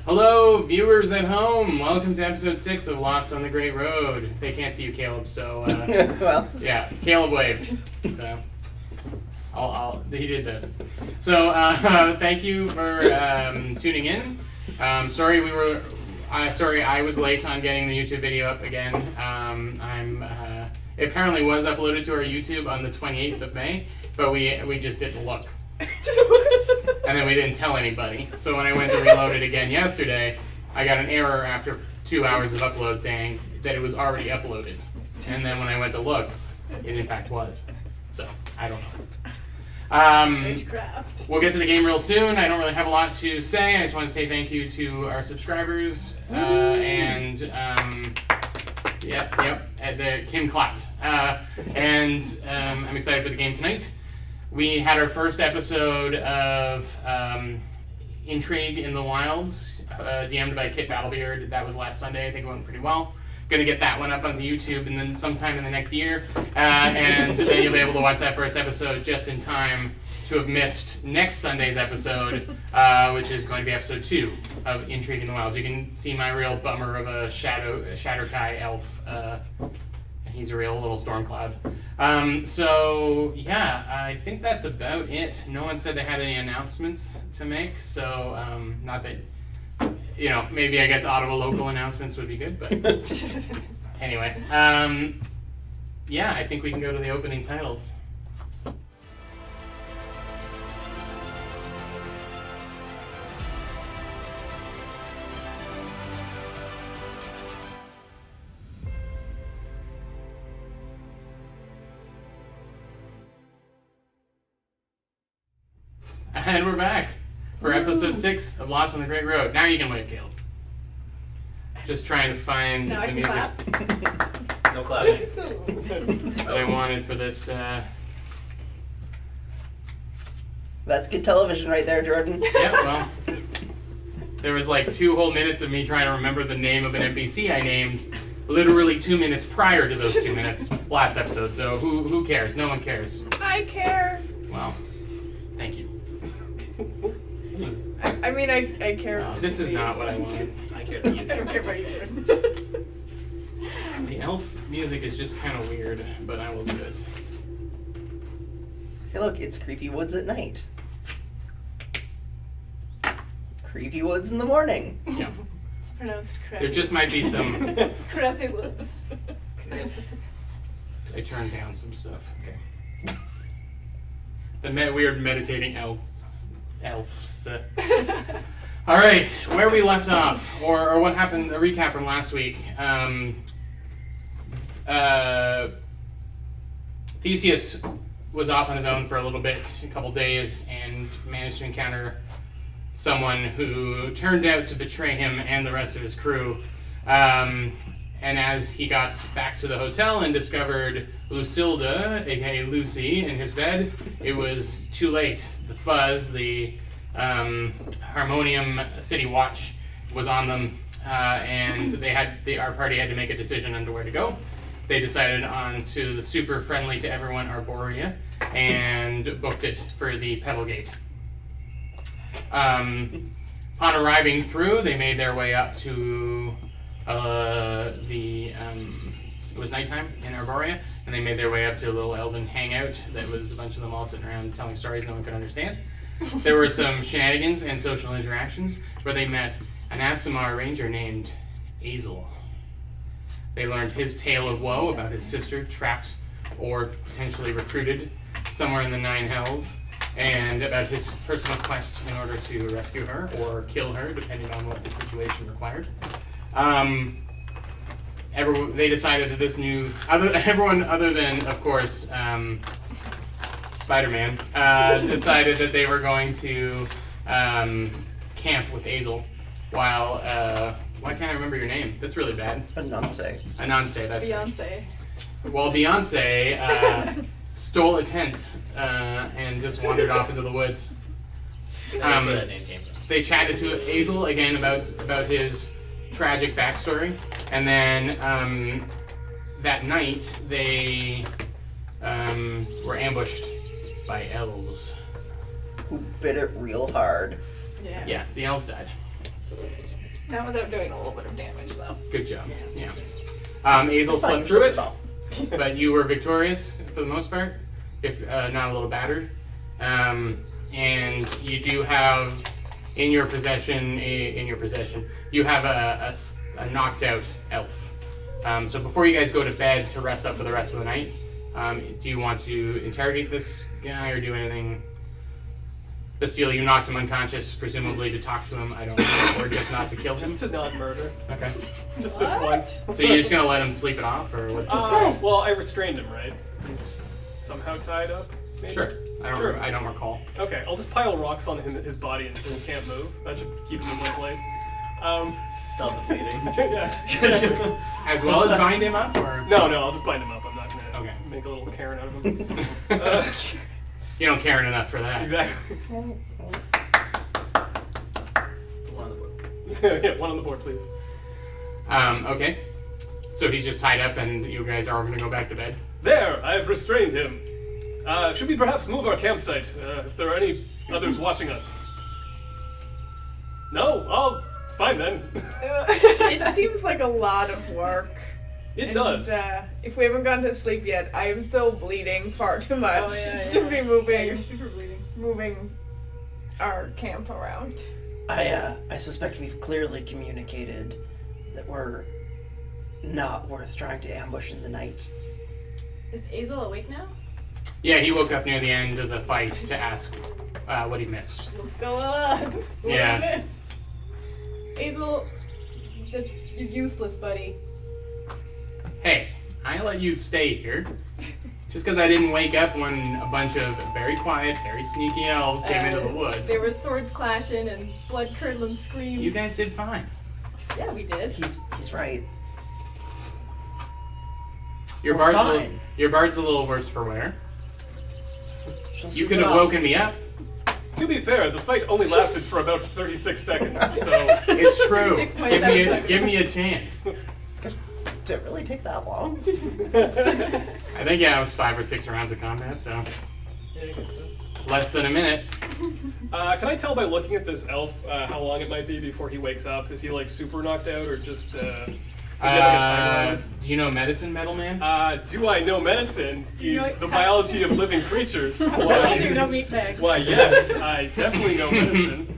Hello, viewers at home. Welcome to episode 6 of Lost on the Great Road. They can't see you, Caleb, so Well, yeah, Caleb waved. So he did this. So thank you for tuning in. Sorry I was late on getting the YouTube video up again. It apparently was uploaded to our YouTube on the 28th of May, but we just didn't look. And then we didn't tell anybody. So when I went to reload it again yesterday, I got an error after 2 hours of upload saying that it was already uploaded. And then when I went to look, it in fact was. So, I don't know. Witchcraft. We'll get to the game real soon. I don't really have a lot to say. I just want to say thank you to our subscribers. Kim clapped. I'm excited for the game tonight. We had our first episode of Intrigue in the Wilds, DM'd by Kit Battlebeard. That was last Sunday. I think it went pretty well. Gonna get that one up on the YouTube and then sometime in the next year. And then you'll be able to watch that first episode just in time to have missed next Sunday's episode, which is going to be episode 2 of Intrigue in the Wilds. You can see my real bummer of a Shatterkai elf. He's a real little storm cloud. So yeah, I think that's about it. No one said they had any announcements to make, so not that, maybe I guess audible local announcements would be good, but anyway. Yeah, I think we can go to the opening titles. And we're back for episode 6 of Lost on the Great Road. Now you can wave, Caleb. Just trying to find Now the I can music clap. No clapping. that I wanted for this. that's good television right there, Jordan. Yeah, well, there was like 2 whole minutes of me trying to remember the name of an NPC I named literally 2 minutes prior to those 2 minutes last episode. So who cares? No one cares. I care. Well, thank you. I care. This is not what I wanted. I care that you I don't care about you. The elf music is just kind of weird, but I will do it. Hey, look, it's Creepy Woods at night. Creepy Woods in the morning. Yeah. It's pronounced crap. There just might be some... Crappy woods. I turned down some stuff. Okay. The weird meditating elves. All right, where we left off, or what happened, a recap from last week. Theseus was off on his own for a little bit, a couple days, and managed to encounter someone who turned out to betray him and the rest of his crew. And as he got back to the hotel and discovered Lucilda, aka Lucy, in his bed, it was too late. The fuzz, the Harmonium City Watch was on them, and our party had to make a decision on to where to go. They decided on to the super friendly to everyone Arborea and booked it for the Pebble Gate. Upon arriving through, they made their way up to it was nighttime in Arborea, and they made their way up to a little elven hangout that was a bunch of them all sitting around telling stories no one could understand. There were some shenanigans and social interactions where they met an Aasimar ranger named Azel. They learned his tale of woe about his sister trapped or potentially recruited somewhere in the Nine Hells, and about his personal quest in order to rescue her or kill her, depending on what the situation required. They decided that everyone other than, of course, Spider-Man, decided that they were going to camp with Azel while, why can't I remember your name? That's really bad. Ananse, that's Beyonce. right. Well, Beyonce stole a tent and just wandered off into the woods. That's where that name came from. They chatted to Azel again about his tragic backstory, and then that night they were ambushed by elves. who bit it real hard. Yeah. Yeah, the elves died. Not without doing a little bit of damage, though. Good job. Yeah. Azel slept through it, but you were victorious for the most part, if not a little battered. And you do have in your possession, you have a knocked out elf. So before you guys go to bed to rest up for the rest of the night, do you want to interrogate this guy or do anything? Bastille, you knocked him unconscious, presumably to talk to him, I don't know, or just not to kill him? Just to not murder. Okay. Just this once. So you're just gonna let him sleep it off, or what's Well, I restrained him, right? He's somehow tied up, maybe? Sure. I don't recall. Okay, I'll just pile rocks on his body until he can't move. That should keep him in one place. Stop the bleeding. Yeah. As well as bind him up, or? No, I'll just bind him up. I'm not gonna Okay. make a little Karen out of him. You don't care enough for that. Exactly. One on the board. Yeah, one on the board, please. Okay. So he's just tied up and you guys are gonna go back to bed? There, I've restrained him. Should we perhaps move our campsite if there are any others watching us? No? Oh, fine then. It seems like a lot of work. It does. If we haven't gone to sleep yet, I am still bleeding far too much Oh, yeah, to yeah. be moving. Yeah, you're super bleeding. Moving our camp around. I suspect we've clearly communicated that we're not worth trying to ambush in the night. Is Azel awake now? Yeah, he woke up near the end of the fight to ask what he missed. What's going on? What Yeah. did I miss? Azel, you're useless, buddy. Hey, I let you stay here. Just because I didn't wake up when a bunch of very quiet, very sneaky elves came into the woods. There were swords clashing and blood-curdling screams. You guys did fine. Yeah, we did. He's right. Your We're bard's a little worse for wear. She'll You sleep could it have off. woken me up. To be fair, the fight only lasted for about 36 seconds, so... It's true. 36.7 Give me a chance. Did it really take that long? I think it was 5 or 6 rounds of combat, so Yeah, I guess so. less than a minute. Can I tell by looking at this elf how long it might be before he wakes up? Is he like super knocked out or just does he have like a timeline? Do you know medicine, Metal Man? Do I know medicine? you know- The biology of living creatures. You Why, know meat bags. why, yes, I definitely know medicine.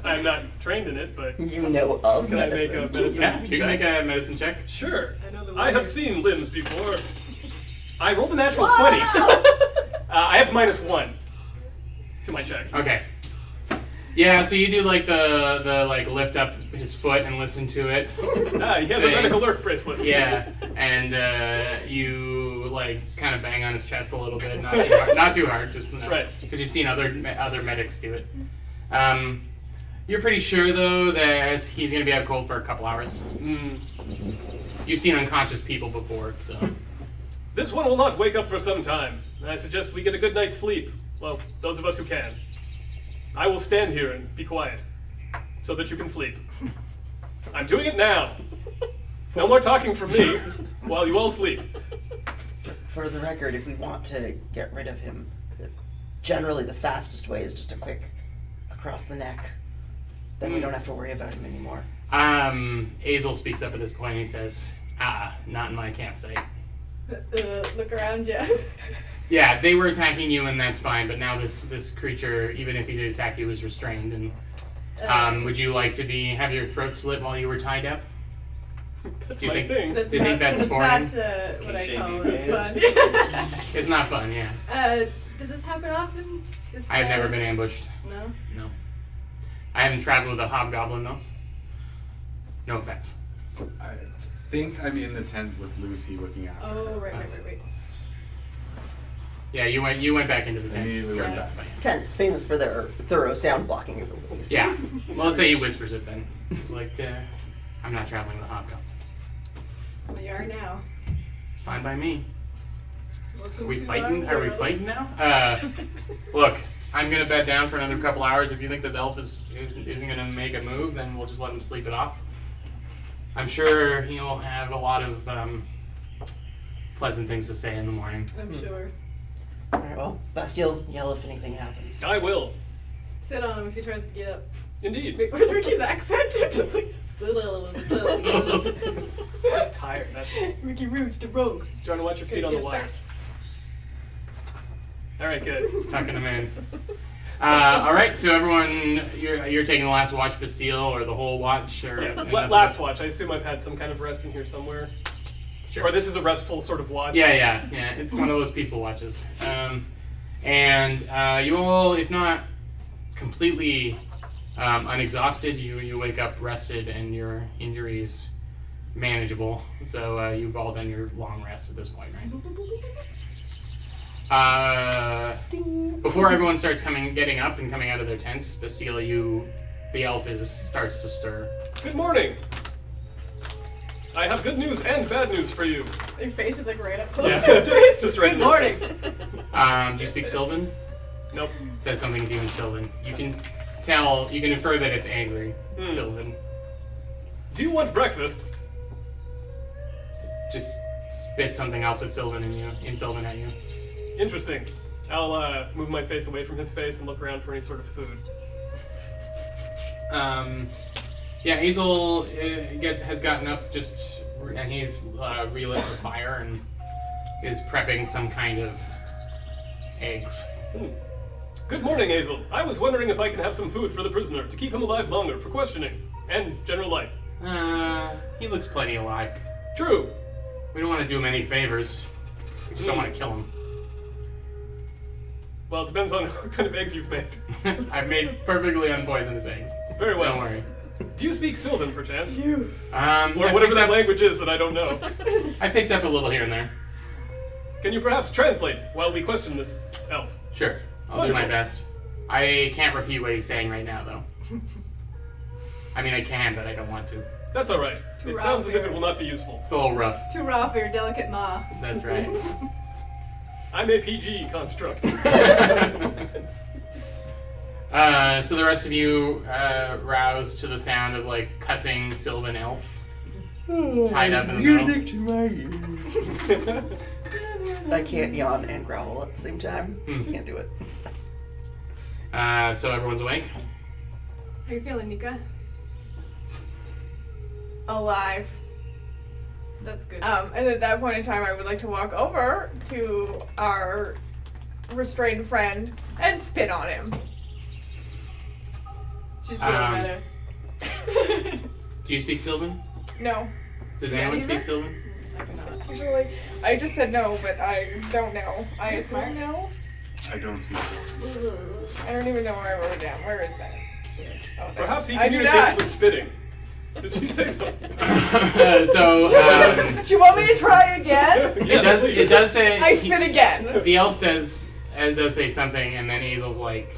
I'm not trained in it, but You know of can I medicine. make a medicine Yeah, you can check? make a medicine check. Sure. I know the I have word. seen limbs before. I rolled a natural Wow! 20. I have -1 to my check. Okay. Yeah, so you do like the like lift up his foot and listen to it. He has a Thing. medical alert bracelet. Yeah, and you like kind of bang on his chest a little bit, not too hard, just enough. Right. Because you've seen other medics do it. You're pretty sure though that he's gonna be out cold for a couple hours. Mm. You've seen unconscious people before, so This one will not wake up for some time. I suggest we get a good night's sleep. Well, those of us who can. I will stand here and be quiet, so that you can sleep. I'm doing it now. No more talking from me while you all sleep. For the record, if we want to get rid of him, generally the fastest way is just a quick across the neck. Then we don't have to worry about him anymore. Azel speaks up at this point and he says, not in my campsite. Look around you. Yeah, they were attacking you and that's fine, but now this creature, even if he did attack you, is restrained. And would you like to have your throat slit while you were tied up? That's Do you my think- thing. That's Do you think that's not foreign? what I call Shaming, it fun. It's not fun, yeah. Does this happen often? This, I've never been ambushed. No? No. I haven't traveled with a hobgoblin though. No offense. I think I'm in the tent with Lucy looking at her. Oh, right. Yeah, you went back into the tent. Immediately went back. Tents, famous for their thorough sound blocking abilities. Yeah. Well, let's say he whispers it then. He's like, I'm not traveling with a hobgoblin. Well, you are now. Fine by me. Welcome Are we to fighting? our Are we world. fighting now? Look, I'm gonna bed down for another couple hours. If you think this elf isn't gonna make a move, then we'll just let him sleep it off. I'm sure he'll have a lot of pleasant things to say in the morning. I'm sure. Alright, well, Bastille, yell if anything happens. I will. Sit on him if he tries to get up. Indeed. Wait, where's Ricky's accent? Just like, Just tired, that's it. Ricky Rouge, the rogue. Trying to watch your feet on the wires. Alright, good. Tucking them in. All right, so everyone, you're taking the last watch, Bastille, or the whole watch, or Yeah, last watch. I assume I've had some kind of rest in here somewhere. Sure. Or this is a restful sort of watch. Yeah. It's one of those peaceful watches. And you all, if not completely unexhausted, you wake up rested and your injuries manageable. So you've all done your long rest at this point, right? Before everyone starts getting up and coming out of their tents, Bastille, the elf starts to stir. Good morning. I have good news and bad news for you. your face is like right up close Yeah, to his face. just right in Good his morning. face. Do you speak Sylvan? Nope. It says something to you in Sylvan. You can infer that it's angry. Sylvan. Do you want breakfast? Just spit something else at Sylvan in Sylvan at you. Interesting. I'll move my face away from his face and look around for any sort of food. Yeah, Azel has gotten up and he's relit the fire and is prepping some kind of eggs. Good morning, Azel. I was wondering if I can have some food for the prisoner to keep him alive longer for questioning and general life. He looks plenty alive. True. We don't want to do him any favors. We just don't want to kill him. Well, it depends on what kind of eggs you've made. I've made perfectly unpoisonous eggs. Very well. Don't worry. Do you speak Sylvan, perchance? You. Or whatever that language is that I don't know. I picked up a little here and there. Can you perhaps translate while we question this elf? Sure, I'll do Wonderful. my best. I can't repeat what he's saying right now, though. I mean, I can, but I don't want to. That's all right. It rough sounds as if here. it will not be useful. It's a little rough. Too raw for your delicate ma. That's right. I'm a PG construct. So the rest of you rouse to the sound of like cussing Sylvan elf tied up in the middle. to my ears. I can't yawn and growl at the same time. Can't do it. So everyone's awake. How you feeling, Nika? Alive. That's good. And at that point in time, I would like to walk over to our restrained friend and spit on him. She's feeling better. Do you speak Sylvan? No. Does Yeah, anyone you speak must- Sylvan? Actually, I just said no, but I don't know. I You're assume smart. no. I don't speak. I don't even know where I wrote it down. Where is that? Oh, there. Perhaps he I do communicates not. with spitting. Did she say something? So Do you want me to try again? Yes, it please. does say I spit again. the elf says does say something, and then Azel's like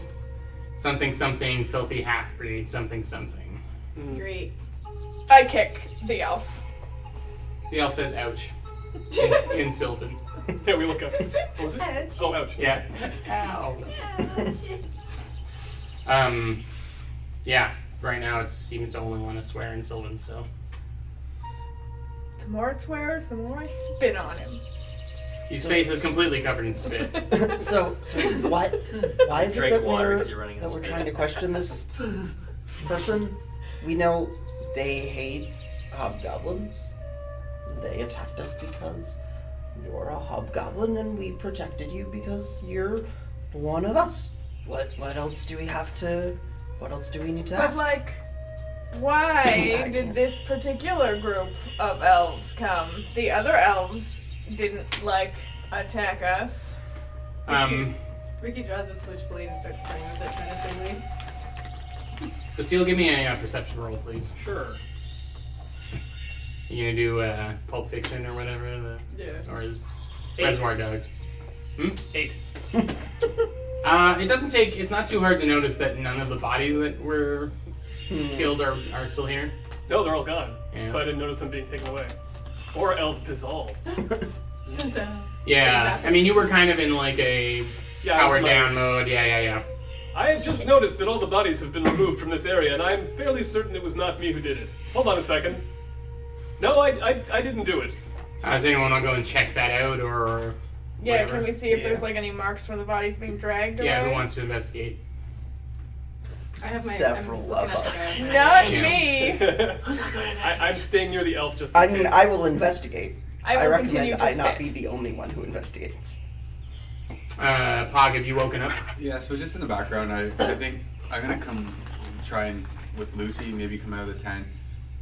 something filthy half breed something. Great. I kick the elf. The elf says ouch in Sylvan. Yeah, we look up. What was it? Ouch. Oh, ouch. Yeah. Ow. Yeah. Right now it seems to only want to swear in Sylvan, so. The more it swears, the more I spit on him. His face is completely covered in spit. So why is it Drink that water we're 'cause you're running out of spit. trying to question this person? We know they hate hobgoblins. They attacked us because you're a hobgoblin, and we protected you because you're one of us. What else do we have to? What else do we need to But ask? like, why did this particular group of elves come? The other elves didn't like attack us. Ricky draws a switchblade and starts playing with it menacingly. Bastille, give me a perception roll, please. Sure. You gonna do Pulp Fiction or whatever? Or is Reservoir Dogs? 8. It doesn't take. It's not too hard to notice that none of the bodies that were killed are still here. No, they're all gone. Yeah. So I didn't notice them being taken away. Or elves dissolved. Yeah, I mean you were kind of in like a Yeah, I was powered in my- down mode. Yeah. I have just noticed that all the bodies have been removed from this area, and I'm fairly certain it was not me who did it. Hold on a second. No, I didn't do it. Does anyone want to go and check that out or? Yeah, whatever? can we see if Yeah. there's like any marks from the bodies being dragged away? Yeah, who wants to investigate? I have my. Several I'm looking of at us. the guy. Not Yeah. me. I'm staying near the elf just in I case. mean, I will investigate. I will continue recommend to I not spit. be the only one who investigates. Pog, have you woken up? Yeah, so just in the background, I think I'm gonna come try and with Lucy maybe come out of the tent.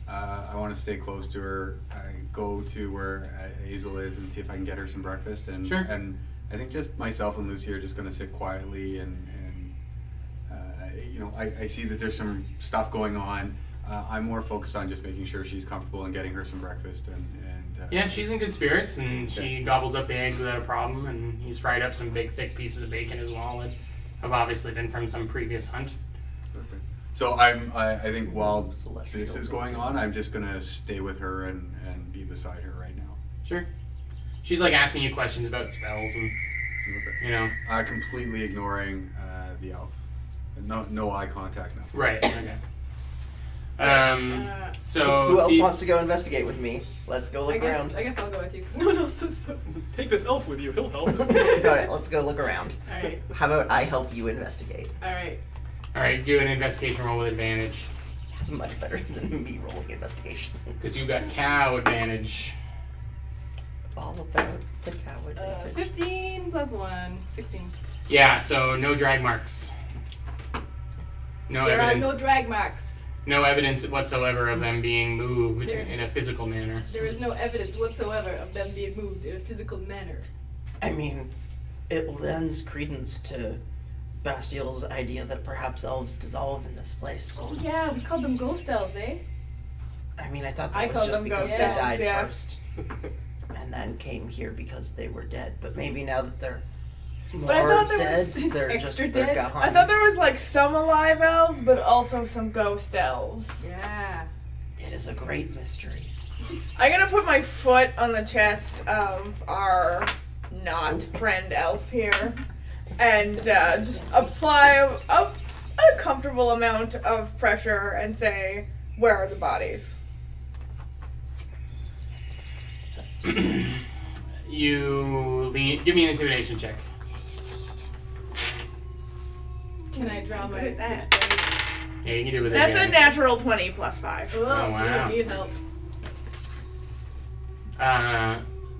I want to stay close to her. I go to where Azel is and see if I can get her some breakfast. And Sure. and I think just myself and Lucy are just gonna sit quietly and you know I see that there's some stuff going on. I'm more focused on just making sure she's comfortable and getting her some breakfast and Yeah, she's in good spirits, and she Okay. gobbles up the eggs without a problem, and he's fried up some big, thick pieces of bacon as well that have obviously been from some previous hunt. Okay. So I think while Celestial this is going on, I'm just gonna stay with her and be beside her right now. Sure. She's like asking you questions about spells and, Okay. you know. Completely ignoring the elf. No eye contact. Nothing. Right, okay. Uh, So. Who else the- wants to go investigate with me? Let's go look around. I guess I'll go with you because no one else is. So. Take this elf with you. He'll help. Alright, let's go look around. All right. How about I help you investigate? All right. Alright, do an investigation roll with advantage. That's much better than me rolling investigation. Because you got cow advantage. All about the coward. 15 plus 1, 16. Yeah, so no drag marks. No There are evidence. no drag marks. No evidence whatsoever of them being moved There- in a physical manner. There is no evidence whatsoever of them being moved in a physical manner. I mean, it lends credence to Bastiel's idea that perhaps elves dissolve in this place. Oh yeah, we called them ghost elves, eh? I mean, I thought I that was call just them because ghost they elves, died yeah. first. And then came here because they were dead. But maybe now that they're more But I thought there dead, was they're extra just they're dead. gone. I thought there was like some alive elves, but also some ghost elves. Yeah. It is a great mystery. I'm gonna put my foot on the chest of our not friend elf here, and just apply a comfortable amount of pressure and say, "Where are the bodies?" You lean. Give me an intimidation check. Can I draw my Good at that. switchblade? Yeah, you can do it with That's a advantage. natural 20 plus 5. Oh, wow. I need help.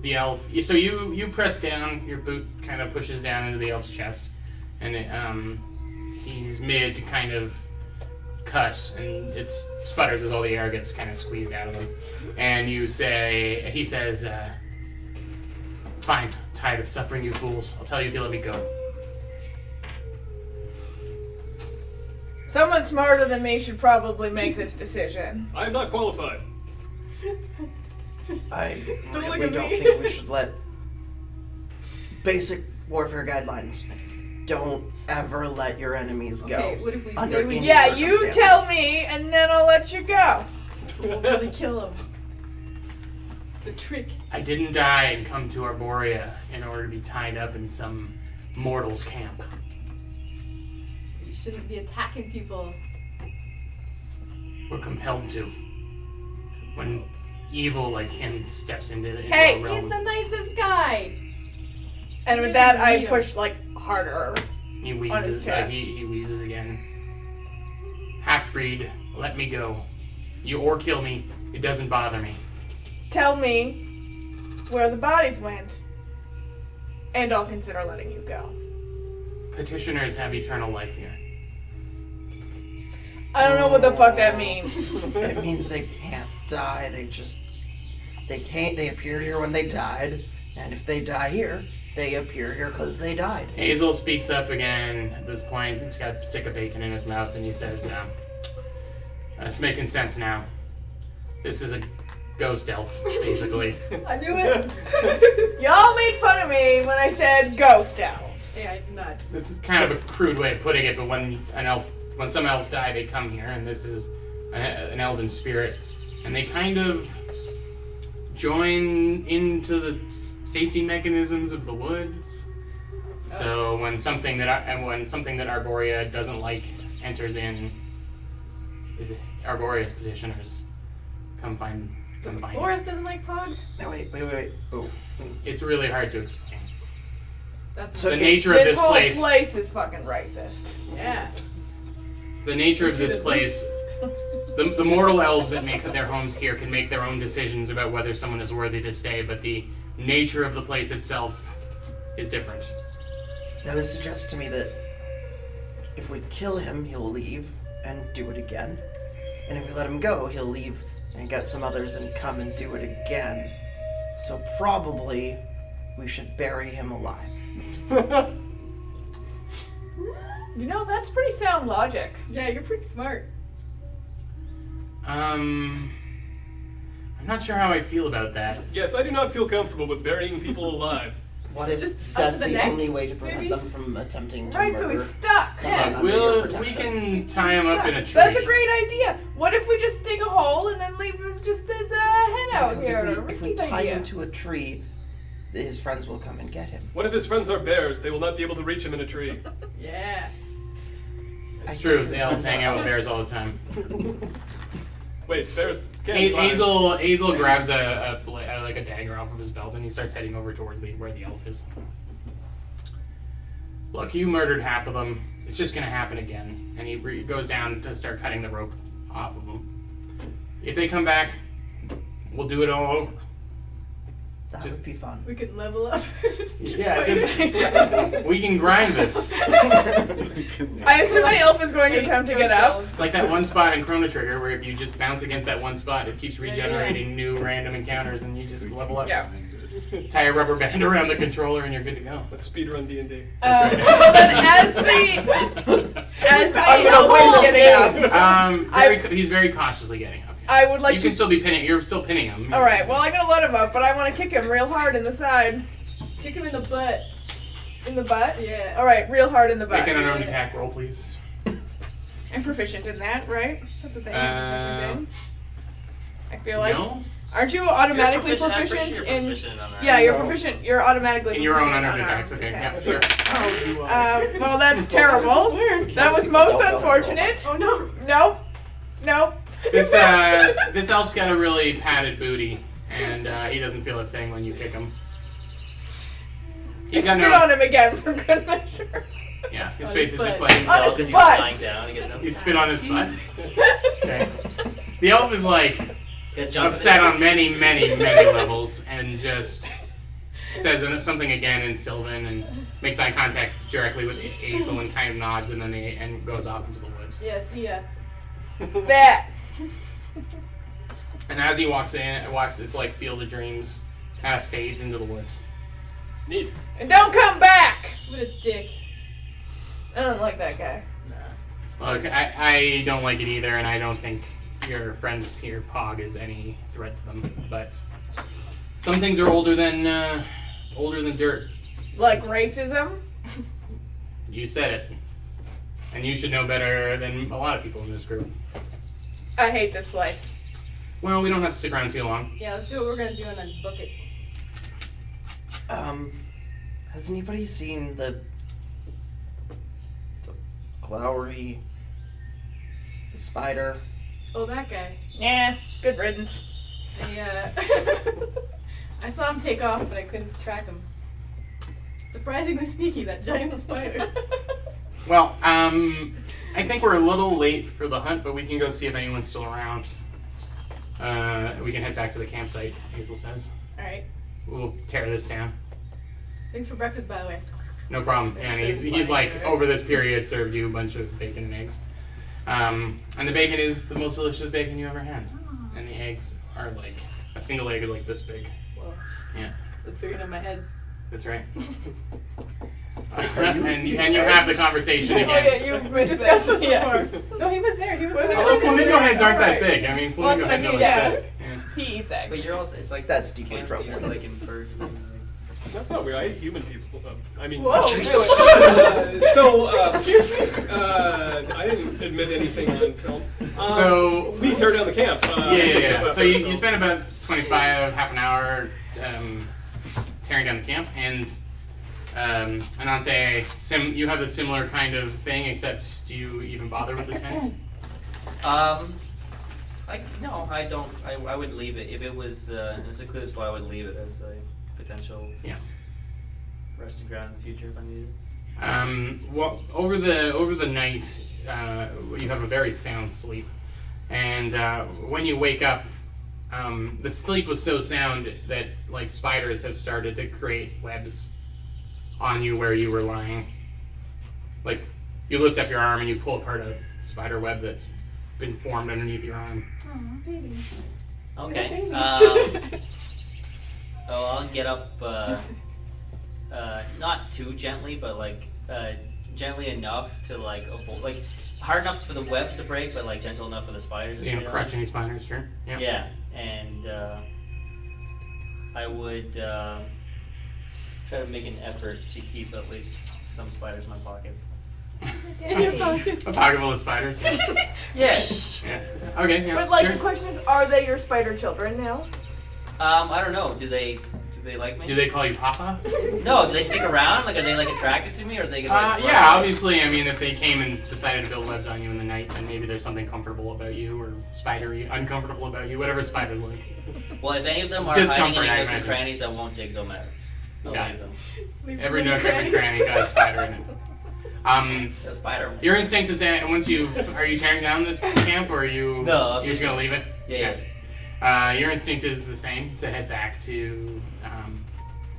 The elf. So you press down. Your boot kind of pushes down into the elf's chest, and he's mid kind of cuss, and it sputters as all the air gets kind of squeezed out of him. And he says, "Fine, tired of suffering, you fools. I'll tell you if you let me go." Someone smarter than me should probably make this decision. I'm not qualified. I Don't look really at don't me. think we should let basic warfare guidelines. Don't ever let your enemies go. Okay, what if we under say we any Yeah, you circumstances. tell me, and then I'll let you go. we'll really kill him? It's a trick. I didn't die and come to Arborea in order to be tied up in some mortal's camp. You shouldn't be attacking people. We're compelled to. When evil like him steps into Hey, our He's realm, the nicest guy. And with that, I push like harder. he on his wheezes. chest. He wheezes again. Half-breed, let me go. You or kill me. It doesn't bother me. Tell me where the bodies went, and I'll consider letting you go. Petitioners have eternal life here. I don't know what the fuck that means. It means they can't die. They appeared here when they died, and if they die here, they appear here because they died. Azel speaks up again at this point. He's got a stick of bacon in his mouth, and he says, "It's making sense now. This is a ghost elf, basically." I knew it. Y'all made fun of me when I said ghost elves. Yeah, I did not. It's kind of a crude way of putting it, but when some elves die, they come here, and this is an elven spirit, and they kind of join into the safety mechanisms of the woods. So when something that Arborea doesn't like enters in, Arborea's petitioners come find it. Forrest doesn't like Pog. No, wait. Oh. It's really hard to explain. That's So The it- nature of this whole place. place is fucking racist. yeah. the nature of this place, the mortal elves that make their homes here can make their own decisions about whether someone is worthy to stay, but the nature of the place itself is different. Now this suggests to me that if we kill him, he'll leave and do it again. And if we let him go, he'll leave and get some others and come and do it again. So probably we should bury him alive. You know, that's pretty sound logic. Yeah, you're pretty smart. I'm not sure how I feel about that. Yes, I do not feel comfortable with burying people alive. What if Just up that's to the the neck, only way to prevent maybe? them from attempting to Right, so murder he's stuck. someone Yeah. under your We protection? can tie him up in a tree. That's a great idea. What if we just dig a hole and then leave just this head out Because here? if we Ricky's tie idea. him to a tree, his friends will come and get him. What if his friends are bears? They will not be able to reach him in a tree. Yeah. It's I true. think They his all friends hang are out with bears elves. all the time. Wait, bears can't fly. Azel grabs a dagger off of his belt and he starts heading over towards where the elf is. Look, you murdered half of them. It's just gonna happen again. And he goes down to start cutting the rope off of them. If they come back, we'll do it all over. That Just- would be fun. We could level up. We can grind this. I assume the elf is going to attempt to get up. It's like that one spot in Chrono Trigger where if you just bounce against that one spot, it keeps regenerating new random encounters and you just level up. Yeah. Tie a rubber band around the controller and you're good to go. Let's speedrun D&D. Well, then as the elf is getting up, He's very cautiously getting up. I would like You to. can still be pinning. You're still pinning him. All right. Well, I'm gonna let him up, but I want to kick him real hard in the side, Kick him in the butt. in the butt. Yeah. All right, real hard in the butt. Make an unarmed attack roll, please. I'm proficient in that, right? That's a thing. I'm proficient in. I feel like. No. Aren't you automatically I'm pretty proficient sure you're in? proficient on that. Yeah, you're No. proficient. You're automatically In your own proficient unarmed in attacks. Okay. Yeah. attacks. Sure. Well, that's terrible. That was most unfortunate. Oh no. Nope. Nope. This elf's got a really padded booty, and he doesn't feel a thing when you kick him. He's got Spit no. on him again for good measure. Yeah, his On face his is just butt. like On his Because he's butt. lying down, he gets up. you spit on his butt. Okay. The elf is like Get jumping upset in. on many, many, many levels, and just says something again in Sylvan and makes eye contact directly with Azel and kind of nods and then and goes off into the woods. Yeah, see ya. That. And as he walks in, it's like Field of Dreams, kind of fades into the woods. Neat. And don't come back. What a dick. I don't like that guy. Look, I don't like it either, and I don't think your friend here, Pog, is any threat to them. But some things are older than dirt. Like racism. You said it, and you should know better than a lot of people in this group. I hate this place. Well, we don't have to stick around too long. Yeah, let's do what we're gonna do and then book it. Has anybody seen the Glowry, the spider? Oh, that guy. Yeah. Good riddance. I saw him take off, but I couldn't track him. Surprisingly sneaky, that giant spider. Well, I think we're a little late for the hunt, but we can go see if anyone's still around. We can head back to the campsite, Hazel says. Alright. We'll tear this down. Thanks for breakfast, by the way. No problem. And he's like, over this period, served you a bunch of bacon and eggs. And the bacon is the most delicious bacon you ever had. And the eggs are like, a single egg is like this big. Whoa. Yeah, That's figured in my head. that's right. and you have the conversation Oh again. yeah, you discussed this Yeah. before. No, he was there. He was there. Although flamingo heads aren't that Alright. big. I mean, Well, flamingo that's heads what are I like mean, this. Yeah. He eats eggs. But you're also, it's like That's deeply can't troubling. be like in person. That's not weird. I hate human people. I mean, Whoa. I didn't admit anything on film. So- we tear down the camp. Yeah. So you spend about half an hour tearing down the camp, and Ananse, you have a similar kind of thing, except do you even bother with the tent? No, I don't. I would leave it if it was in a secluded spot. I would leave it as a potential Yeah. resting ground in the future if I needed it. Well, over the night, you have a very sound sleep, and when you wake up, the sleep was so sound that like spiders have started to create webs on you where you were lying. Like you lift up your arm and you pull apart a spider web that's been formed underneath your arm. Aw, baby. Okay. I'll get up, not too gently, but like gently enough to like avoid, like hard enough for the webs to break, but like gentle enough for the spiders. You know, crush any spiders, sure. Yeah. Yeah, and I would try to make an effort to keep at least some spiders in my pockets. In your pocket. A pocket full of spiders. Yeah. Yes. Yeah. Okay. Yeah. But like sure. the question is, are they your spider children now? I don't know. Do they like me? Do they call you Papa? No. Do they stick around? Like, are they like attracted to me, or are they gonna? Like, Yeah, obviously. I mean, if they came and decided to build webs on you in the night, then maybe there's something comfortable about you, or spidery, uncomfortable about you, whatever spiders like. Well, if any of them are hiding Discomfort, in I any nook and imagine. crannies, I won't dig them out. I'll Got leave it. them. Every nook, every cranny got a spider in it. A spider. Your instinct is that once are you tearing down the camp, or are you? No, You're just gonna leave it. Yeah. Your instinct is the same to head back to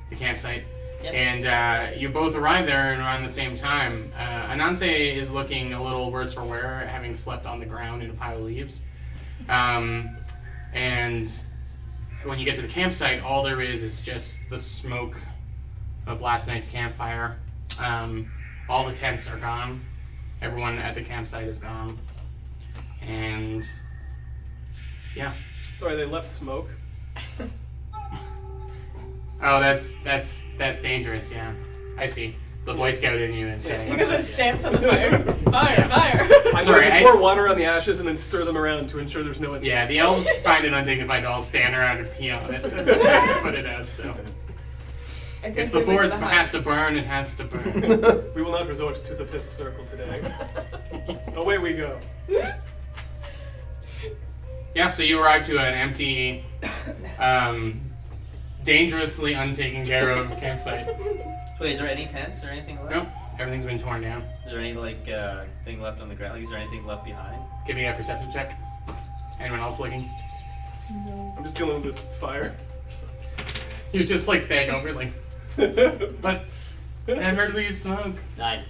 the campsite. Yep. And you both arrive there around the same time. Ananse is looking a little worse for wear, having slept on the ground in a pile of leaves. And when you get to the campsite, all there is just the smoke of last night's campfire. All the tents are gone. Everyone at the campsite is gone. And yeah. Sorry, they left smoke. Oh, that's dangerous. Yeah, I see. The Boy Scout in you is getting. Because it stamps on the fire. Fire, fire. I'm Sorry, going to pour water on the ashes and then stir them around to ensure there's no incident. Yeah, the elves find it undignified to all stand around and pee on it to put it out. So I think if the we missed forest the hunt. has to burn, it has to burn. We will not resort to the piss circle today. Away we go. Yeah, so you arrive to an empty, dangerously untaken care of campsite. Wait, is there any tents or anything left? Nope, everything's been torn down. Is there any like thing left on the ground? Like, is there anything left behind? Give me a perception check. Anyone else looking? I'm just dealing with this fire. You just like stand over like, but I heard leave smoke. 9.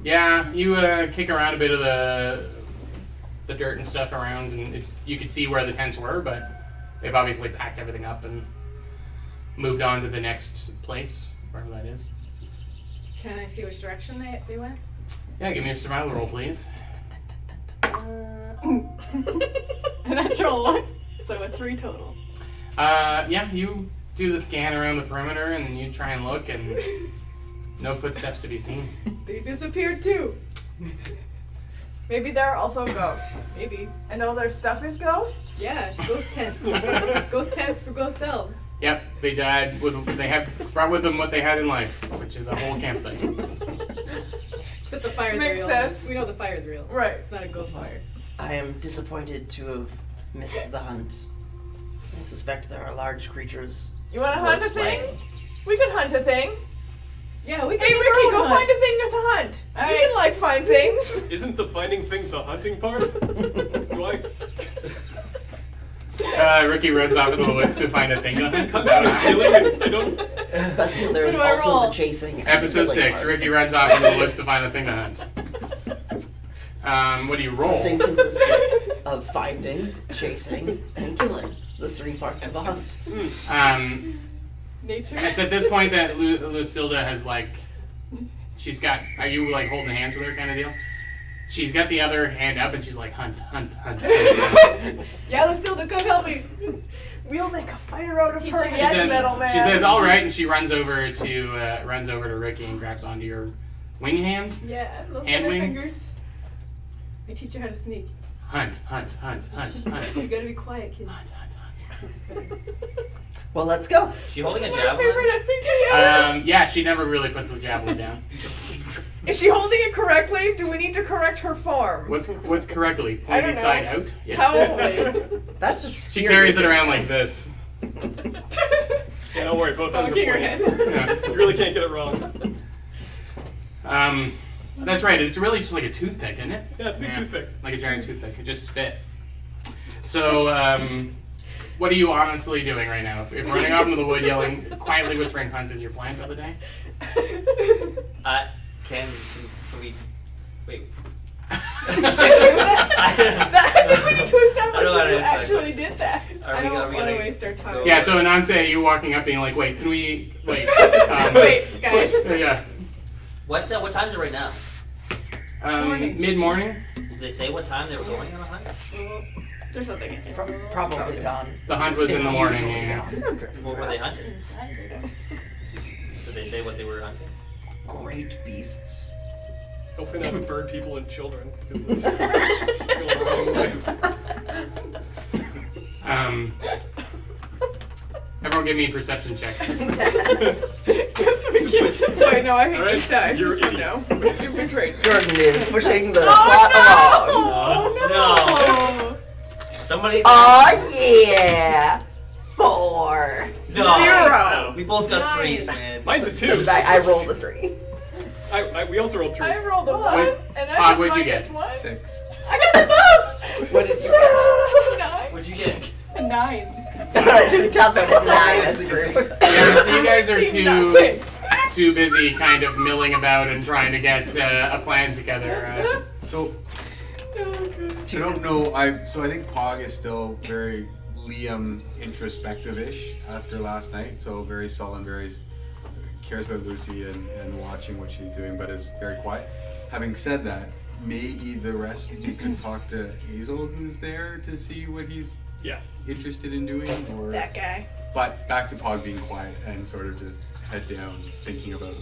Yeah, you kick around a bit of the dirt and stuff around, and you could see where the tents were, but they've obviously packed everything up and moved on to the next place, wherever that is. Can I see which direction they went? Yeah, give me a survival roll, please. A natural 1, so a 3 total. Yeah, you do the scan around the perimeter, and you try and look, and no footsteps to be seen. They disappeared too. Maybe they're also ghosts. Maybe. And all their stuff is ghosts? Yeah, ghost tents. Ghost tents for ghost elves. Yep, they died with. They have brought with them what they had in life, which is a whole campsite. Except the fire's Makes real. sense. We know the fire's real. Right. It's not a ghost fire. I am disappointed to have missed the hunt. I suspect there are large creatures. You want to hunt a thing? slain. We can hunt a thing. Yeah, we can. Hey, make our Ricky, own go hunt. find a thing to hunt. Alright. You can like find things. Isn't the finding thing the hunting part? Do I? Ricky runs off in the woods to find a thing. Do you think Is hunting that is what happens? killing? I don't. But still, there is What do I also roll? the chasing. and Episode killing 6. parts. Ricky runs off in the woods to find a thing to hunt. What do you roll? Hunting consists of finding, chasing, and killing. The 3 parts of a hunt. Nature. It's at this point that Lucilda has like, she's got. Are you like holding hands with her kind of deal? She's got the other hand up and she's like, hunt, hunt, hunt. hunt. Yeah, Lucilda, come help me. We'll make a fire out of Teach her. her. She Yes, says, metal man. she says, all right, and she runs over to Ricky and grabs onto your wing hand. Yeah, those Hand little wing. fingers. I teach you how to sneak. Hunt, hunt, hunt, hunt, hunt. You gotta be quiet, kid. Hunt, hunt, hunt. Well, let's go. She holding a My javelin? favorite NPC. Yeah, she never really puts the javelin down. Is she holding it correctly? Do we need to correct her form? What's correctly? I Pointy don't know. side out? Yes. How? That's just She carries it around like this. Yeah, don't worry, both ends are Bonking her pointy. head. Yeah. You really can't get it wrong. That's right. It's really just like a toothpick, isn't it? Yeah, it's a big toothpick. Like a giant toothpick. It just spit. So, what are you honestly doing right now? If running off into the wood, yelling, quietly whispering "hunt" is your plan for the day? Can we wait? I think we need to establish if you actually did that. Are I we don't gonna want to waste our time. Yeah. So Ananse, you walking up, being like, "Wait, can we wait?" Wait, guys. Yeah. What time is it right now? Mid morning. Did they say what time they were going on a hunt? There's nothing in there. Probably done. The hunt was in the It's morning. usually Yeah. done. What were they hunting? Did they say what they were hunting? Great beasts. Go find out the bird people and children. 'Cause it's going the wrong way. Everyone, give me perception checks. So I know I hate Alright, to die. you're So idiots. no. You betrayed me. Jordan is pushing the plot along. No. Somebody. Oh yeah! 4. No. 0. We both got 9. 3s, man. Mine's a So 2. did I rolled a 3. We also rolled 3s. I rolled a 1, Wait, and I Todd, did what'd you minus get? 1. 6. I got the most! What did you get? 9. What'd you get? A 9. Alright, so we top out at 9 as a group. Yeah, so you guys are See nothing. too busy kind of milling about and trying to get a plan together. So I don't know. I think Pog is still very Liam introspective-ish after last night. So very sullen, very cares about Lucy and watching what she's doing, but is very quiet. Having said that, maybe the rest of you could talk to Azel, who's there, to see what he's Yeah. interested in doing. Or That guy. but back to Pog being quiet and sort of just head down, thinking about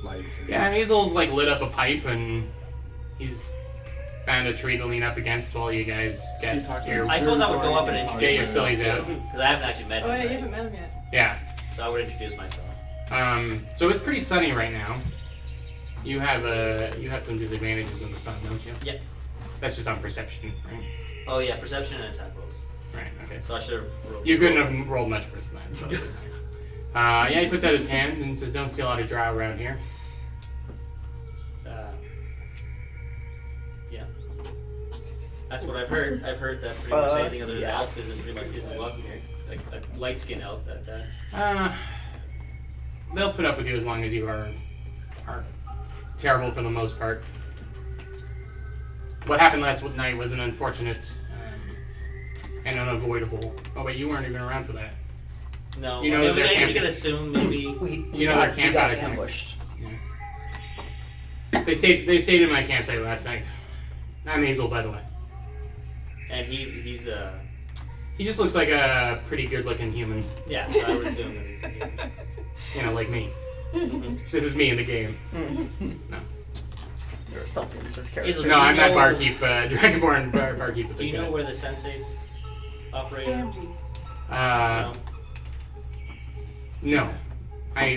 life. Yeah, Hazel's like lit up a pipe and he's found a tree to lean up against while you guys get your I suppose I would go up and introduce get your myself. sillies out. Because I haven't actually met Oh, him. yeah, you right? haven't met him yet. Yeah. So I would introduce myself. So it's pretty sunny right now. You have some disadvantages in the sun, don't you? Yep. That's just on perception, right? Oh yeah, perception and attack rolls. Right. Okay. So I should have rolled. You couldn't have rolled much worse than that. So. Yeah, he puts out his hand and says, "Don't steal out a drow around here." Yeah. That's what I've heard. I've heard that pretty much anything other than yeah. elf isn't welcome here. Like a light skinned elf that. They'll put up with you as long as you are terrible for the most part. What happened last night was an unfortunate and unavoidable. Oh wait, you weren't even around for that. No. You know I mean, that they're I guess we camping. can assume maybe. You know their camp we got got attacked. ambushed. They stayed in my campsite last night. I'm Azel, by the way. And he's He just looks like a pretty good-looking human. yeah. So I would assume that he's. You know, like me. This is me in the game. No. You're a self-insert Azel, character. No, I'm that know- barkeep, Dragonborn barkeep. With Do you the know where the sensates operate? No.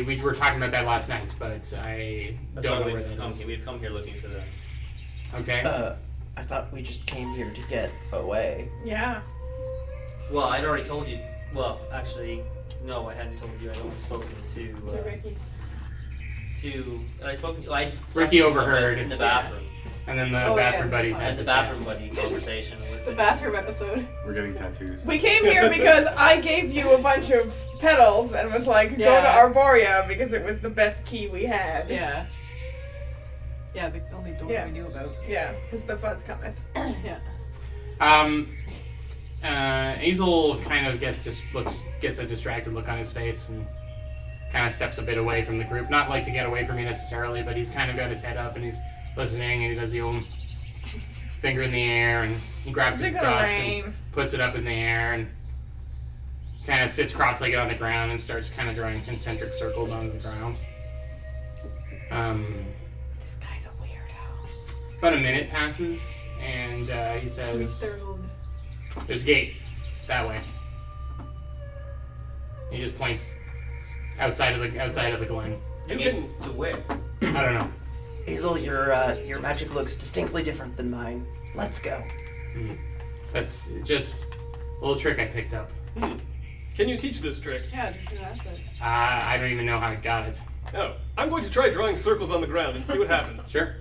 We were talking about that last night, but I That's don't why know where we've that is. we've come here looking for them. Okay. I thought we just came here to get away. Yeah. Well, I'd already told you. Well, actually, no, I hadn't told you. I'd only spoken to. I spoke. I Ricky overheard. in the bathroom. And then the Oh, bathroom yeah. buddies I had had the the chat. bathroom buddy conversation with The bathroom episode. We're getting tattoos. We came here because I gave you a bunch of petals and was like, go to Yeah. Arborea because it was the best key we had. Yeah. Yeah, the only door Yeah. we knew about. Yeah, because the fuzz cometh. Yeah. Azel kind of gets a distracted look on his face and kind of steps a bit away from the group. Not like to get away from you necessarily, but he's kind of got his head up and he's listening and he does the old finger in the air and he grabs some Is it gonna dust rain? and puts it up in the air and kind of sits cross-legged on the ground and starts kind of drawing concentric circles on the ground. This guy's a weirdo. About a minute passes and he says, "There's a gate that way." He just points outside of the glen. You get to where? I don't know. Azel, your magic looks distinctly different than mine. Let's go. That's just a little trick I picked up. Can you teach this trick? Yeah, just gonna ask that. I don't even know how I got it. Oh, I'm going to try drawing circles on the ground and see what happens. Sure.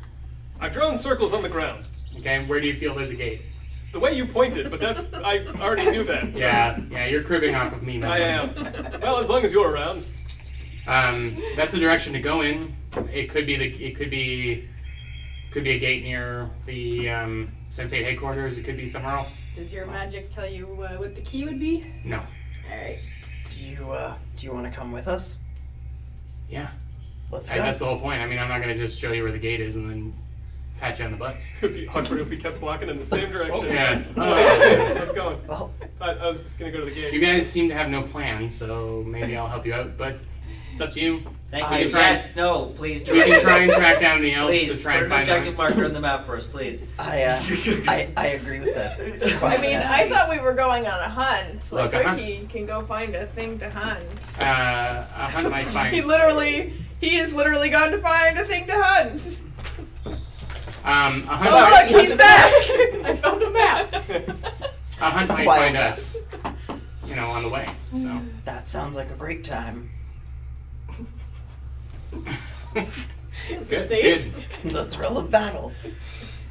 I've drawn circles on the ground. Okay, where do you feel there's a gate? The way you pointed, but I already knew that. So Yeah, you're cribbing off of me, man. I am. Well, as long as you're around. That's the direction to go in. It could be a gate near the Sensei headquarters. It could be somewhere else. Does your magic tell you what the key would be? No. Alright. Do you want to come with us? Yeah. Let's And go. that's the whole point. I mean, I'm not gonna just show you where the gate is and then pat you on the butts. Could be awkward if we kept walking in the same direction. Yeah. How's it going? Well, I was just gonna go to the gate. You guys seem to have no plan, so maybe I'll help you out. But it's up to you. Thank I you. tried- Yes, no, please. We can try and track down the elves Please, to try put and an find objective one. marker on the map for us, please. I agree with that. I mean, I thought we were going on a hunt. Like Look, a hunt- Ricky can go find a thing to hunt. A hunt might find. He is literally gone to find a thing to hunt. A hunt. Oh look, he's back! I found a map! A hunt might Wild find map. us. You know, on the way. So. That sounds like a great time. Good. Dates? Good. The thrill of battle.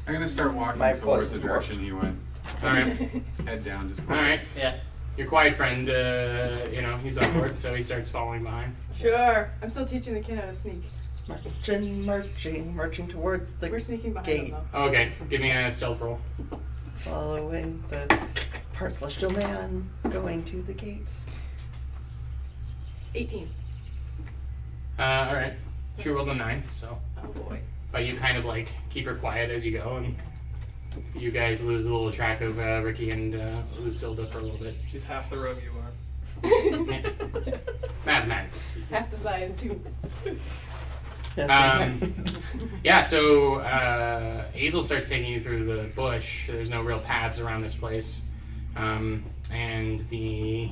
I'm gonna start walking My towards the voice direction he went. All right. Head down, just. All right. Yeah. Your quiet friend, he's on board, so he starts following behind. Sure. I'm still teaching the kid how to sneak. Marching towards the We're sneaking behind gate. them Oh, okay, give me a stealth roll. Following the part celestial man going to the gate. though. 18. All right. She rolled a 9, so. Oh boy. But you kind of like keep her quiet as you go, and you guys lose a little track of Ricky and Lucilda for a little bit. She's half the rogue you are. Mathematics. Half the size, too. Yeah, so Azel starts taking you through the bush. There's no real paths around this place. And the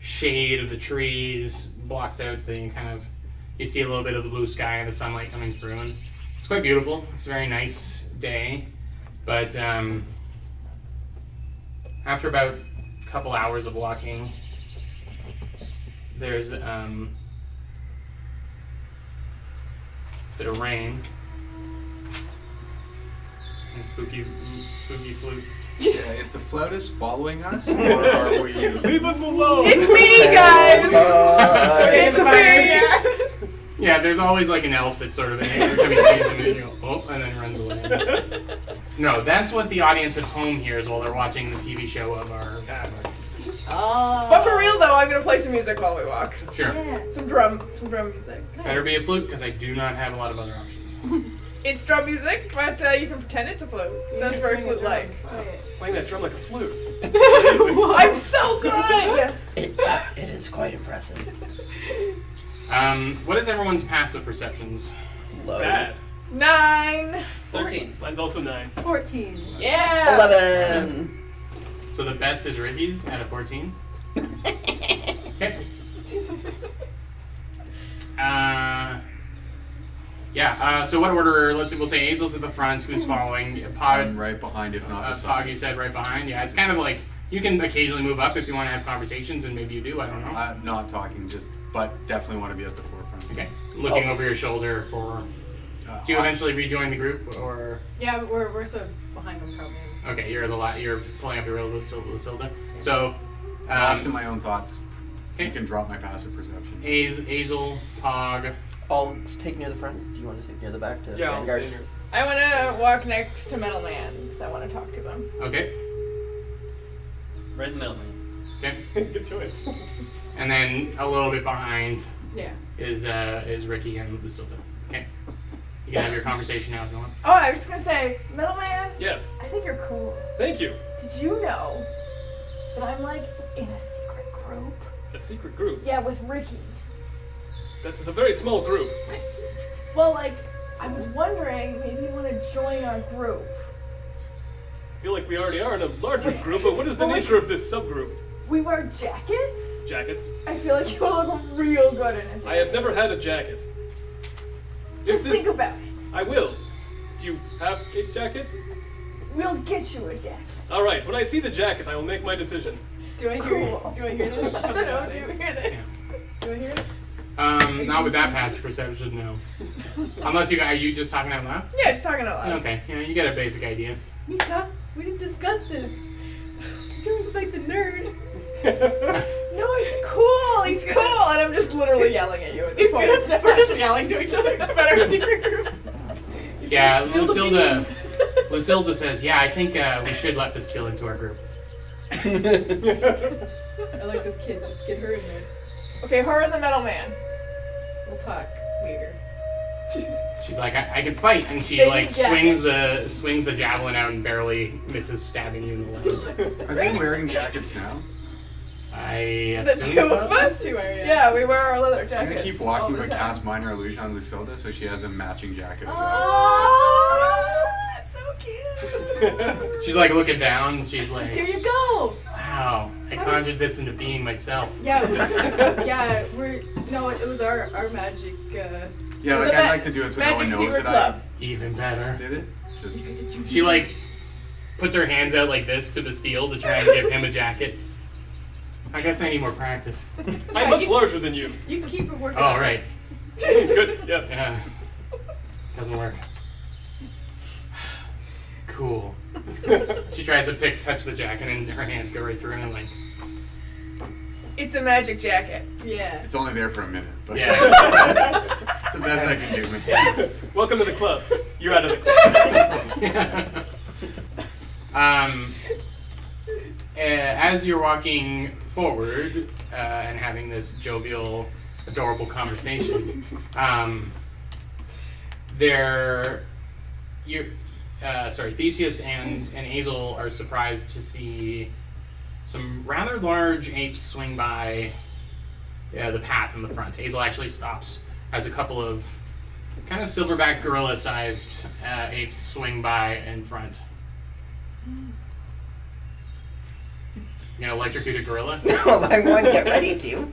shade of the trees blocks out the kind of, you see a little bit of the blue sky and the sunlight coming through. And it's quite beautiful. It's a very nice day. But after about a couple hours of walking, there's bit of rain and spooky flutes. Yeah, is the flautist following us, or are we? Leave us alone! It's me, guys! It's Bye. me! Yeah, there's always like an elf that sort of every time he sees him, you go, oh, and then runs away. No, that's what the audience at home hears while they're watching the TV show of our. Oh. But for real though, I'm gonna play some music while we walk. Sure. Yeah. Some drum music. Better be a flute because I do not have a lot of other options. It's drum music, but you can pretend it's a flute. Sounds very flute-like. Playing that drum like a flute. I'm so good! It is quite impressive. What is everyone's passive perceptions? Low. Bad. 9. 13. Mine's also 9. 14. Yeah! 11. So the best is Ricky's at a 14. Okay. So what order? Let's see. We'll say Azel's at the front. Who's following? I'm Pod. right behind, if not Pog, beside. you said right behind. Yeah, it's kind of like you can occasionally move up if you want to have conversations, and maybe you do. I don't know. I'm not talking, but definitely want to be at the forefront. Okay. Looking over your shoulder for. Do you eventually rejoin the group, or? Yeah, we're so behind them probably. Okay, you're pulling up your real Lucilda. So, Lost in my own thoughts. okay. You can drop my passive perception. Azel, Pog. I'll take near the front. Do you want to take near the back to Yeah, I'll Vanguard? stay here. I want to walk next to Metal Man because I want to talk to him. Okay. Right in the middle, man. Okay. Good choice. And then a little bit behind Yeah. is Ricky and Lucilda. Okay. You can have your conversation now if you want. Oh, I was just gonna say, Metal Man, Yes. I think you're cool. Thank you. Did you know that I'm like in a secret group? A secret group. Yeah, with Ricky. This is a very small group. Well, like, I was wondering, maybe you want to join our group. I feel like we already are in a larger group, but what is the nature of this subgroup? We wear jackets? Jackets? I feel like you'll look real good in it. I have never had a jacket. Just think about it. I will. Do you have a jacket? We'll get you a jacket. Alright, when I see the jacket, I will make my decision. Do I hear? Cool. Do I hear this? I don't know. Do you hear this? Do I hear it? Not with that passive perception, no. Unless are you just talking out loud? Yeah, just talking out loud. Okay, you get a basic idea. Mika, we didn't discuss this. You look like the nerd. No, he's cool. He's cool, and I'm just literally yelling at you at this It's point. good. We're just yelling to each other about our secret group. Yeah, Spill the Lucilda says, yeah, I think we should let this kill into our group. I like this kid. Let's get her in there. Okay, her and the metal man. We'll talk later. She's like, I can fight, and she Baby like jackets. swings the javelin out and barely misses stabbing you in the leg. Are they wearing jackets now? I The assume two so. of us? Two are, Yeah, we wear our leather I'm jackets. gonna keep all walking the but time. cast minor illusion on Lucilda so she has a matching jacket. Oh, that's so cute. She's like looking down, and she's Here like, you go. wow, I conjured this into being myself. Yeah, it was our magic. Yeah, like The I'd like to do it so no one Magic knows Secret that Club. Even better. I did it. Just She like puts her hands out like this to Bastille to try and give him a jacket. I guess I need more practice. I'm much larger than you. You can keep it working. Oh, right. Good, yes. Yeah. Doesn't work. Cool. She tries to touch the jacket, and her hands go right through it, and like, It's a magic jacket. Yeah. it's only there for a minute, but yeah. it's the best I can do, man. Welcome to the club. You're out of the club. As you're walking forward and having this jovial, adorable conversation, Theseus and Azel are surprised to see some rather large apes swing by the path in the front. Azel actually stops as a couple of kind of silverback gorilla-sized apes swing by in front. You gonna electrocute a gorilla? No, I'm going to get ready to.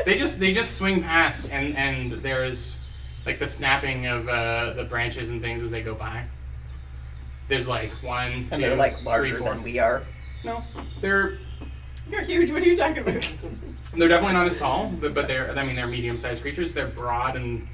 They just swing past, and there's like the snapping of the branches and things as they go by. There's like 1, 2, And they're like 3, larger 4. than we are. No, they're You're huge. What are you talking about? definitely not as tall, but they're medium-sized creatures. They're broad and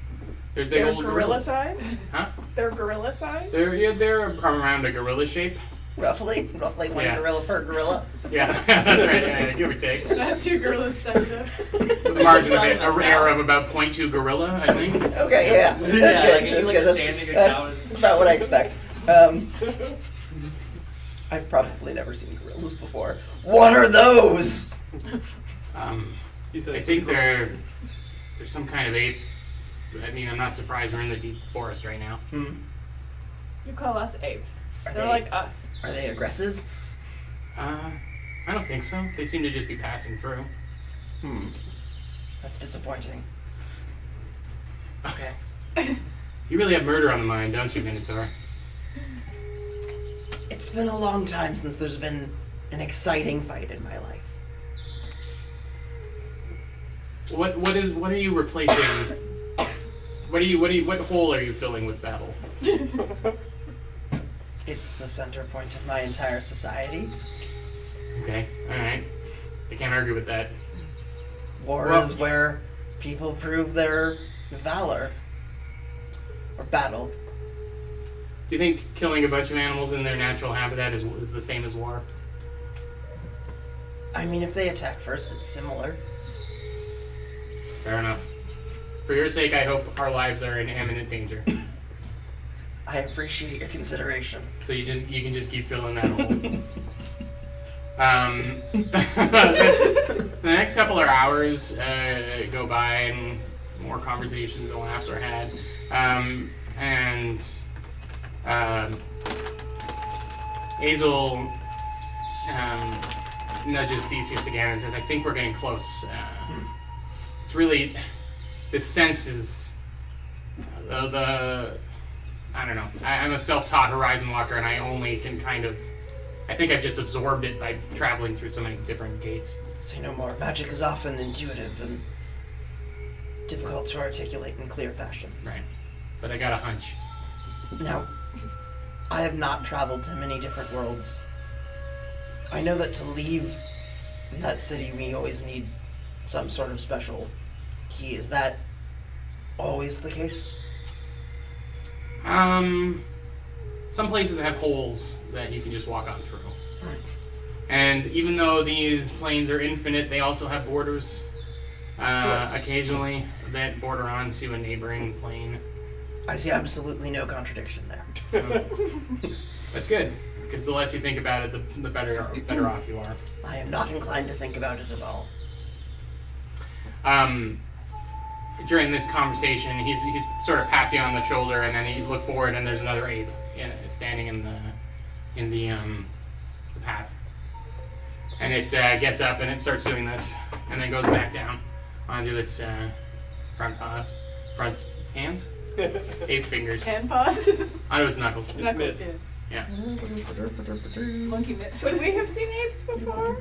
they're big They're old gorilla gorillas. sized? Huh? They're gorilla sized? They're around a gorilla shape. Roughly one Yeah. gorilla per gorilla. Yeah, that's right. Yeah, give or take. Not two gorillas stacked up. With a margin of error of about 0.2 gorilla, I think. Okay, yeah. That's Yeah, good. like you That's like good. stand in your That's tower. about what I expect. I've probably never seen gorillas before. What are those? He says I to think the they're girls. some kind of ape. I mean, I'm not surprised we're in the deep forest right now. You call us apes. Are They're they like us. Are they aggressive? I don't think so. They seem to just be passing through. That's disappointing. Okay. You really have murder on the mind, don't you, Minotaur? It's been a long time since there's been an exciting fight in my life. What are you replacing? What hole are you filling with battle? It's the center point of my entire society. Okay, all right. I can't argue with that. War Well- is where people prove their valor. Or battle. Do you think killing a bunch of animals in their natural habitat is the same as war? I mean, if they attack first, it's similar. Fair enough. For your sake, I hope our lives are in imminent danger. I appreciate your consideration. So you can just keep filling that hole. The next couple of hours go by and more conversations and laughs are had. Azel nudges Theseus again and says, I think we're getting close. It's really, this sense is I don't know. I'm a self-taught horizon walker, and I only can I think I've just absorbed it by traveling through so many different gates. Say no more. Magic is often intuitive and difficult to articulate in clear fashions. Right. But I got a hunch. Now, I have not traveled to many different worlds. I know that to leave that city, we always need some sort of special key. Is that always the case? Some places have holes that you can just walk on through. And even though these planes are infinite, they also have borders occasionally that border onto a neighboring plane. I see absolutely no contradiction there. That's good, because the less you think about it, the better off you are. I am not inclined to think about it at all. During this conversation, he's sort of pats you on the shoulder, and then you look forward, and there's another ape standing in the path. And it gets up and it starts doing this, and then goes back down onto its front hands, ape fingers, Hand paws. onto its knuckles. Knuckles, mitts. Yeah. Monkey mitts. Would we have seen apes before?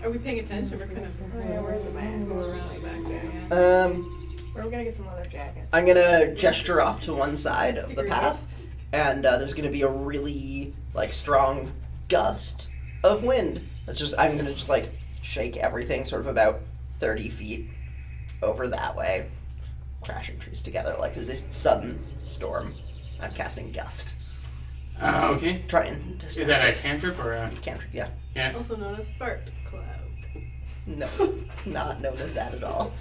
Are we paying attention? We're kind of. Yeah, we're in the back. We're around back there. Yeah. We're gonna get some leather jackets. I'm gonna gesture off to one side of the path, and there's gonna be a really strong gust of wind. I'm gonna just shake everything sort of about 30 feet over that way, crashing trees together like there's a sudden storm. I'm casting gust. Okay. Try and Is that a cantrip or a... cantrip? Yeah. Yeah. Also known as fart cloud. No, not known as that at all.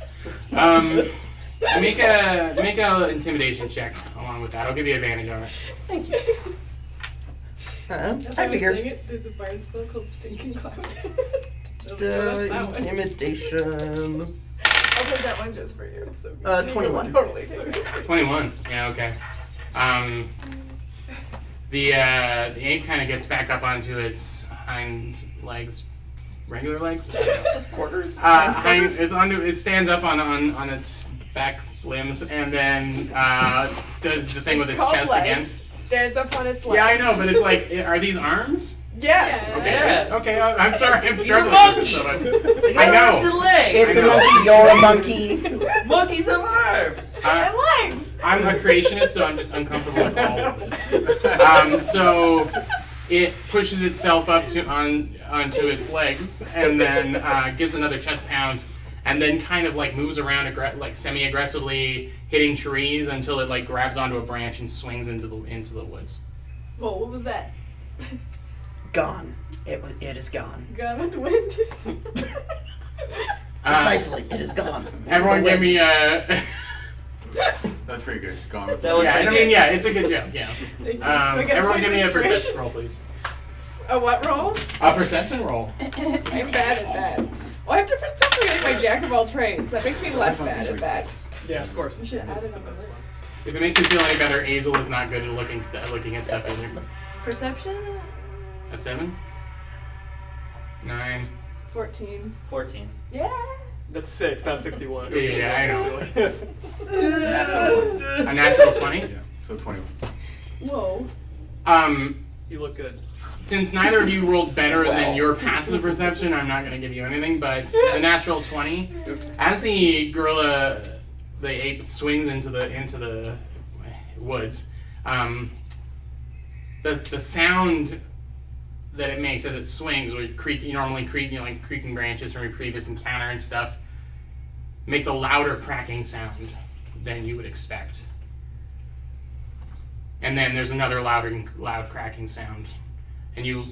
Make a intimidation check along with that. I'll give you advantage on it. Thank you. As I was figured. saying it, there's a bard spell called Stinking Cloud. That one. Intimidation. I'll take that one just for you. So 21. Totally. 21. Yeah. Okay. The ape kind of gets back up onto its hind legs, regular legs, Quarters. it stands up on its back limbs, and then does the thing with its called chest legs. again. Stands up on its legs. Yeah, I know, but it's like, are these arms? Yes. Okay. Yeah. Okay. I'm sorry. I'm He's a struggling monkey. with this so much. I know. It's a leg. It's I a know. monkey. You're a monkey. Monkeys have arms. And legs. I'm a creationist, so I'm just uncomfortable with all of this. So it pushes itself up onto its legs, and then gives another chest pound, and then kind of moves around semi-aggressively, hitting trees until it grabs onto a branch and swings into the woods. Whoa, what was that? Gone. It is gone. Gone with the wind. Precisely. It is gone. Everyone, give me a. That's pretty good. Gone with That was Yeah, I pretty mean, good. yeah, it's a good joke. Yeah. Thank you. Do I get a Everyone, point give of me a inspiration? perception roll, please. A what roll? A perception roll. I'm bad at that. Well, I have to stop forgetting my jack of all trades. That makes me less bad at that. Yeah, of course. We should add it on the list. If it makes you feel any better, Azel is not good at looking at stuff either. Perception? A 7? 9. 14. 14. Yeah. That's it's not 61. Yeah, I know. Natural A natural 20? Yeah. So 21. Whoa. You look good. Since neither of you rolled better than your passive perception, I'm not going to give you anything, but the natural 20, as the gorilla, the ape swings into the woods, the sound that it makes as it swings, with creaking branches from your previous encounter and stuff, makes a louder cracking sound than you would expect. And then there's another loud cracking sound. And you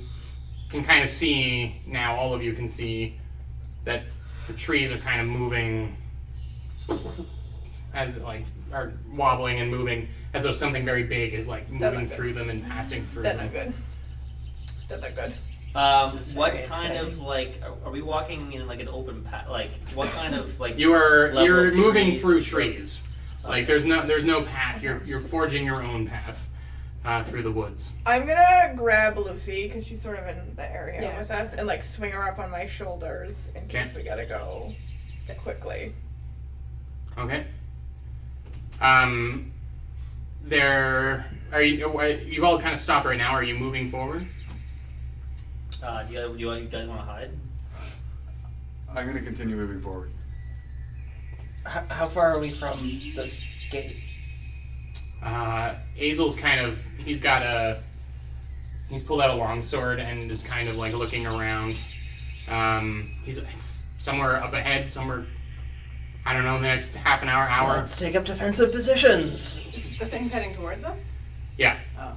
can kind of see, now all of you can see, that the trees are kind of moving, are wobbling and moving, as though something very big is moving good. through them and passing through That's them. not good. That's not good. This is What very kind of exciting. are we walking in an open path? What kind of You're level of moving trees through is there? trees. There's no path. You're forging your own path through the woods. I'm gonna grab Lucy because she's sort of in the area Yeah. with us, and swing her up on my shoulders in case we gotta go quickly. Okay. You've all kind of stopped right now. Are you moving forward? Do you guys want to hide? I'm gonna continue moving forward. How far are we from this gate? Azel's he's pulled out a longsword and is kind of looking around. He's somewhere up ahead, somewhere I don't know, the next half an hour. Let's take up defensive positions. The thing's heading towards us? Yeah. Oh.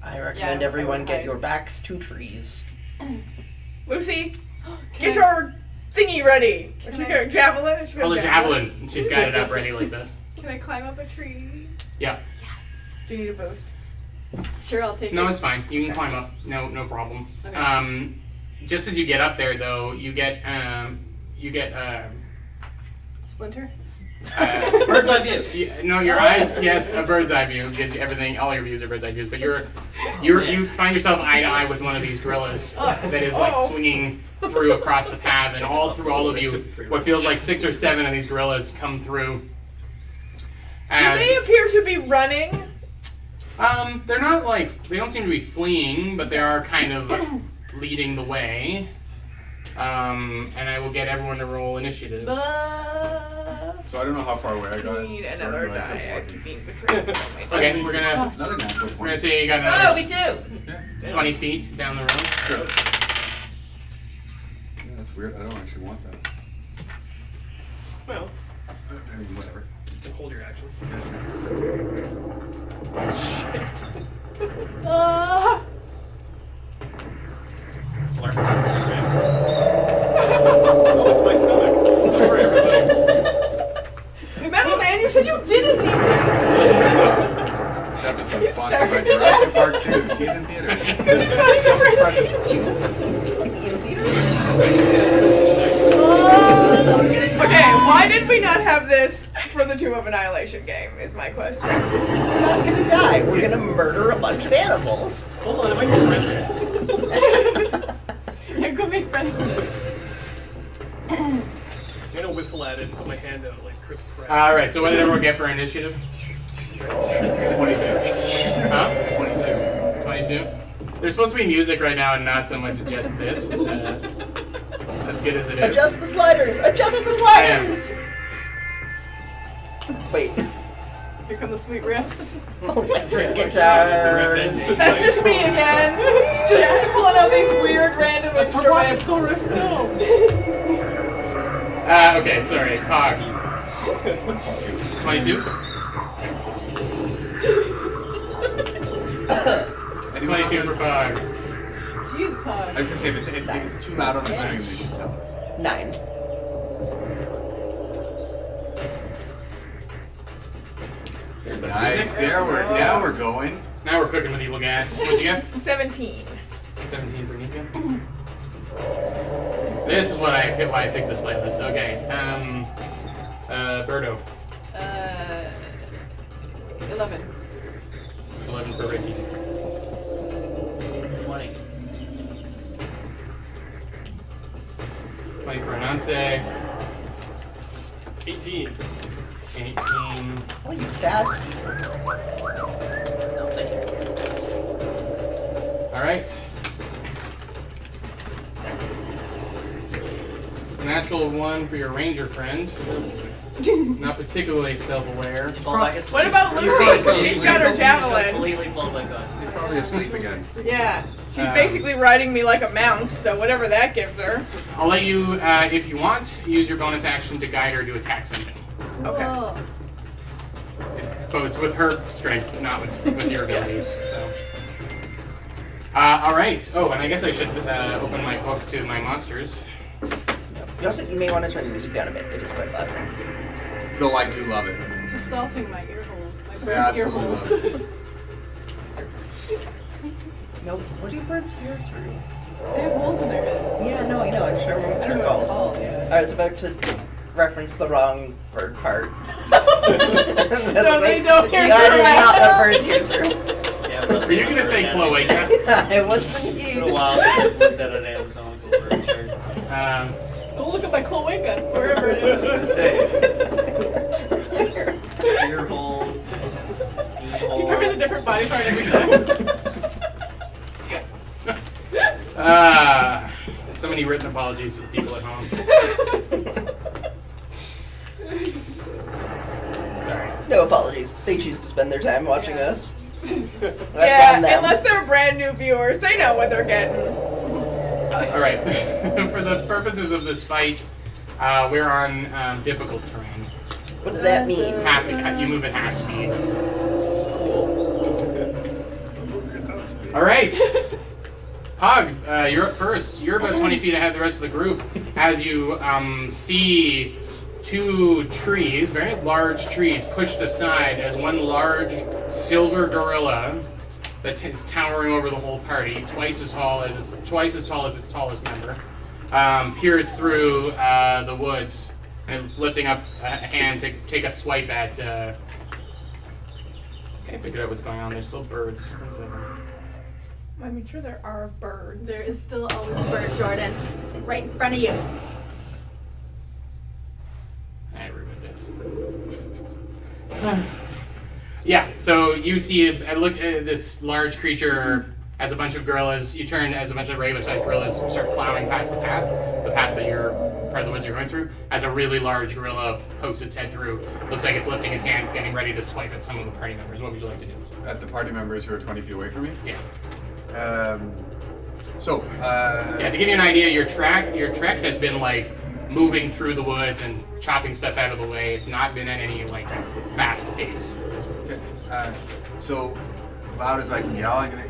I recommend I everyone would get hide. your backs to trees. Lucy, Can get I- her thingy ready. Can She I- got a javelin. She got Call a a javelin. And she's got it up ready like this. Can I climb up a tree? Yeah. Do you need a boost? Sure, I'll take No, it. it's fine. You can climb up. No problem. Okay. Just as you get up there, though, you get Splinter? Bird's eye view. no, your eyes. Yes, a bird's eye view gives you everything. All your views are bird's eye views, but you find yourself eye to eye with one of these gorillas that is like Oh. swinging through across the path, and all of you, what feels like 6 or 7 of these gorillas come through. Do they appear to be running? They're not like, they don't seem to be fleeing, but they are kind of leading the way. And I will get everyone to roll initiative. So I don't know how far away I got. I need So another like, die. I I'm keep being betrayed. Okay, we're gonna Another natural 20. say you got Oh, another me too. Yeah. 20 feet down the road. Sure. Yeah, that's weird. I don't actually want that. Well, I mean, whatever. you can hold your action. Oh, it's my stomach. Sorry, everybody. Remember, man, you said you didn't need to. This episode's sponsored by Jurassic Park 2. See it in theaters. Okay, why did we not have this for the Tomb of Annihilation game, is my question. We're not gonna die. We're gonna murder a bunch of animals. Hold on, I might get friendly. Yeah, go make friends with it. I'm gonna whistle at it and put my hand out like Chris Pratt. Alright, so what did everyone get for initiative? 22. Huh? 22. 22? There's supposed to be music right now and not so much just this. As good as it is. Adjust the sliders. Adjust the sliders. Wait. Here come the sweet riffs. Electric guitars. That's just me again. Just pulling out these weird random instruments. No! Okay, sorry. Cog. 22? 22 for Cog. Jeez, Pod. I was gonna say, if it's too loud on the stream, they should tell us. 9. There's the Nice. music. Now we're going. Now we're cooking with evil gas. What'd you get? 17. 17 for Nika. This is why I picked this playlist. Okay. Birdo. 11. 11 for Ricky. 20. 20 for Ananse. 18. 18. Oh, you fast. No, thank you. Alright. Natural 1 for your ranger friend. Not particularly self-aware. Fall back asleep. What about You see, Lucy? She's got her javelin. Completely fall back on. He's probably asleep again. Yeah. She's Um, basically riding me like a mount, so whatever that gives her. I'll let you, if you want, use your bonus action to guide her to attack something. Okay. Oh. It's with her strength, not with your abilities. So. Alright. Oh, and I guess I should open my book to my monsters. You may want to turn the music down a bit. It is quite loud. Though I do love it. It's assaulting my ear holes. My Yeah, bird ear absolutely. holes. No, what do birds hear through? They have holes in their heads. Yeah, no, I know. I'm sure I what don't they're know what it's called. called, yeah. I was about to reference the wrong bird part. No, they don't hear That is through. not what birds hear through. Yeah, but Were you gonna say cloaca? It wasn't It's been a you. while since I've looked at an anatomical bird chart. Go look at my cloaca, wherever it I was is. gonna say. Ear holes. Ear He holes. covers a different body part every time. So many written apologies to the people at home. Sorry. No apologies. They choose to spend their time watching us. That's Yeah, on them. unless they're brand new viewers, they know what they're getting. Alright. For the purposes of this fight, We're on difficult terrain. What does that mean? You move at half speed. All right. Pog, you're up first. You're about 20 feet ahead of the rest of the group as you see two trees, very large trees, pushed aside as one large silver gorilla that is towering over the whole party, twice as tall as its tallest member, peers through the woods, and it's lifting up a hand to take a swipe at. I figured out what's going on. There's still birds. What is it? I mean, sure there are birds. There is still always a bird, Jordan. It's right in front of you. I ruined it. Yeah, so you see, look at this large creature as a bunch of gorillas. You turn as a bunch of regular-sized gorillas start plowing past the path that you're part of the woods you're going through. As a really large gorilla pokes its head through, looks like it's lifting its hand, getting ready to swipe at some of the party members. What would you like to do? At the party members who are 20 feet away from me? Yeah. Yeah, To give you an idea, your trek has been like moving through the woods and chopping stuff out of the way. It's not been at any like fast pace. Okay. So loud as I can yell, I'm gonna,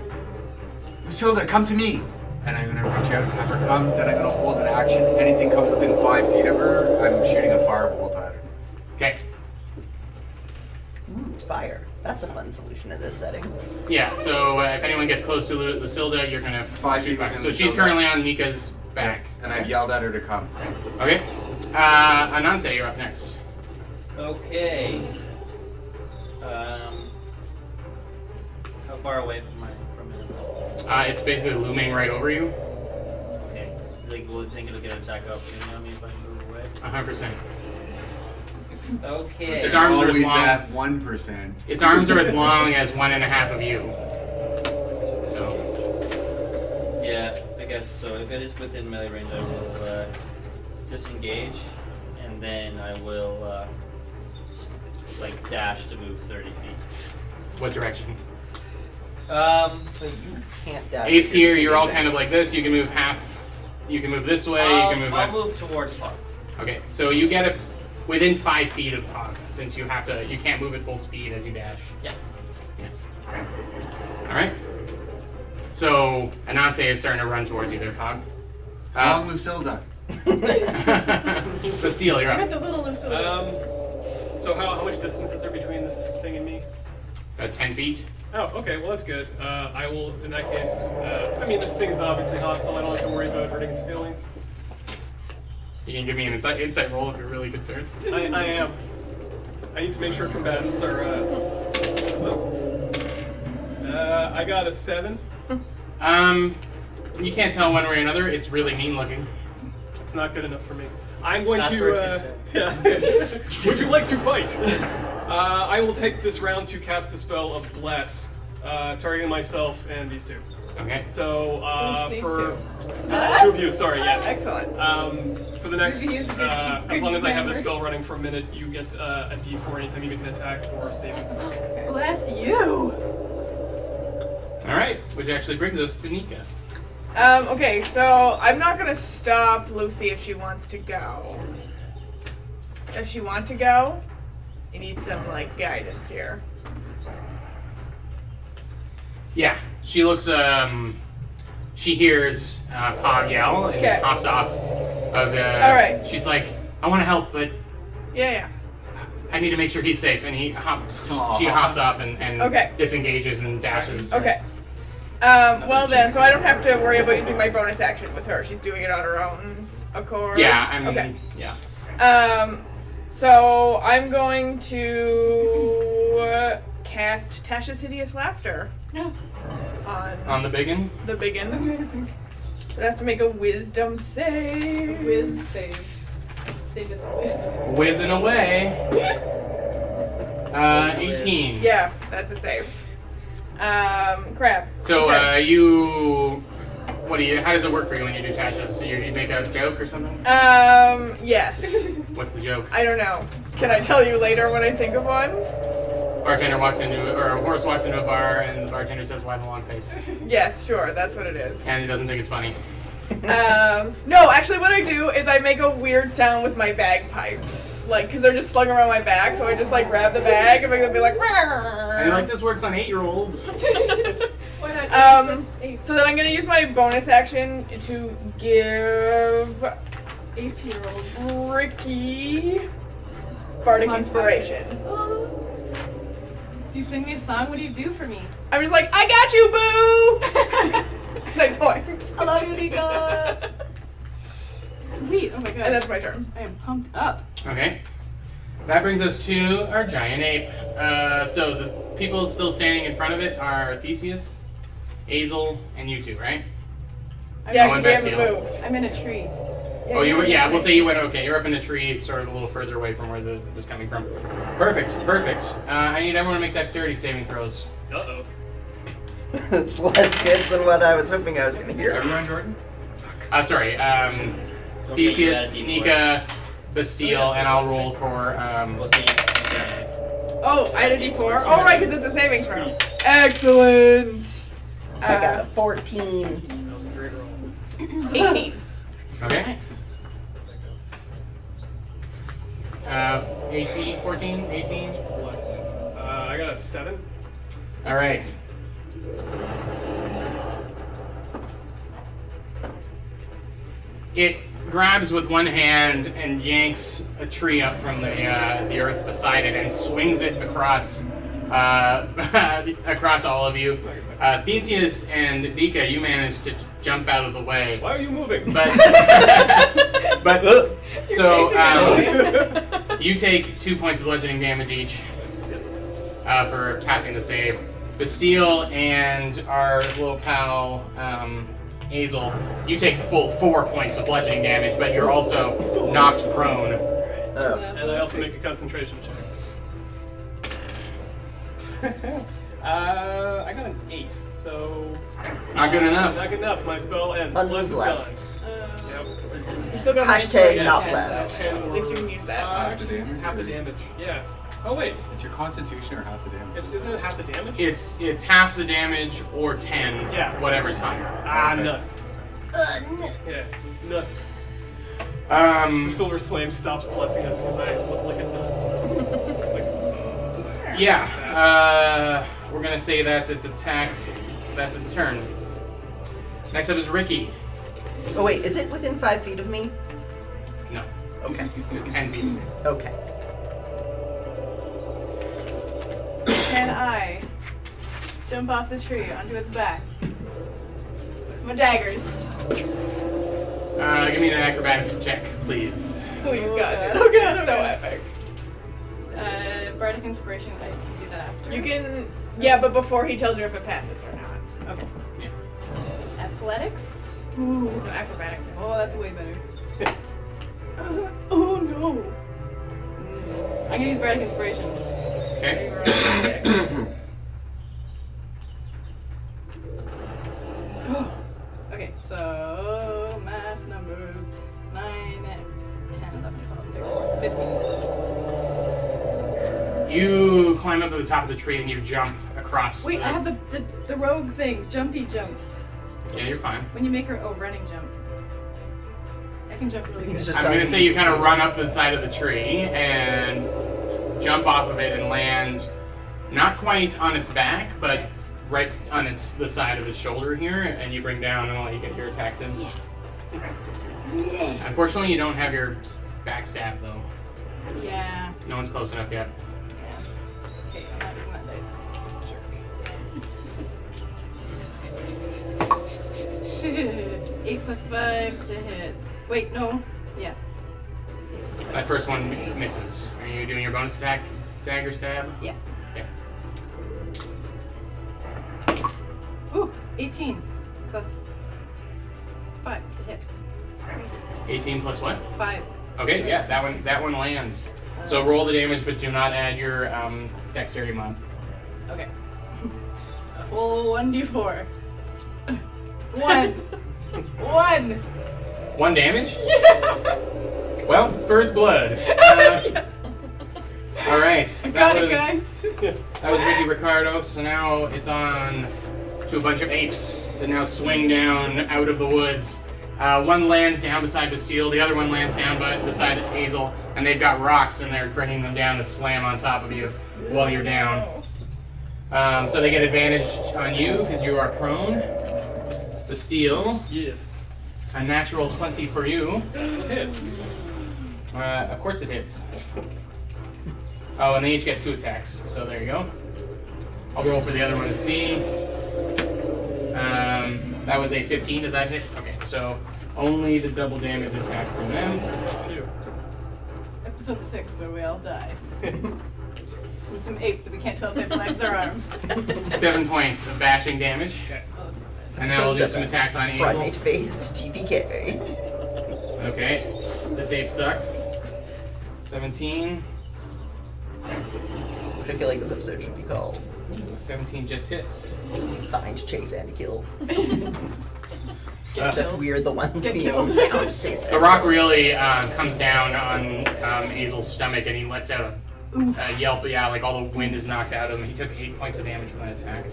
Lucilda, come to me! And I'm gonna reach out, have her come, then I'm gonna hold an action. Anything comes within 5 feet of her, I'm shooting a firebolt at her. Okay. Fire. That's a fun solution in this setting. Yeah, so if anyone gets close to Lucilda, you're gonna 5 shoot feet fire. within So she's Lucilda. currently on Nika's back. And I've yelled at her to come. Okay. Ananse, you're up next. Okay. How far away from it? It's basically looming right over you. Okay. Like, will it think it'll get an attack opportunity on me if I move away? 100%. Okay. Its arms are as Always long. at 1%. Its arms are as long as 1.5 of you. So Yeah, I guess so. If it is within melee range, I will disengage, and then I will like dash to move 30 feet. what direction? So you can't dash. Apes if you're here. You're all disengaged. kind of like this. You can move half. You can move this way. You can move. I'll move towards Pog. Okay, so you get it within 5 feet of Pog, since you have to. You can't move at full speed as you dash. Yeah. All right. So Ananse is starting to run towards you there, Pog. Wrong, Lucilda. Bastille, you're I meant up. the little Lucilla. So how much distance is there between this thing and me? 10 feet. Oh, okay, well that's good. I will, in that case, I mean this thing is obviously hostile, I don't have to worry about hurting its feelings. You can give me an insight roll if you're really concerned. I am. I need to make sure combatants are, I got a 7. You can't tell one way or another. It's really mean looking. It's not good enough for me. I'm going That's to, where it's yeah. Would you like to fight? I will take this round to cast the spell of Bless, targeting myself and these two. Okay. So, These for two. two of you, sorry, yes. Excellent. For the next, Use good- as long as I have the good spell running for a minute, you get a D4 anytime you make an attack or save it. Bless you. All right, which actually brings us to Nika. Okay, so I'm not gonna stop Lucy if she wants to go. Does she want to go? You need some like guidance here. Yeah, she looks. She hears Pog yell and Okay. hops off of the. All right. She's like, "I want to help, but Yeah. I need to make sure he's safe." And he hops. Aw. She hops off and Okay. disengages and dashes. Okay. Well then, so I don't have to worry about using my bonus action with her. She's doing it on her own accord. Yeah, I mean, Okay. yeah. So I'm going to cast Tasha's Hideous Laughter On the biggin. the biggin. It has to make a Wisdom save. Whiz save. Save its whiz. Whizzing away. 18. Yeah, that's a save. Crap. So Okay. you. What do you? How does it work for you when you do Tasha's? So you make a joke or something? Yes. What's the joke? I don't know. Can I tell you later when I think of one? Bartender walks into, or a horse walks into a bar, and the bartender says, "Why the long face?" Yes, sure. That's what it is. And he doesn't think it's funny. No, actually, what I do is I make a weird sound with my bagpipes, like, because they're just slung around my back. So I just like grab the bag and make them be like. I like this works on 8-year-olds. Why not? So then I'm gonna use my bonus action to give 8-year-olds. Ricky bardic inspiration. Do you sing me a song? What do you do for me? I'm just like, I got you, boo. I point. I love you, Nika. Sweet. Oh my god. And that's my turn. I am pumped up. Okay. That brings us to our giant ape. So the people still standing in front of it are Theseus, Azel, and you two, right? Yeah, Oh, and because we haven't Bastille. moved. I'm in a tree. Oh, you were, yeah, we'll say you went, okay, you're up in a tree, sort of a little further away from where the was coming from. Perfect. I need everyone to make dexterity saving throws. Uh-oh. It's less good than what I was hoping I was going to hear. Everyone, Jordan? Sorry, Don't Theseus, think you Nika, Bastille, and I'll roll for, We'll see. Okay. Oh, I had a D4. Oh, right, because it's a saving throw. Excellent. I got a 14. That was a great roll. 18. okay. Nice. 18, 14, 18. Blessed. I got a 7. All right. It grabs with one hand and yanks a tree up from the earth beside it and swings it across across all of you. Theseus and Nika, you managed to jump out of the way, Why are you moving? but so you take 2 points of bludgeoning damage each for passing the save. Bastille and our little pal Azel, you take the full 4 points of bludgeoning damage, but you're also knocked prone. Oh. And I also make a concentration check. I got an 8, so Not good enough. not good enough. My spell ends. Bless is Unblessed. gone. Yep. You still got my Hashtag inspiration. not blessed. At least you can use that. Half the damage? Half the damage. Yeah. Oh wait, It's your constitution or half the damage? isn't it half the damage? It's half the damage or 10, Yeah. whatever's higher. Ah, nuts. Yeah, nuts. The silver flame stops blessing us because I look like a dunce. Yeah, we're gonna say that's its attack. That's its turn. Next up is Ricky. Oh, wait, is it within 5 feet of me? No, Okay. it's 10 feet. Okay. Can I jump off the tree onto its back? My daggers. Give me an acrobatics check, please. Please, Oh, God. God. Dude. Oh, God, It's so okay. epic. Bardic inspiration. I can do that after. You can, yeah, but before he tells you if it passes or not. Okay. Yeah. Athletics. No, acrobatics. Oh, that's way better. Oh no. I'm gonna use bardic inspiration. Okay. Okay, so math numbers 9, 10, 11, 12, 13, 15. You climb up to the top of the tree and you jump across. Wait, I have the rogue thing, jumpy jumps. Yeah, you're fine. When you make her running jump. I can jump really It's good. just I'm gonna so say you easy. kind of run up the side of the tree and jump off of it and land not quite on its back, but right on the side of its shoulder here, and you bring down and I'll let you get your attacks in. Unfortunately, you don't have your backstab though. Yeah. No one's close enough yet. Okay, I'm not using that dice because it's a jerk. 8 plus 5 to hit. Wait, no. Yes. That first one misses. Are you doing your bonus attack, dagger stab? Yeah. Okay. Ooh, 18 plus 5 to hit. 18 plus what? 5. Okay, yeah, that one lands. So roll the damage, but do not add your dexterity mod. Okay. Roll 1d4. 1. 1. 1 damage? Well, first blood. Yes. All right. Got it, guys. That was Ricky Ricardo. So now it's on to a bunch of apes that now swing down out of the woods One lands down beside Bastille, the other one lands down beside Azel, and they've got rocks and they're bringing them down to slam on top of you while you're down. So they get advantage on you because you are prone. Bastille, Yes. a natural 20 for you. Hit. Of course it hits. Oh, and they each get 2 attacks, so there you go. I'll roll for the other one to see. That was a 15, does that hit? Okay, so only the double damage attack from them. Phew. Episode 6, where we all die. From some apes that we can't tell if they have legs or arms. 7 points of bashing damage. And now we'll do some attacks on Azel. Primate-based TPK. Okay, this ape sucks. 17. I feel like this episode should be called 17 just hits. Find, Chase, and Kill. Get Except killed. we're the ones Get being killed. found, Chase, The and rock killed. really comes down on Azel's stomach and he lets out a yelp. Yeah, like all the wind is knocked out of him. He took 8 points of damage from that attack.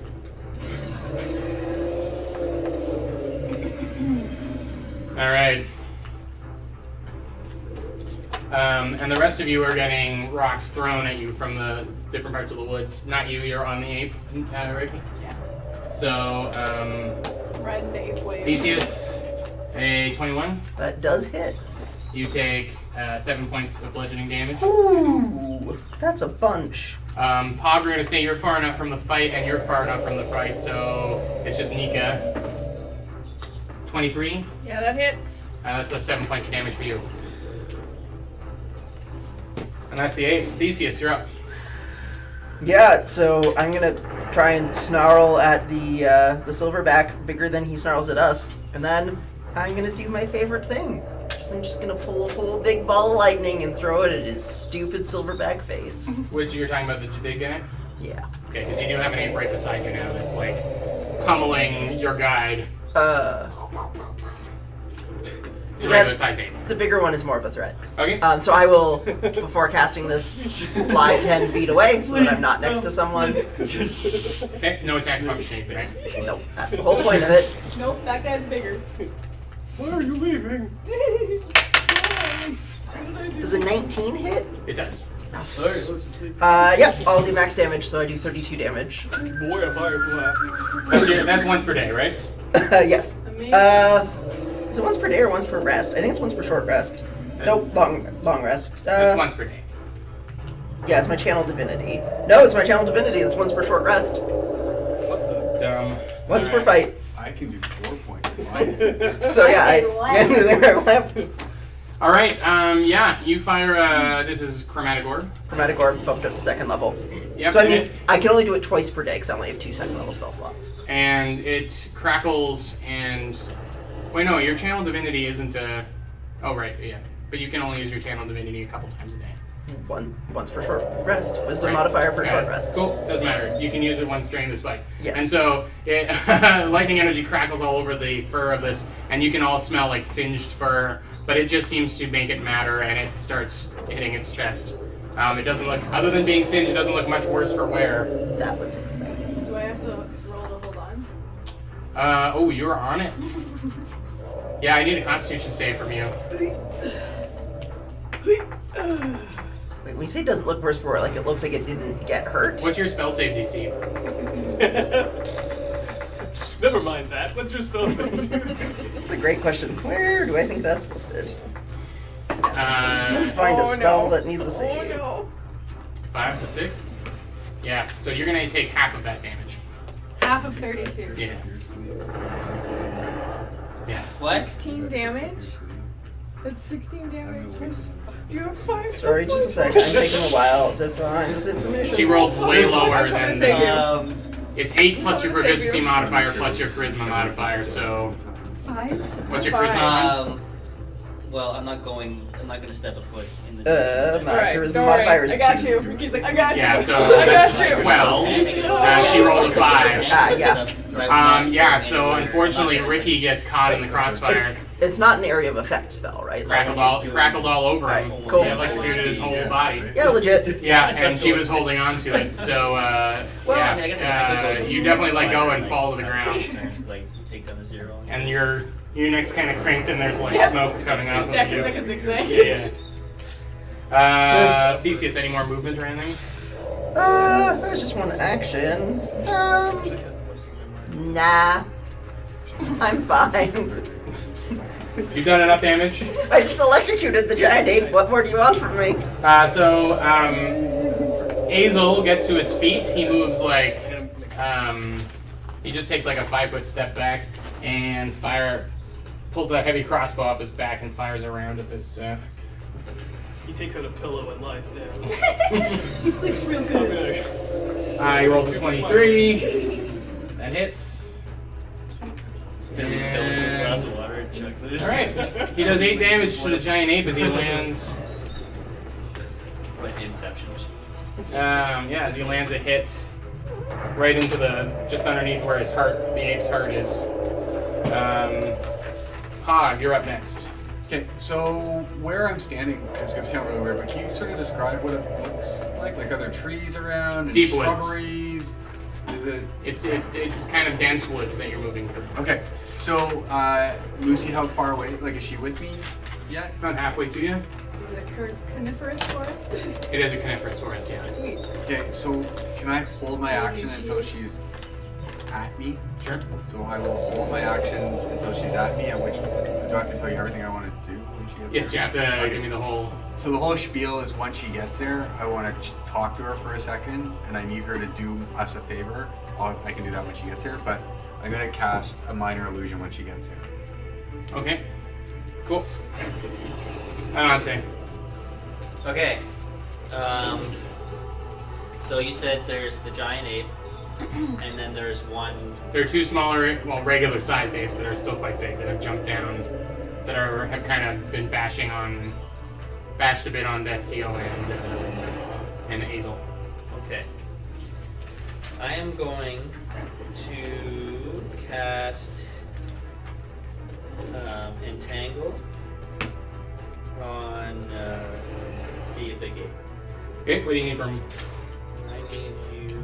Alright. And the rest of you are getting rocks thrown at you from the different parts of the woods. Not you, you're on the ape, Ricky. Yeah. So, Riding the ape wave. Theseus, a 21. That does hit. You take 7 points of bludgeoning damage. Ooh, that's a bunch. Pog, we're going to say you're far enough from the fight, and you're far enough from the fight, so it's just Nika. 23. Yeah, that hits. That's 7 points of damage for you. And that's the apes. Theseus, you're up. Yeah, so I'm gonna try and snarl at the silverback bigger than he snarls at us, and then I'm gonna do my favorite thing. I'm just gonna pull a whole big ball of lightning and throw it at his stupid silverback face. Which you're talking about the big guy? Yeah. Okay, because you do have an ape right beside you now that's like pummeling your guide. It's a regular sized ape. The bigger one is more of a threat. Okay. So I will, before casting this, fly 10 feet away so that I'm not next to someone. Okay, no attacks from snake, right? Nope, that's the whole point of it. Nope, that guy's bigger. Why are you leaving? Does a 19 hit? It does. Yes. Alright, let's sleep. Yep, I'll do max damage, so I do 32 damage. Boy, a fire blast. That's once per day, right? Yes. Amazing. Is it once per day or once per rest? I think it's once per short rest. Nope, long rest. It's once per day. Yeah, it's my channel divinity. No, it's my channel divinity. That's once per short rest. Dumb. Once per Alright. fight. I can do 4 points. Mine. So yeah, I can lamp. Alright, yeah, you fire, this is Chromatic Orb. Chromatic Orb bumped up to 2nd level. Yep, So I mean, I can only do it twice per day because I only have 2 2nd level spell slots. and it crackles and... Wait, no, your channel divinity isn't, oh, right, yeah. But you can only use your channel divinity a couple times a day. Once per short rest. Wisdom Right. modifier per Got short it. rest. Cool, doesn't matter. You can use it once during this fight. Yes. And so, it, lightning energy crackles all over the fur of this, and you can all smell like singed fur, but it just seems to make it matter, and it starts hitting its chest. It doesn't look, other than being singed, it doesn't look much worse for wear. That was exciting. Do I have to roll to hold on? Oh, you're on it. Yeah, I need a Constitution save from you. Wait, when you say it doesn't look worse for it, like it looks like it didn't get hurt? What's your spell save DC? Never mind that. What's your spell save? That's a great question. Where do I think that's listed? Let's Uh, find a Oh, spell no. that needs a Oh save. no. 5 to 6? Yeah, so you're gonna take half of that damage. Half of 32. Yeah. Yes. What? 16 damage? That's 16 damage. You're fine. Sorry, just a second. I'm taking a while to find this information. She rolled way lower I'm than gonna save you. It's 8 plus your I'm gonna save proficiency you. modifier plus your charisma modifier. So 5? what's your Fine. charisma? Well, I'm not gonna step a foot in the. My Alright, charisma don't modifier worry. is I got 2. you. I got you. Yeah, so I got that's you. 12. She rolled a 5. Yeah. So unfortunately, Ricky gets caught in the crossfire. It's not an area of effect spell, right? Like, Crackled all over him. Right, cool. He electrocuted his whole body. yeah, legit. Yeah, and she was holding on to it. So Well, I guess I could go you definitely let go and fall to the ground. Like, you take down a 0. And you're Your neck's kind of cranked and there's like Yep. smoke coming off of Neck you. is like a zigzag. Yeah. Theseus, any more movement or anything? That was just one action. Nah. I'm fine. You've done enough damage. I just electrocuted the giant ape. What more do you want from me? So Azel gets to his feet. He moves like, he just takes like a 5-foot step back and pulls a heavy crossbow off his back and fires around at this. He takes out a pillow and lies down. He sleeps real good. He rolls a 23. That hits. Fills it with a glass of water and chucks it. Alright. He does 8 damage to the giant ape as he lands. Like the Inception. As he lands a hit right into just underneath where his heart, the ape's heart is. Hog, you're up next. Okay, so where I'm standing, it's gonna sound really weird, but can you sort of describe what it looks like? Like, are there trees around and Deep woods. shrubberies? Is it? It's kind of dense woods that you're moving through. Okay, so Lucy, how far away? Like, is she with me yet? About halfway to you. Is it a coniferous forest? It is a coniferous forest, yeah. Sweet. Okay, so can I hold my action until she's at me? Sure. So I will hold my action until she's at me, at which do I have to tell you everything I want to do when she gets Yes, you have to give me the whole. So the whole spiel is once she gets there, I want to talk to her for a second, and I need her to do us a favor. I can do that when she gets here, but I'm going to cast a minor illusion when she gets here. Okay. Cool. I'd say. Okay. So you said there's the giant ape, and then there's one. There are 2 smaller, regular sized apes that are still quite big that have jumped down, that have kind of been bashed a bit on Bastille and Azel. Okay. I am going to cast Entangle on the big ape. Okay, what do you need from him? I need you to.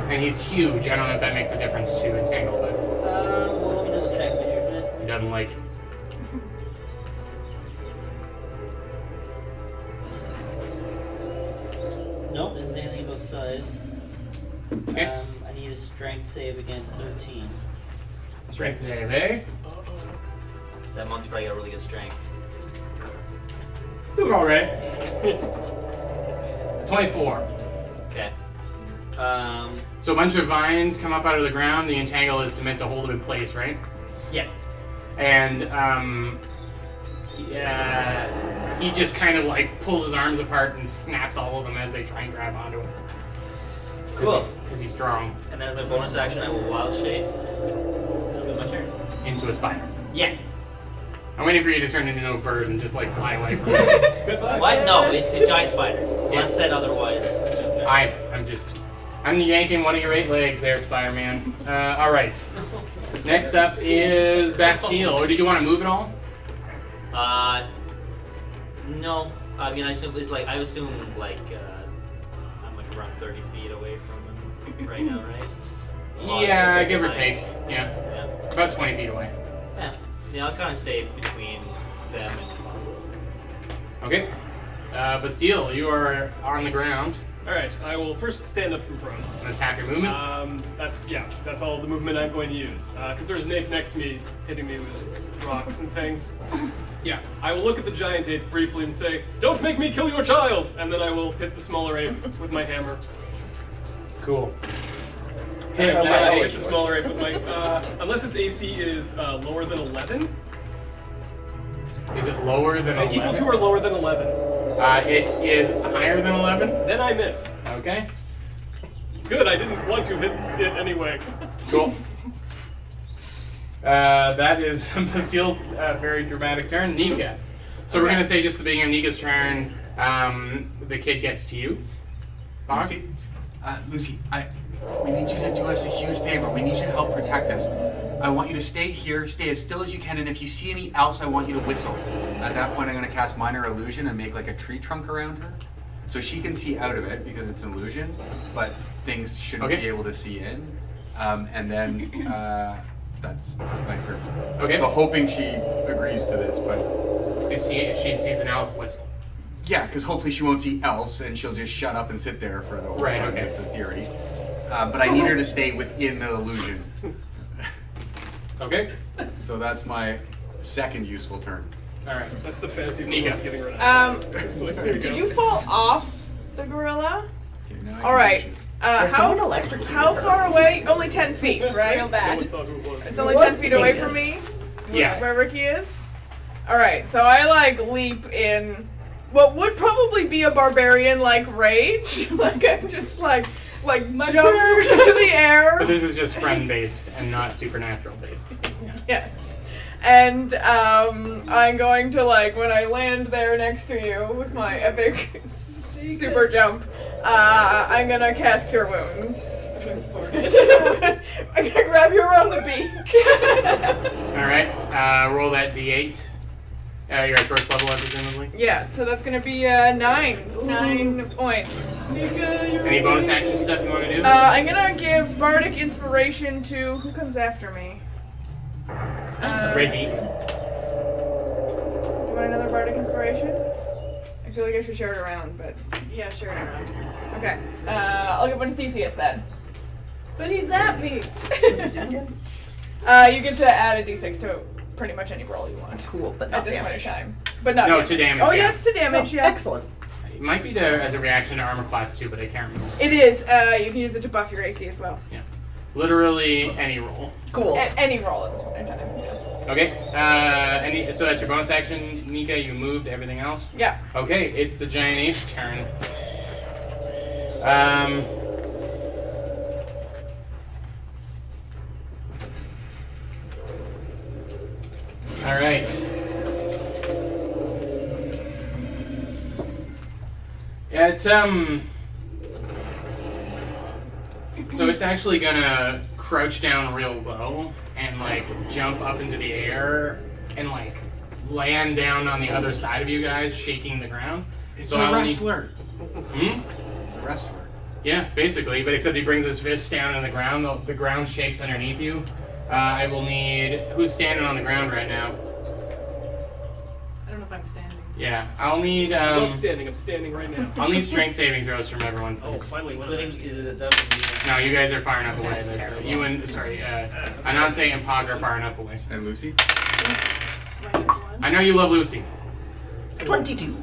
And he's huge. I don't know if that makes a difference to Entangle, but Well, let me double check. he doesn't like it. Nope, this is anything about size. Okay. I need a strength save against 13. Strength save, eh? That monk's probably got really good strength. It's doing alright. 24. Okay. So a bunch of vines come up out of the ground. The Entangle is meant to hold them in place, right? Yes. And he just kind of like pulls his arms apart and snaps all of them as they try and grab onto him. Cool. Because he's strong. And then as a bonus action, I will wild shape. That'll be my turn. Into a spider. Yes. I'm waiting for you to turn into a bird and just like fly away from it. What? No, it's a giant spider. Unless said otherwise. I'm yanking one of your 8 legs there, Spider-Man. Alright. Next up is Bastille. Or did you want to move at all? No. I mean, I assume I'm like around 30 feet away from him right now, right? Yeah, give or take. Yeah. Yeah. About 20 feet away. Yeah, I'll kind of stay between them and. Okay. Bastille, you are on the ground. Alright, I will first stand up from prone. Let's have your movement. That's all the movement I'm going to use. Because there's an ape next to me hitting me with rocks and things. Yeah, I will look at the giant ape briefly and say, "Don't make me kill your child!" And then I will hit the smaller ape with my hammer. Cool. That's how And my I hit age the smaller ape with my, unless its AC is lower than 11. Is it lower than 11? Equal to or lower than 11. It is higher than 11. Then I miss. Okay. Good, I didn't want to hit it anyway. Cool. That is Bastille's very dramatic turn. Nika. So we're going to say just the beginning of Nika's turn, the kid gets to you. Bach? Lucy, we need you to do us a huge favor. We need you to help protect us. I want you to stay here, stay as still as you can, and if you see any else, I want you to whistle. At that point, I'm going to cast Minor Illusion and make like a tree trunk around her. So she can see out of it because it's an illusion, but things shouldn't Okay. be able to see in. And then that's my turn. Okay. So hoping she agrees to this, but She sees an elf whistle. yeah, because hopefully she won't see elves and she'll just shut up and sit there for the whole Right, time. okay. Is the theory. But I need her to stay within the illusion. Okay. So that's my second useful turn. All right. That's the fantasy Nika. of getting rid of. It's like, there Did go. you fall off the gorilla? Okay, now I All can right. reach it. There's someone electrocuted How her. far away? Only 10 feet, right? Real No bad. one saw who it was. It's only What 10 feet away dingus? from me. Yeah. Where Ricky is. All right. So I like leap in what would probably be a barbarian like rage. Like I'm just like jump into the air. But this is just friend based and not supernatural based. Yes. And I'm going to like when I land there next to you with my epic super jump. I'm gonna cast Cure Wounds. I'm gonna grab you around the beak. All right. Roll that d8. You're at first level, presumably. Yeah, so that's gonna be 9 points. Any bonus action stuff you want to do? I'm gonna give Bardic Inspiration to who comes after me. Ricky. Do you want another Bardic Inspiration? I feel like I should share it around, but Yeah, sure. okay. I'll give one to Theseus then. But he's at me. You get to add a d6 to pretty much any roll you want Cool, but at not this point in damage. time. But not No, damage. to damage, Oh yeah. yeah, it's to damage. Oh, Yeah, excellent. It might be as a reaction to armor class 2, but I can't remember. it is. You can use it to buff your AC as well. Yeah. Literally any roll. Cool. Any roll at this point in time. Yeah. Okay. So that's your bonus action, Nika. You moved everything else. Yeah. Okay, it's the giant ape's turn. All right. It's So it's actually gonna crouch down real low and like jump up into the air and like land down on the other side of you guys, shaking the ground. It's So a I'll need- wrestler. Hmm? It's a wrestler. Yeah, basically, but except he brings his fist down on the ground. The ground shakes underneath you. I will need... Who's standing on the ground right now? I don't know if I'm standing. Yeah, I'll need... I'm not standing. I'm standing right now. I'll need strength saving throws from everyone, Oh, please. finally, one of Including, them. is it a double? No, you guys are far enough away. That, you and... Sorry, Ananse and Pog are far enough away. And Lucy? -1. I know you love Lucy. 22.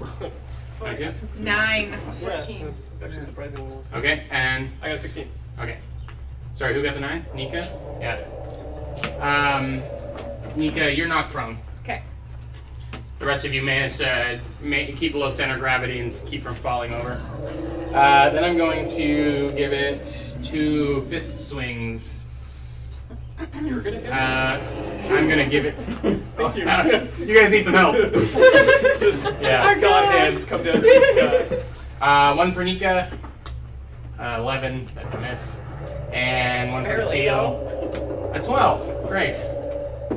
22? 9. 14. Yeah, actually, surprisingly. Okay, and... I got 16. Okay. Sorry, who got the 9? Nika? Yeah. Nika, you're knocked prone. Okay. The rest of you managed to keep below center of gravity and keep from falling over. Then I'm going to give it 2 fist swings. You're gonna hit I'm gonna give it. Thank you. You guys need some help. Just Yeah. God hands come down from the sky. 1 for Nika. 11. That's a miss. And 1 for Barely, Steel. A 12. Great.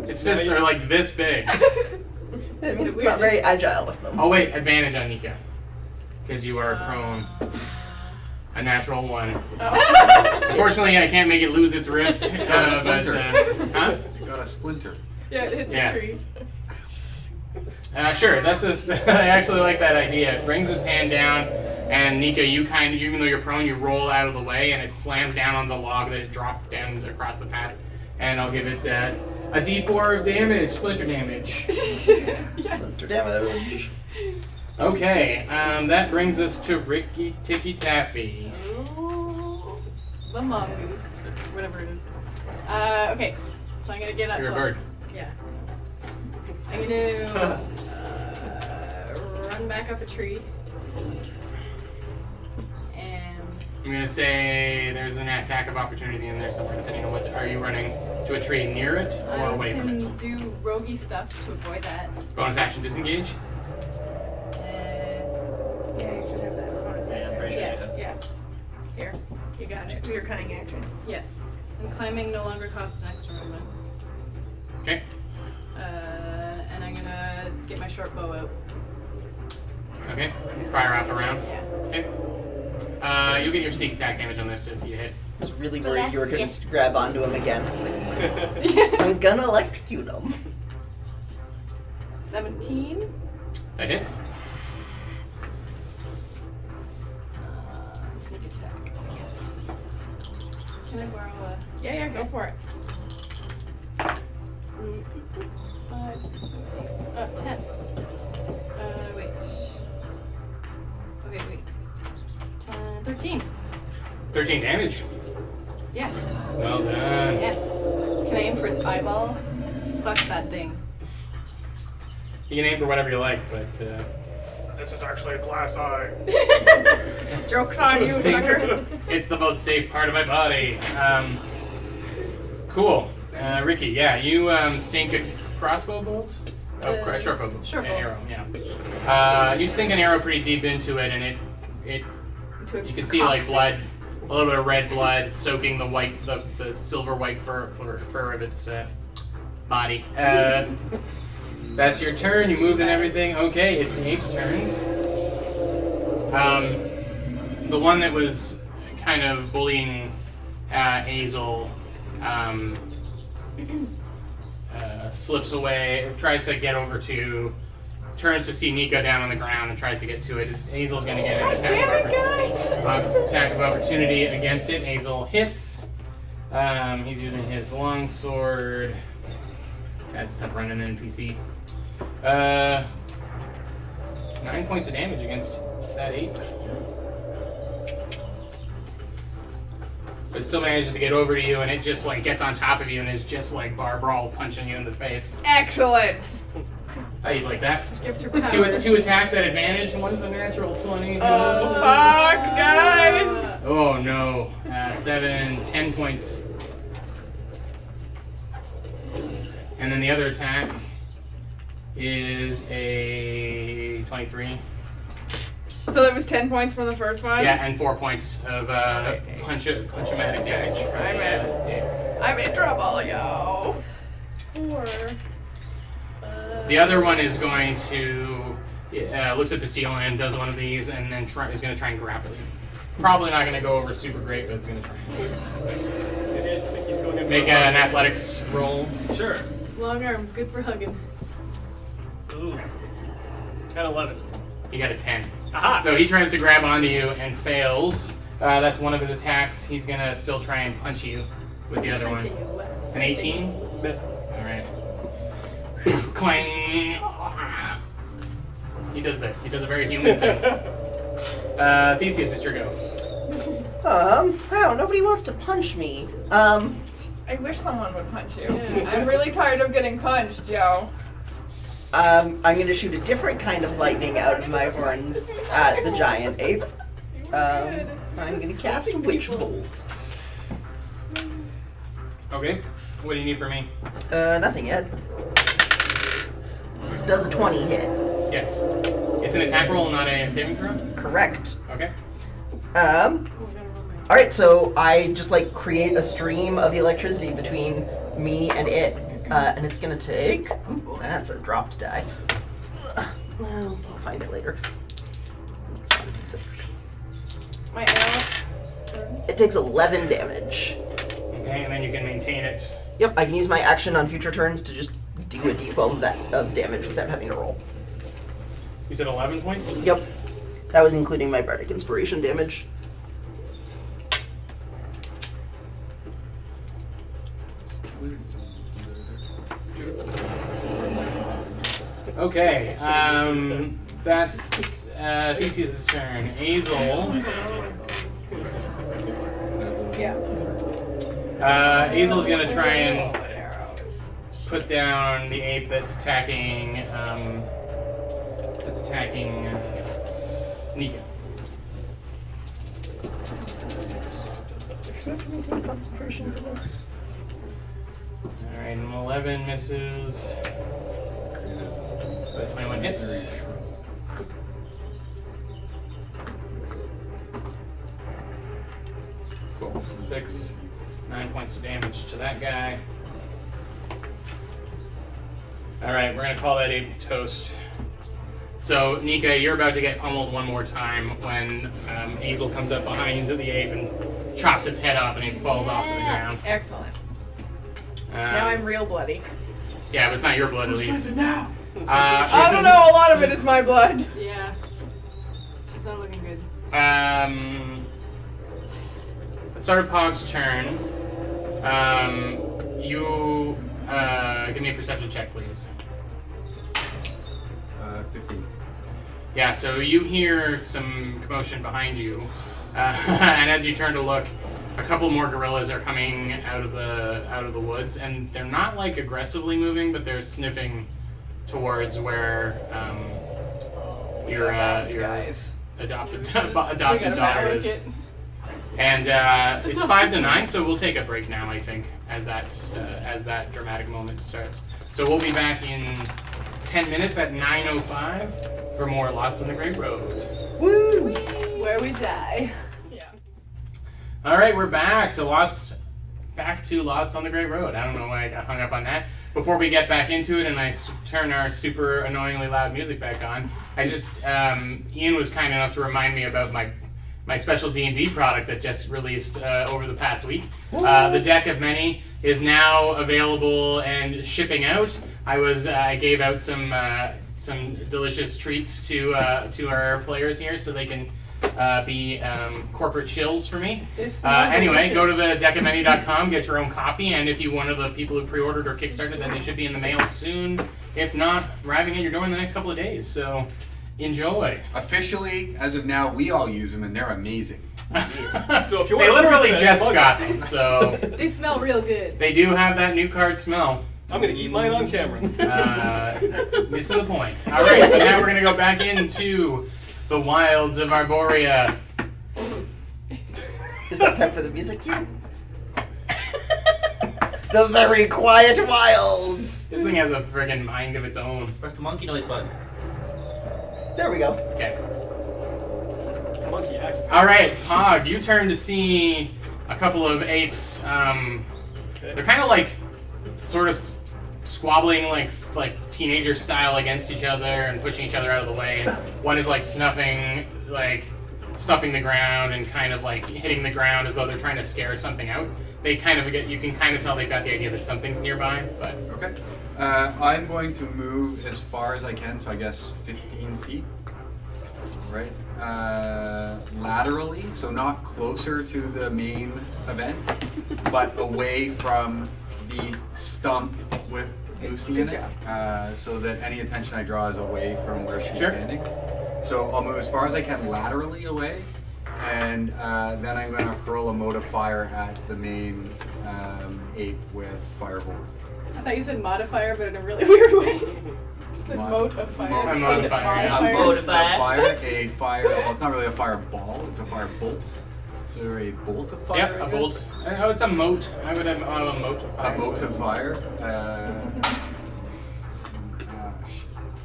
Its fists are like this big. That means it's not very agile with them. Oh wait, advantage on Nika. Because you are prone. A natural 1. Unfortunately, I can't make it lose its wrist. But, huh? You got a splinter. Yeah, it hits Yeah. a tree. Sure, that's I actually like that idea. It brings its hand down, and Nika, you even though you're prone, you roll out of the way, and it slams down on the log that it dropped down across the path. And I'll give it a D4 of damage, splinter damage. Splinter damage. Okay, that brings us to Ricky Ticky Taffy. Ooh, the mongoose, whatever it is. Okay, so I'm gonna get up. You're a bird. Yeah. I'm gonna run back up a tree. And I'm gonna say there's an attack of opportunity in there somewhere, depending on what. Are you running to a tree near it or I away from can it? do roguey stuff to avoid that. Bonus action disengage. Yeah, you should have that bonus Yeah, I'm action. pretty sure you Yes. do. Yes. Here, you got it. Do your cunning action. Yes. And climbing no longer costs an extra movement. Okay. And I'm gonna get my short bow out. Okay. Fire off the round. Yeah. Okay. You'll get your sneak attack damage on this if you hit. was really worried you were going Bless to grab onto him again. I'm gonna electrocute him. 17. That hits. Sneak attack. Yes. Can I borrow a... Yeah, go for it. 5, 6, 7, 8. 10. Wait. Okay, wait. 10, 13. 13 damage. Yeah. Well done. Yeah. Can I aim for its eyeball? Fuck that thing. You can aim for whatever you like, but This is actually a glass eye. Joke's on you, sucker. it's the most safe part of my body. Cool. Ricky, yeah, you sink a crossbow bolt? Short bow bolt. Short bow. Arrow, yeah. You sink an arrow pretty deep into it, and it you can see like blood, a little bit of red blood soaking the white, the silver white fur of its body. That's your turn. You moved and everything. Okay, it's the ape's turns. The one that was kind of bullying Azel slips away, tries to get over to, turns to see Nico down on the ground and tries to get to it. Azel's going to get an attack of opportunity against it. Azel hits. He's using his longsword. That's tough running an NPC. 9 points of damage against that ape. But it still manages to get over to you, and it just like gets on top of you and is just like bar brawl punching you in the face. Excellent. How you like that? Gives her power. Two attacks at advantage, and one's a natural 20. Oh, fuck, guys. Oh no. 7, 10 points. And then the other attack is a 23. So that was 10 points from the first one? Yeah, and 4 points of punch-o-matic damage. I'm in trouble, yo. 4. The other one is going to looks at Bastille and does one of these, and then is going to try and grapple you. Probably not going to go over super great, but it's going to try. Make an athletics roll. Sure. Long arms, good for hugging. Ooh. 10, 11. He got a 10. Aha! So he tries to grab onto you and fails. That's one of his attacks. He's going to still try and punch you with the other one. An 18? Miss. Alright. Clang! He does this. He does a very human thing. Theseus, it's your go. Wow, nobody wants to punch me. I wish someone would punch you. I'm really tired of getting punched, yo. I'm gonna shoot a different kind of lightning out of my horns at the giant ape. I'm gonna cast Witch Bolt. Okay. What do you need from me? Nothing yet. Does a 20 hit? Yes. It's an attack roll, not a saving throw? Correct. Okay. Alright, so I just like create a stream of electricity between me and it. And it's gonna take. Ooh, that's a dropped die. Well, I'll find it later. It's 5d6. My arrow. It takes 11 damage. Okay, and then you can maintain it. Yep, I can use my action on future turns to just do a d12 of damage without having to roll. You said 11 points? Yep. That was including my Bardic Inspiration damage. Okay, that's Theseus' turn. Azel. Yeah. Azel's gonna try and put down the ape that's attacking Nika. Should I maintain concentration for this? Alright, an 11 misses. So 21 hits. Cool. 9 points of damage to that guy. Alright, we're gonna call that ape toast. So, Nika, you're about to get pummeled one more time when Azel comes up behind the ape and chops its head off and it falls off to the ground. Excellent. Now I'm real bloody. Yeah, but it's not your blood at least. I don't know. A lot of it is my blood. Yeah. It's not looking good. It started Pog's turn. You give me a perception check, please. 15. Yeah, so you hear some commotion behind you, and as you turn to look, a couple more gorillas are coming out of the woods, and they're not like aggressively moving, but they're sniffing towards where your guys. adopted gotta daughter balance is. it. And it's 5 to 9, so we'll take a break now, I think, as that dramatic moment starts. So we'll be back in 10 minutes at 9:05 for more Lost on the Great Road. Woo! Where we die. Yeah. All right, we're back to Lost on the Great Road. I don't know why I got hung up on that. Before we get back into it and I turn our super annoyingly loud music back on, I just Ian was kind enough to remind me about my special D&D product that just released over the past week. The Deck of Many is now available and shipping out. I gave out some delicious treats to our players here so they can be corporate shills for me. Anyway, go to the deckofmany.com, get your own copy, and if you're one of the people who pre-ordered or kickstarted, then they should be in the mail soon. If not, arriving at your door in the next couple of days. So enjoy. Officially, as of now, we all use them and they're amazing. So if you They want literally to just got them, so They smell real good. they do have that new card smell. I'm gonna eat mine on camera. Missing the point. All right, but now we're gonna go back into the wilds of Arborea. Is that time for the music cue? The very quiet wilds. This thing has a friggin' mind of its own. Press the monkey noise button. There we go. Okay. Monkey act. All right, Pog, you turn to see a couple of apes. They're kind of like, sort of squabbling like teenager style against each other and pushing each other out of the way. And one is like snuffing the ground and kind of like hitting the ground as though they're trying to scare something out. They kind of you can kind of tell they've got the idea that something's nearby, but Okay. I'm going to move as far as I can, so I guess 15 feet. Right? Laterally, so not closer to the main event, but away from the stump with Lucy in it, so that any attention I draw is away from where she's Sure. standing. So I'll move as far as I can laterally away, and then I'm going to hurl a mote of fire at the main ape with Firebolt. I thought you said modifier, but in a really weird way. You said mote of fire. A mote of fire, yeah. A mote of A fire. Well, it's not really a fireball. It's a fire bolt. So a bolt of fire. yep, I a guess? bolt. Oh, it's a moat. I would have a moat of fire. A mote of fire.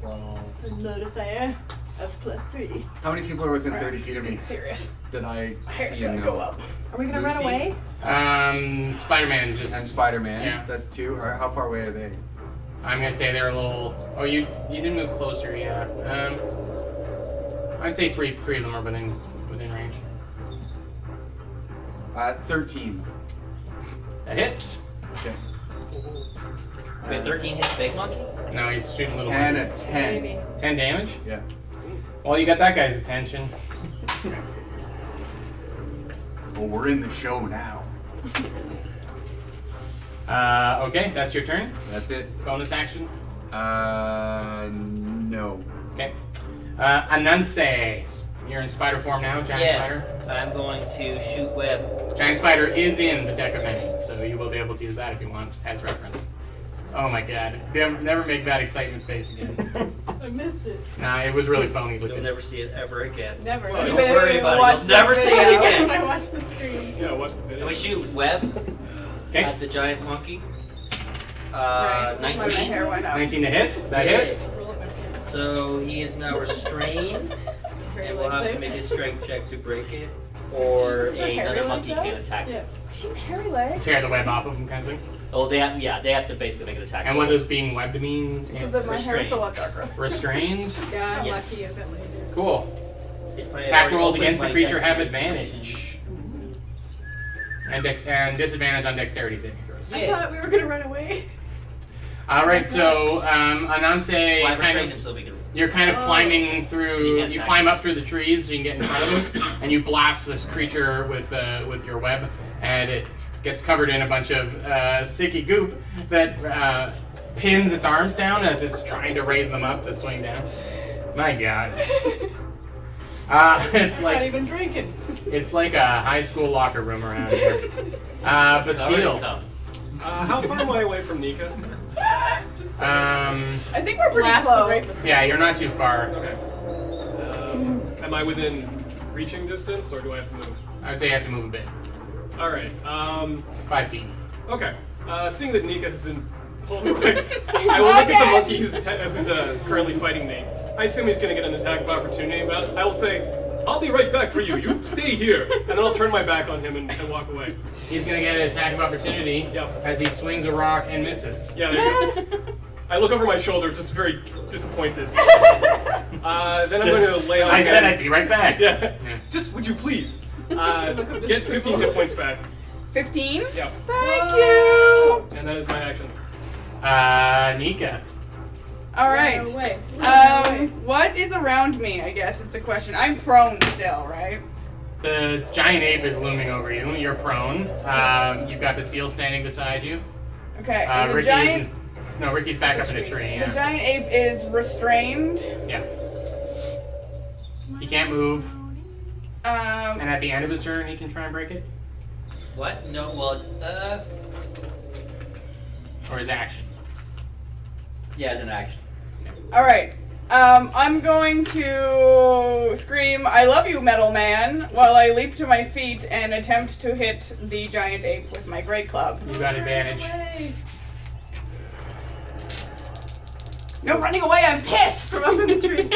12. A modifier of +3. How many people are within 30 feet of me Serious. that I Hair's see and gonna know? go up. Are we gonna Lucy? run away? Spider-Man just. And Spider-Man. Yeah. That's 2. Or how far away are they? I'm gonna say they're a little. Oh, you didn't move closer, yeah. I'd say three of them are within range. 13. That hits. Okay. Wait, 13 hits big monkey? No, he's shooting little And a ones. 10. Maybe. 10 damage. Yeah. Well, you got that guy's attention. Well, we're in the show now. Okay, that's your turn. That's it. Bonus action. No. Okay. Ananse. You're in spider form now, giant spider. I'm going to shoot web. Giant spider is in the Deck of Many, so you will be able to use that if you want as reference. Oh my god. Never make that excitement face again. I missed it. Nah, it was really phony You'll looking. never see it ever again. Never. Well, Don't don't worry about it. watch You'll never this see it video. again. I watched the stream. Yeah, watch the And video. we shoot web Okay. at the giant monkey. Right. My 19. hair went up. 19 to hit. That hits. Roll up my pants. So he is now restrained, Hairy and we'll have legs to out. make a strength check to break it, or Is there hairy another legs monkey out? can attack Yeah. it. Team hairy legs. Tear the web off of him, kind of thing. Oh, they have to basically make an attack. And what does being webbed mean? So It's that my hair is a restrained. lot darker. restrained. Yeah, I'm Yes. lucky a bit later. Cool. If I Attack already rolls opened against the my creature deck have of advantage. And disadvantage on dexterity saving throws. I thought we were gonna run away. All right, so Ananse, Fly kind restrained of, him so we can. you're kind of climbing through. You can't You attack. climb up through the trees so you can get in front of him, and you blast this creature with your web, and it gets covered in a bunch of sticky goop that pins its arms down as it's trying to raise them up to swing down. My God. It's Not like even drinking. it's like a high school locker room around here. It's already Bastille. come. How far am I away from Nika? I think we're pretty Blast close. right before- Yeah, you're not too far. Okay. Am I within reaching distance, or do I have to move? I would say you have to move a bit. All right. 5 feet. Okay. Seeing that Nika has been pulverized, I will look at the monkey who's currently fighting me. I assume he's going to get an attack of opportunity, but I will say, I'll be right back for you. You stay here. And then I'll turn my back on him and walk away. He's gonna get an attack of opportunity Yep. as he swings a rock and misses. Yeah, there you go. I look over my shoulder, just very disappointed. Then I'm going to lay on I said I'd hands. be right back. Yeah. Just, would you please, get 15 hit points back. 15? Yeah. Thank you! And that is my action. Nika. Alright. Run away. What is around me, I guess, is the question. I'm prone still, right? The giant ape is looming over you. You're prone. You've got Bastille standing beside you. Okay, and the Ricky's giant... Ricky's back up in a tree. The Yeah. giant ape is restrained. Yeah. He can't move. Um, And at the end of his turn, he can try and break it. What? No, well, Or his action. yeah, as an action. Alright. I'm going to scream, "I love you, metal man," while I leap to my feet and attempt to hit the giant ape with my great club. You got advantage. No running away, I'm pissed! From up in the tree.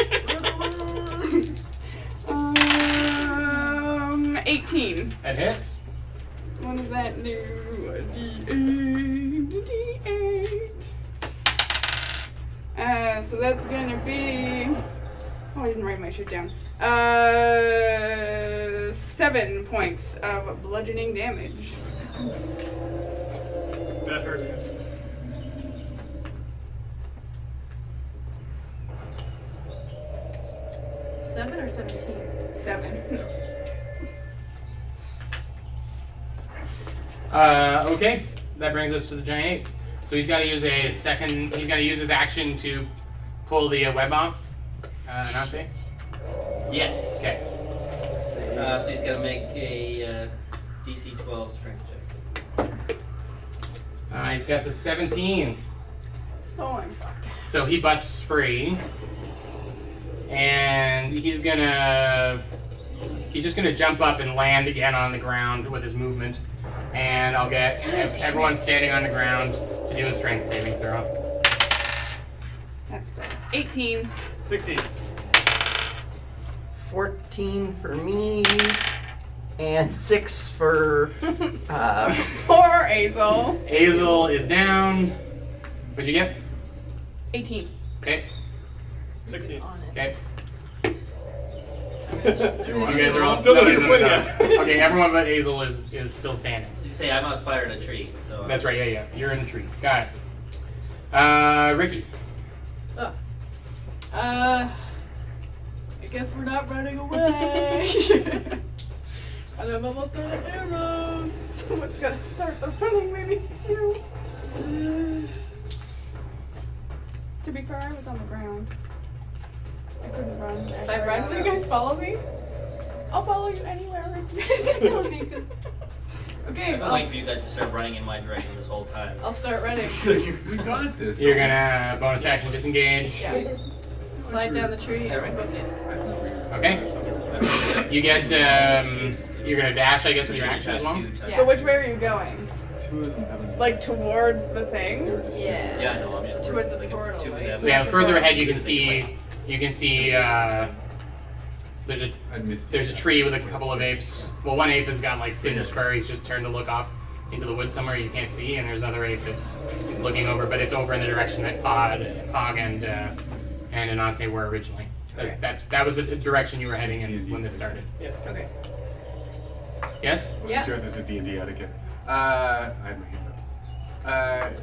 18. That hits. What does that do? A D8. So that's gonna be. Oh, I didn't write my shit down. 7 points of bludgeoning damage. That hurt. 7 or 17? 7. Okay. That brings us to the giant ape. So he's got to use a second. He's got to use his action to pull the web off. Ananse? Yes. Okay. So he's gonna make a DC 12 strength check. He's got a 17. Oh, I'm fucked. So he busts free. And he's just gonna jump up and land again on the ground with his movement. And I'll get everyone standing on the ground to do a strength saving throw. That's good. 18. 16. 14 for me, and 6 for Poor Azel. Azel is down. What'd you get? 18. Okay. 16. Okay. Do you want You guys are all. Don't know no, what you're pointing at. Okay, everyone but Azel is still standing. You say I'm up in a tree, so. That's right. Yeah. You're in the tree. Got it. Ricky. I guess we're not running away. I don't know about the arrows. Someone's gotta start the running, maybe it's you. To be fair, I was on the ground. I couldn't run. If I run, will you guys follow me? I'll follow you anywhere, Ricky. Okay, I've been waiting for you guys to start running in my direction this whole time. I'll start running. We got this. You're gonna bonus action disengage. Yeah. Slide down the tree. Alright. Okay. You get. You're gonna dash, I guess, with your action as well. Yeah. But which way are you going? Two of them haven't. Like towards the thing? They were just Yeah. Yeah, no, I'm just Towards the like, portal, two of right? them. Yeah. Further ahead, you can see. There's a tree with a couple of apes. Well, one ape has got like singed fur. He's just turned to look off into the woods somewhere you can't see, and there's another ape that's looking over, but it's over in the direction that Pog and Ananse were originally. That was the direction you were heading in when this started. Yeah. Okay. Yes? I wasn't Yeah. sure if this was D&D etiquette. I had my hand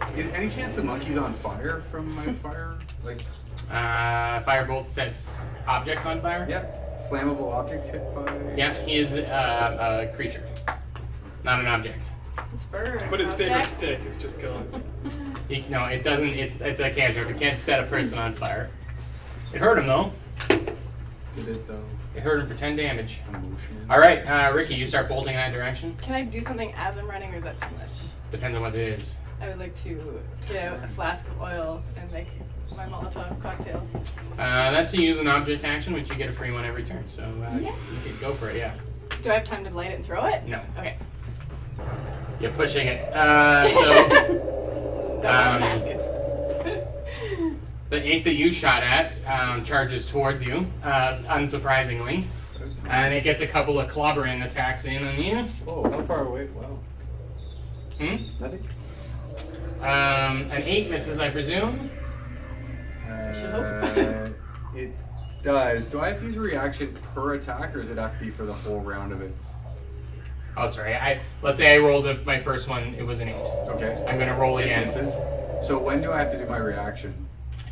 up. Is any chance the monkey's on fire from my fire? Like, Firebolt sets objects on fire. yeah, flammable objects hit by. Yeah, he is a creature, not an object. It's fur. But his favorite Object. stick is just gone. No, it doesn't. It's a cantrip. It can't set a person on fire. It hurt him though. Did it though? It hurt him for 10 damage. Emotional. All right, Ricky, you start bolting in that direction. Can I do something as I'm running, or is that too much? Depends on what it is. I would like to get out a flask of oil and make my Molotov cocktail. That's a use an object action, which you get a free one every turn. So Yeah. you could go for it. Yeah. Do I have time to light it and throw it? No. Okay. You're pushing it. So Throw it in the basket. the ink that you shot at charges towards you, unsurprisingly, and it gets a couple of clobbering attacks in on you. Oh, how far away? Wow. Nothing. An 8 misses, I presume. Should hope. It does. Do I have to use a reaction per attack, or does it have to be for the whole round of its? Oh, sorry. Let's say I rolled my first one. It was an 8. Okay. I'm gonna roll It again. misses. So when do I have to do my reaction?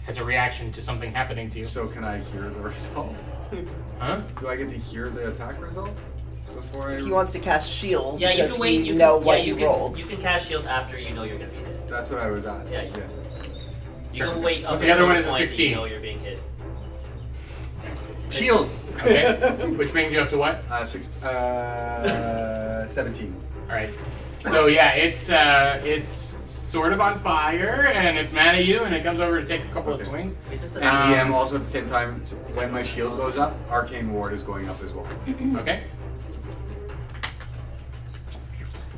As a reaction to something happening to you. So can I hear the result? Huh? Do I get to hear the attack result before I? He wants to cast shield. Yeah, you does can wait. he You know can, what yeah, you you can, rolled? You can cast shield after you know you're gonna be hit. That's what I was asking. Yeah, you Sure. can wait up The other until one the is a point that 16. You know you're being hit. Shield. Okay. Which brings you up to what? 17. All right. So yeah, it's sort of on fire, and it's mad at you, and it comes over to take a couple of Okay. swings. Is this the And DM also at the same time, when my shield goes up, Arcane Ward is going up as well. Okay.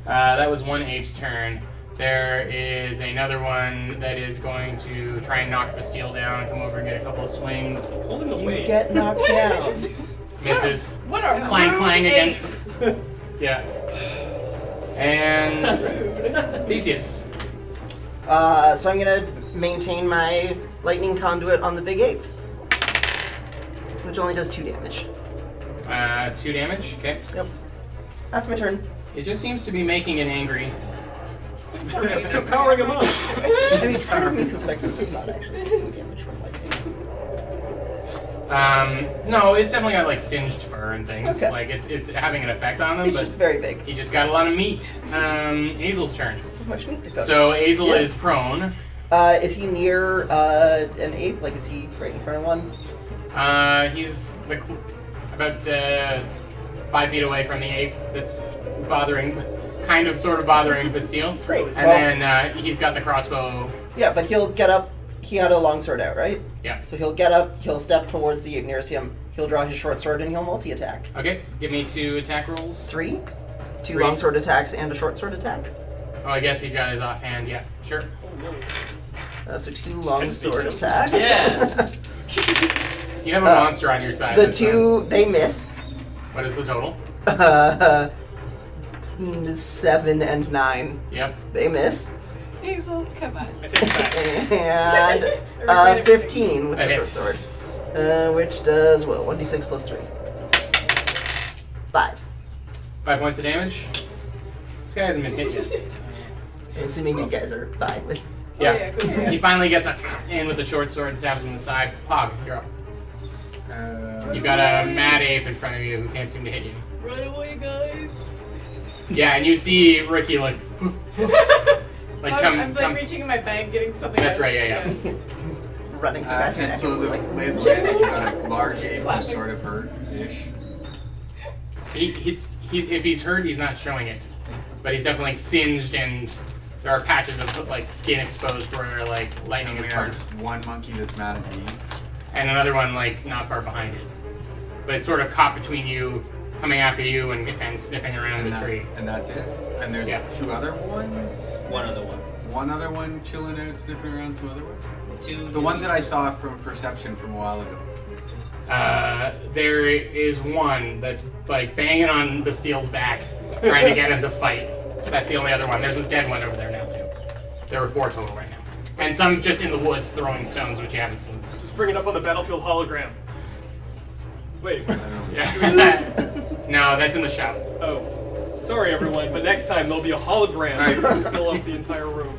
That was one ape's turn. There is another one that is going to try and knock the steel down, come over and get a couple of swings. Hold him You away. get knocked down. Misses. What a Clang rude clang ape. against. Yeah. And Theseus. So I'm gonna maintain my lightning conduit on the big ape, which only does 2 damage. 2 damage. Okay. Yep. That's my turn. It just seems to be making it angry. You're powering him up. I mean, part of me suspects this is not actually taking damage from lightning. No, it's definitely got like singed fur and things. Okay. Like it's having an effect on them, It's but just very big. he just got a lot of meat. Azel's turn. So much meat to cook. So Azel Yeah. is prone. Is he near an ape? Like, is he right in front of one? He's like about 5 feet away from the ape that's sort of bothering Bastille. Great. And Well- then he's got the crossbow. Yeah, but he'll get up. He had a long sword out, right? Yeah. So he'll get up, he'll step towards the ape nearest him, he'll draw his short sword, and he'll multi-attack. Okay, give me 2 attack rolls. 3? 2 Three. longsword attacks and a short sword attack. Oh, I guess he's got his offhand. Yeah, sure. So 2 longsword attacks. Yeah. You have a monster on your side. The that's 2, they miss. What is the total? 7 and 9, Yep. they miss. Hazel, come on. I take it back. And 15 with That the short hits. sword. Which does, what, 1d6 plus 3. 5. 5 points of damage. This guy hasn't been hit yet. I'm assuming you guys are fine with. Yeah. yeah, cool. He finally gets in with the short sword and stabs him in the side. Pog, you're up. You've got a mad ape in front of you who can't seem to hit you. Run away, guys. Yeah, and you see Ricky like I'm like reaching in my bag, getting something. That's out. right, yeah. Running so fast. And so the like, lay of the land is you've got a large ape who's sort of hurt-ish. If he's hurt, he's not showing it, but he's definitely singed, and there are patches of like skin exposed where like lightning And is we have burned, one monkey that's mad at me. and another one like not far behind it. But it's sort of caught between you, coming after you, and sniffing around the tree. And that's it. And there's Yeah. 2 other ones. One other one. One other one chilling out, sniffing around. 2 other ones. 2. The ones that I saw from perception from a while ago. There is one that's like banging on Bastile's back, trying to get him to fight. That's the only other one. There's a dead one over there now too. There were 4 total right now, and some just in the woods throwing stones, which you haven't seen since. Just bring it up on the battlefield hologram. Wait. I don't know. Yeah. No, that's in the shop. Oh. Sorry, everyone, but next time there'll be a hologram Alright. to fill up the entire room.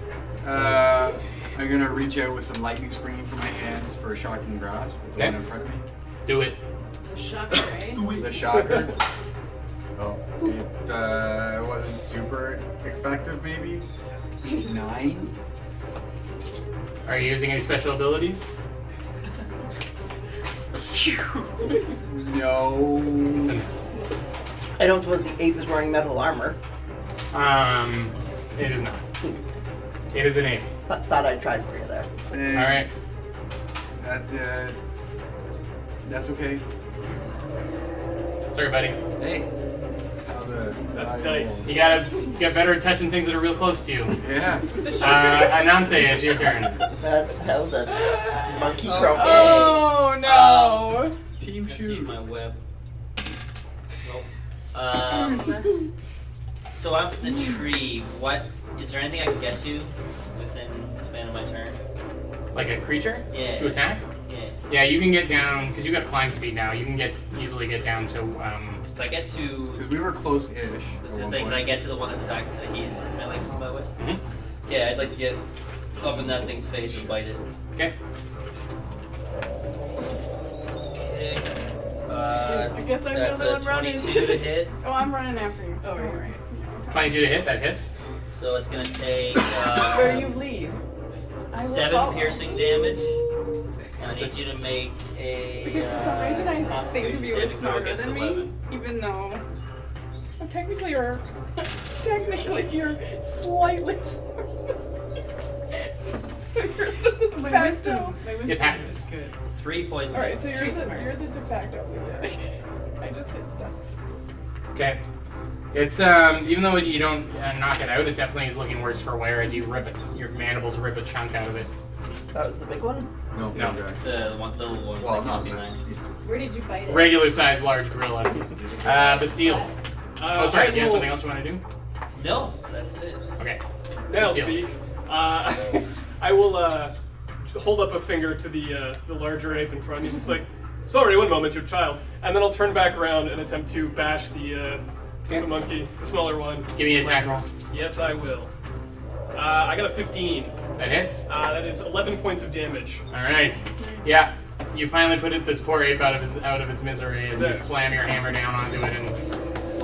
I'm gonna reach out with some lightning springing from my hands for a shocking grasp. With the Okay. one in front of me. Do it. The shocker, eh? The shocker. Oh, it wasn't super effective, maybe. 9. Are you using any special abilities? No. It's a miss. I don't suppose the ape is wearing metal armor. It is not. It is an 8. Thought I'd try for you there. All right. That's okay. Sorry, buddy. Hey. That's how the That's die dice. rolls. You gotta get better at touching things that are real close to you. Yeah. Ananse, it's your turn. That's how the monkey croak is. Oh no! Team I see shoot. my web. Nope. So I'm the tree. What is there anything I can get to within the span of my turn? Like a creature? Yeah. To attack? Yeah. Yeah, you can get down, because you got climb speed now, you can easily get down to, So I get to. Because we were close-ish. I was at gonna one say, can I point. get to the one that's attacked that he's melee combat with? Mhm. Yeah, I'd like to get up in that thing's face and bite it. Okay. Okay. I guess I'm That's the only a one running. 22 to hit. Oh, I'm running after you. Oh, you're right. 22 to hit, that hits. So it's gonna take Where you lead. I will 7 follow. piercing damage. And I need you to make a. Because for some reason I think of Constitution you as saving throw smarter against than me, 11. even though Well, technically you're slightly smarter. So you're just the de my facto. wisdom It passes. is good. 3 poison. Alright, so Street smart. you're the de facto leader. I just hit stuff. Okay. It's, even though you don't knock it out, it definitely is looking worse for wear as you rip it, your mandibles rip a chunk out of it. That was the big one? No. No. Okay. The one little ones Well, that not can't be mine. Where did you bite it? Regular sized large gorilla. Bastille. Oh, sorry, I you have will something else you want to do? No, that's it. Okay. Now Bastille. speak. I will hold up a finger to the larger ape in front. He's just like, sorry, one moment, your child. And then I'll turn back around and attempt to bash the monkey, the smaller one. Give me an attack roll. Yes, I will. I got a 15. That hits. That is 11 points of damage. Alright. Yeah. You finally put this poor ape out of its misery as you There. slam your hammer down onto it and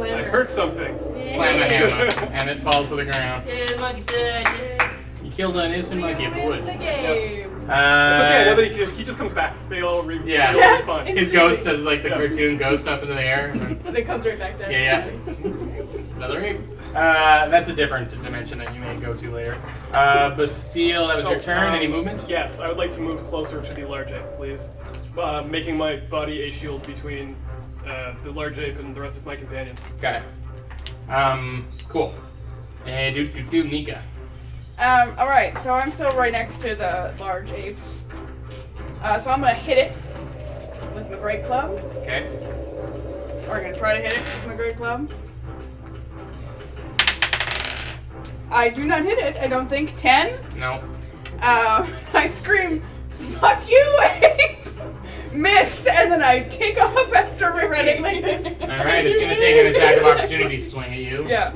I heard something. slam the hammer, and it falls to the ground. Yeah, the monkey's dead. Yeah. You killed an innocent monkey, boys. The game. It's okay, I know that he just comes back. They all Yeah. they all respawn. His ghost does like the cartoon ghost up into the air. And then, And it comes right back down. yeah. Another ape. That's a different dimension that you may go to later. Bastille, that was your turn. Any movement? Yes, I would like to move closer to the large ape, please. Making my body a shield between the large ape and the rest of my companions. Got it. Cool. And do Nika. Alright, so I'm still right next to the large ape. So I'm gonna hit it with my great club. Okay. Or I'm gonna try to hit it with my great club. I do not hit it, I don't think. 10. No. I scream, fuck you, ape! Miss, and then I take off after running like this. Alright, it's gonna take an attack of opportunity swing at you. Yeah.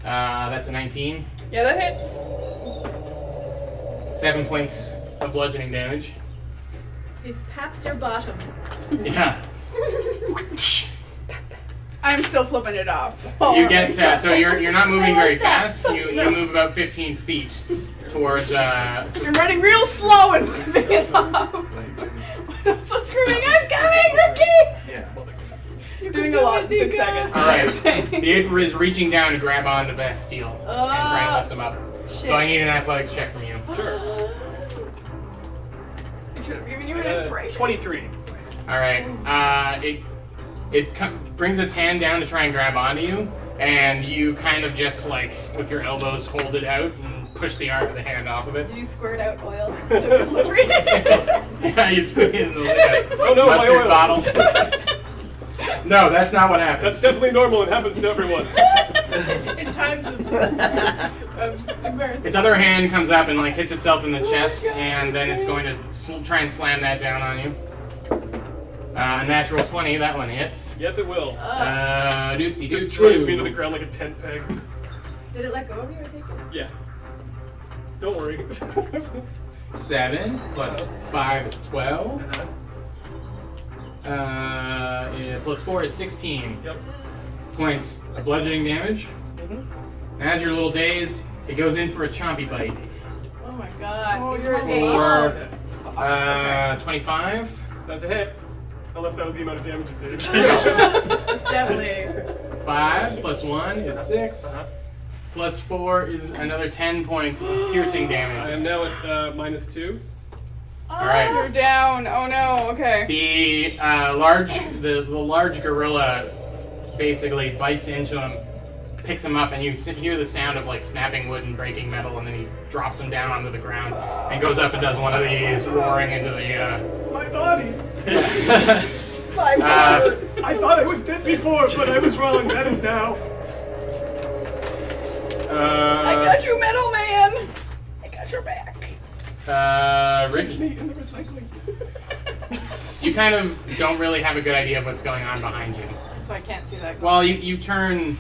That's a 19. Yeah, that hits. 7 points of bludgeoning damage. It paps your bottom. Yeah. I'm still flipping it off. You get so you're not moving very fast. You move about 15 feet towards I'm running real slow and flipping it off. I'm also screaming, I'm coming, Ricky! Yeah. You're doing a lot in 6 seconds. All right. The ape is reaching down to grab onto Bastille and try and lift him up. So I need an athletics check from you. Sure. I should have given you an inspiration. 23. All right. It brings its hand down to try and grab onto you, and you kind of just like with your elbows hold it out and push the arm of the hand off of it. Do you squirt out oil? Yeah, you squeeze in the lid. Oh no, my Mustard oil. bottle. No, that's not what happens. That's definitely normal. It happens to everyone. In times of embarrassment. Its other hand comes up and like hits itself in the chest, and then it's going to try and slam that down on you. Natural 20, that one hits. Yes, it will. It just slams me into the ground like a tent peg. Did it let go of you or take it? Yeah. Don't worry. 7 plus 5 is 12. Yeah, plus 4 is 16. Yep. Points of bludgeoning damage. Mhm. And as you're a little dazed, it goes in for a chompy bite. Oh my god. Oh, you're an For 25. That's a hit. Unless that was the amount of damage it did. It's definitely. 5 plus 1 is 6. Plus 4 is another 10 points of piercing I damage. am now at -2. Alright. You're down. Oh no. Okay. The large gorilla basically bites into him, picks him up, and you hear the sound of like snapping wood and breaking metal, and then he drops him down onto the ground and goes up and does one of these, roaring into the. My body! My words. I thought I was dead before, but I was wrong. That is now. I got you, Metal Man. I got your back. Rick, Me in the recycling. you kind of don't really have a good idea of what's going on behind you. So I can't see that. Well, you turn.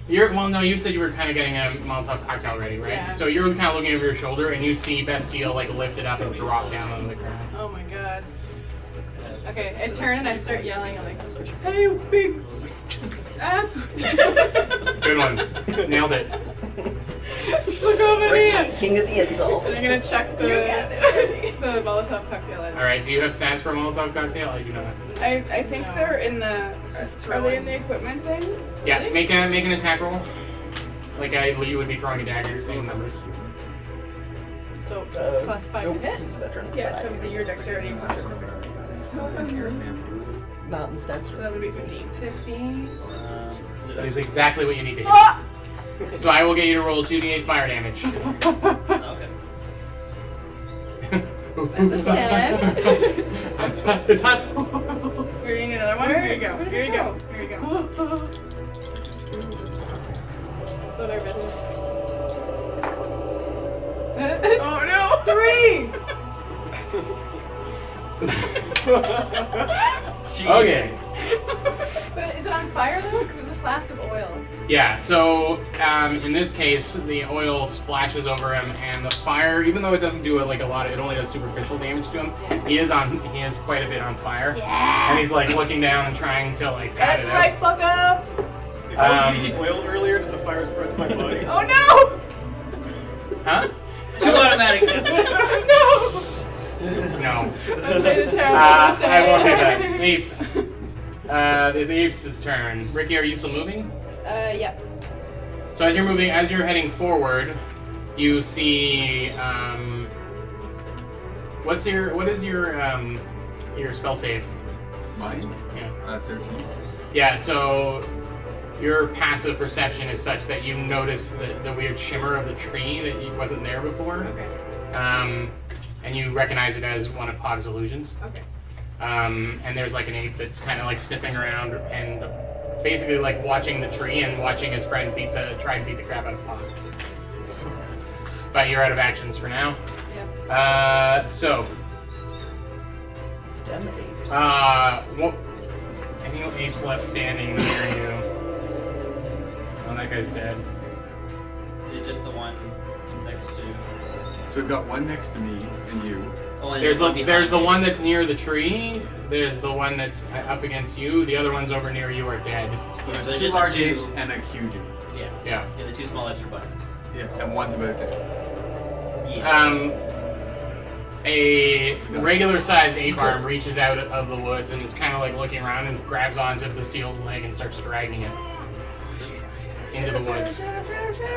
No, you said you were kind of getting a Molotov cocktail ready, right? Yeah. So you're kind of looking over your shoulder, and you see Bastille like lift it up and drop down on the ground. Oh my god. Okay, I turn and I start yelling like, "Hey, you big ass! Good one, nailed it. Look over here!" Ricky, king of the insults. And I'm gonna check the the Molotov cocktail. All right, do you have stats for a Molotov cocktail? I do not. I think No. they're in the. just Are they in throwing. the equipment thing? Yeah, make an attack roll. Like you would be throwing a dagger, same numbers. So plus 5 Nope, to hit. he's a veteran. Yeah. but So I- your dexterity plus. Not in stats. So that would be 15. 15. That is exactly what you need to hit. Ah! So I will get you to roll 2d8 fire damage. Okay. That's a 10. It's hot. Here, you need another one. Here you go. Here you go. Here you go. So nervous. Oh no! 3! Okay. But is it on fire though? Because it was a flask of oil. Yeah, so in this case, the oil splashes over him, and the fire, even though it doesn't do it like a lot, it only does superficial damage to him. He is quite a bit on fire, and he's like looking down and trying to like. pat That's it right, fuck up! If I was leaking oil earlier, does the fire spread to my body? Oh no! Huh? 2 automatic hits. No! No. I played a terrible I won't do that. mistake. Apes. The apes' turn. Ricky, are you still moving? Yeah. So as you're heading forward, you see what is your spell save? Mine? Yeah. 13. Yeah, so your passive perception is such that you notice the weird shimmer of the tree that wasn't there before. Okay. And you recognize it as one of Pog's illusions. Okay. And there's like an ape that's kind of like sniffing around and basically like watching the tree and watching his friend try and beat the crap out of Pog. But you're out of actions for now. Yep. So, Damn apes. any apes left standing near you? Oh, that guy's dead. Is it just the one next to? So we've got one next to me and you. Oh, and There's one the behind one me. that's near the tree. There's the one that's up against you. The other ones over near you are dead. So So there's it's two just large the two- apes and a huge ape. Yeah. Yeah. Yeah, the 2 small apes are buttons. Yeah. And one's about dead. Yeah. A regular-sized ape arm reaches out of the woods and is kind of like looking around and grabs onto Bastile's leg and starts dragging it into the woods.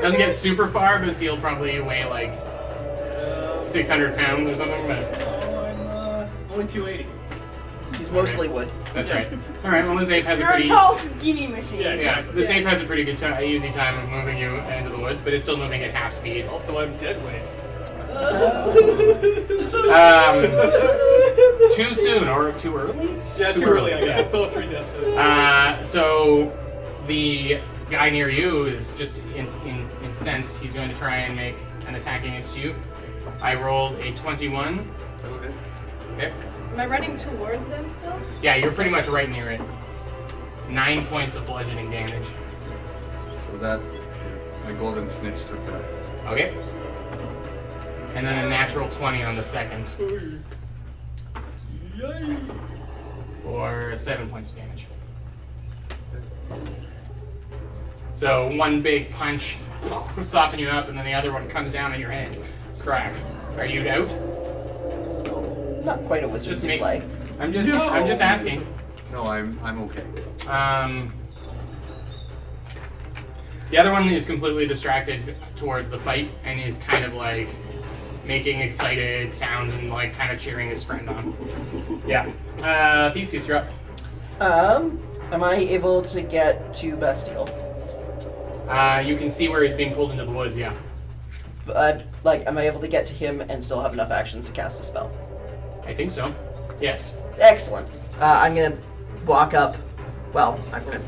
Doesn't get super far. Bastille probably weigh like 600 pounds or something, but I'm only 280. He's mostly wood. that's right. All right. Well, this ape has You're a a pretty tall, skinny machine. Yeah, yeah. exactly. This ape has a pretty good easy time of moving you into the woods, but it's still moving at half speed. Also, I'm dead weight. Too soon or too early? Yeah, too early, I guess. It's still a 3 death sentence. So the guy near you is just incensed. He's going to try and make an attack against you. I rolled a 21. That'll hit. Okay. Am I running towards them still? Yeah, you're pretty much right near it. 9 points of bludgeoning damage. So that's my golden snitch took that. Okay. And then a natural 20 on the second. For 7 points of damage. So one big punch will soften you up, and then the other one comes down on your head. Crack. Are you out? Not quite a wizard's Just make- play. I'm just asking. No, I'm okay. The other one is completely distracted towards the fight and is kind of like making excited sounds and like kind of cheering his friend on. Yeah. Theseus, you're up. Am I able to get to Bastille? You can see where he's being pulled into the woods, yeah. Am I able to get to him and still have enough actions to cast a spell? I think so. Yes. Excellent. I'm gonna walk up. Well, I'm gonna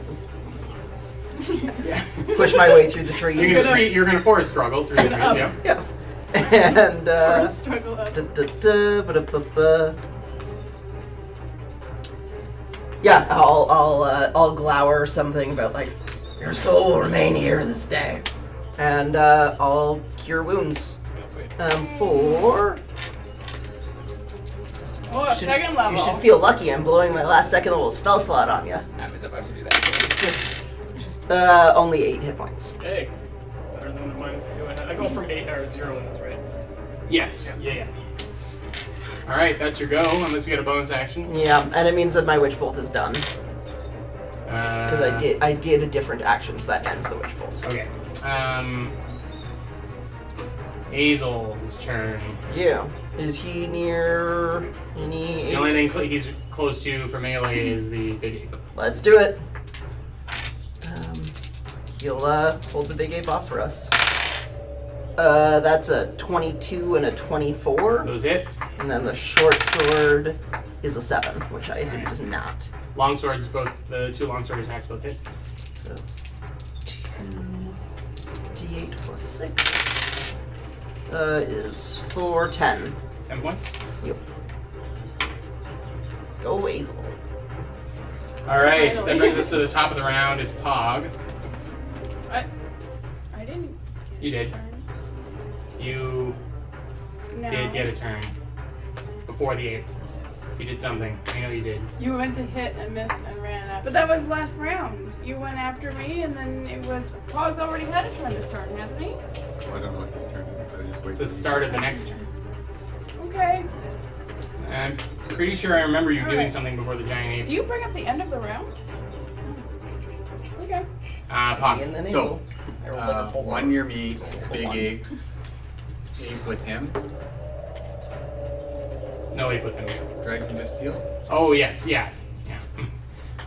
Yeah. push my way through the trees. You're gonna forest struggle through the trees, yeah. Yeah. And Struggle up. yeah, I'll glower something about like your soul will remain here this day, and I'll cure wounds. For Oh, second level. you should feel lucky. I'm blowing my last second level spell slot on you. I was about to do that. Only 8 hit points. Hey, it's better than the -2 I had. I go from 8 or 0 in this, right? Yes. Yeah. All right, that's your go. Unless you get a bonus action. Yeah, and it means that my witch bolt is done Because because I did a different action, so that ends the witch bolt. Okay. Azel's turn. Yeah. Is he near any? The only apes? thing he's close to for melee is the big ape. Let's do it. He'll hold the big ape off for us. That's a 22 and a 24. Those hit. And then the short sword is a 7, which I assume does not. Long swords, both the 2 long sword attacks both hit. So it's 2d8 plus 6 is 4, 10. 10 points. Yep. Go Azel. All right. That brings us to the top of the round. Is Pog. I didn't. You did. You No. did get a turn before the ape. You did something. I know you did. You went to hit and missed and ran after. But that was last round. You went after me, and then it was Pog's already had a turn this turn, hasn't he? Well, I don't know what this turn is, but I just wait. It's the start of the next turn. Okay. I'm pretty sure I remember you All doing right. something before the giant ape. Do you bring up the end of the round? Okay. Pog. And then So, Azel. I rolled like a 4. 1 near me, big ape. Ape with him. No ape with him. Dragon Bastille. Oh yes, yeah.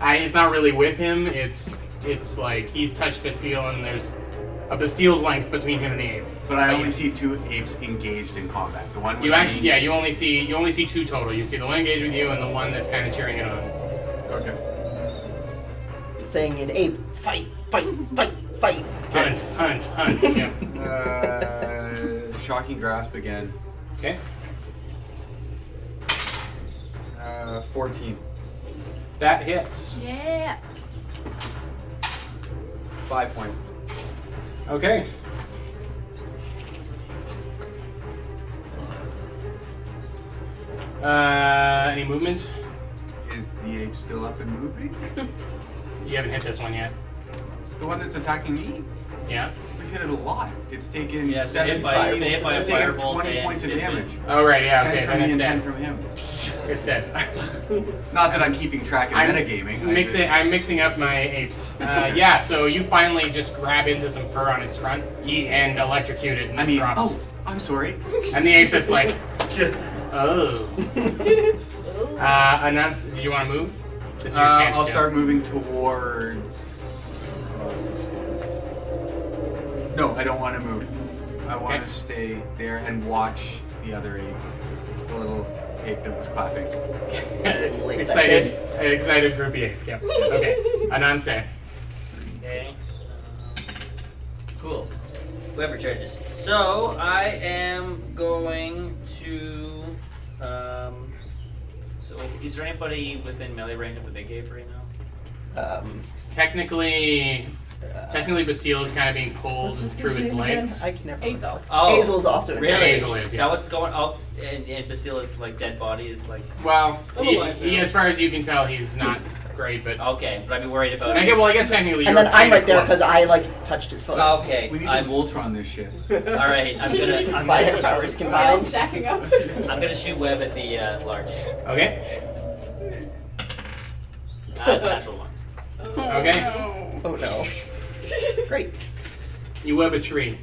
It's not really with him. It's like he's touched Bastille, and there's a Bastille's length between him and the ape. But I only see 2 apes engaged in combat. The one with You actually, me- yeah, you only see 2 total. You see the one engaged with you and the one that's kind of cheering it on. Okay. Saying in ape, fight, fight, fight, fight. Hunt. Yeah. Shocking grasp again. Okay. 14. That hits. Yeah. 5 points. Okay. Any movement? Is the ape still up and moving? You haven't hit this one yet. The one that's attacking me? Yeah. We've hit it a lot. It's taken Yeah, they hit 7 by- they hit by a it's taken firebolt 20 and points of hit me. damage. Oh right, yeah. 10 Okay, from then me it's and 10 dead. from him. It's dead. Not that I'm keeping track of metagaming. I'm mixing up my apes. Yeah, so you finally just grab into some fur on its front and electrocute it, and it drops. Oh, I'm sorry. And the ape that's like, oh. Announce. Did you want to move? This is your chance. I'll Joe. start moving towards. No, I don't want to move. I want Okay. to stay there and watch the other ape, the little ape that was clapping. excited groupie ape. Yeah. Okay. Announce. Okay. Cool. Whoever charges. So I am going to. So So, is there anybody within melee range of the big ape right now? Technically, Bastille is kind of being pulled through its legs. I can never. Azel. Oh, Azel's also in really? Azel is, Is yeah. that what's going on? Oh, and Bastilla's like dead body is like Well, I'm alive now. as far as you can tell, he's not great, but okay, but I'd be worried about. I guess technically And you're then I'm kinda right there close. because I like touched his foot. Okay, We need to I'm, Voltron this shit. all right. I'm My gonna powers We're all combined. stacking up. I'm gonna shoot web at the large ape. Okay. That's a natural one. Okay. Oh no. Great. You web a tree.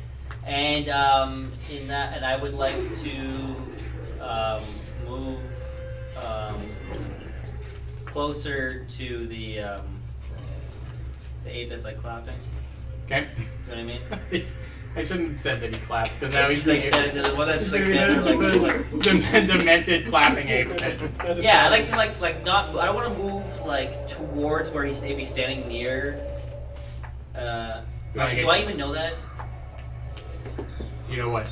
And in that, and I would like to move closer to the ape that's like clapping. Okay. You know what I mean? I shouldn't have said that he clapped because now he's Like doing standing, the one that's just like standing like demented clapping ape. yeah, I like to like not. I don't want to move like towards where he's maybe standing near. Actually, do I even know that You know what?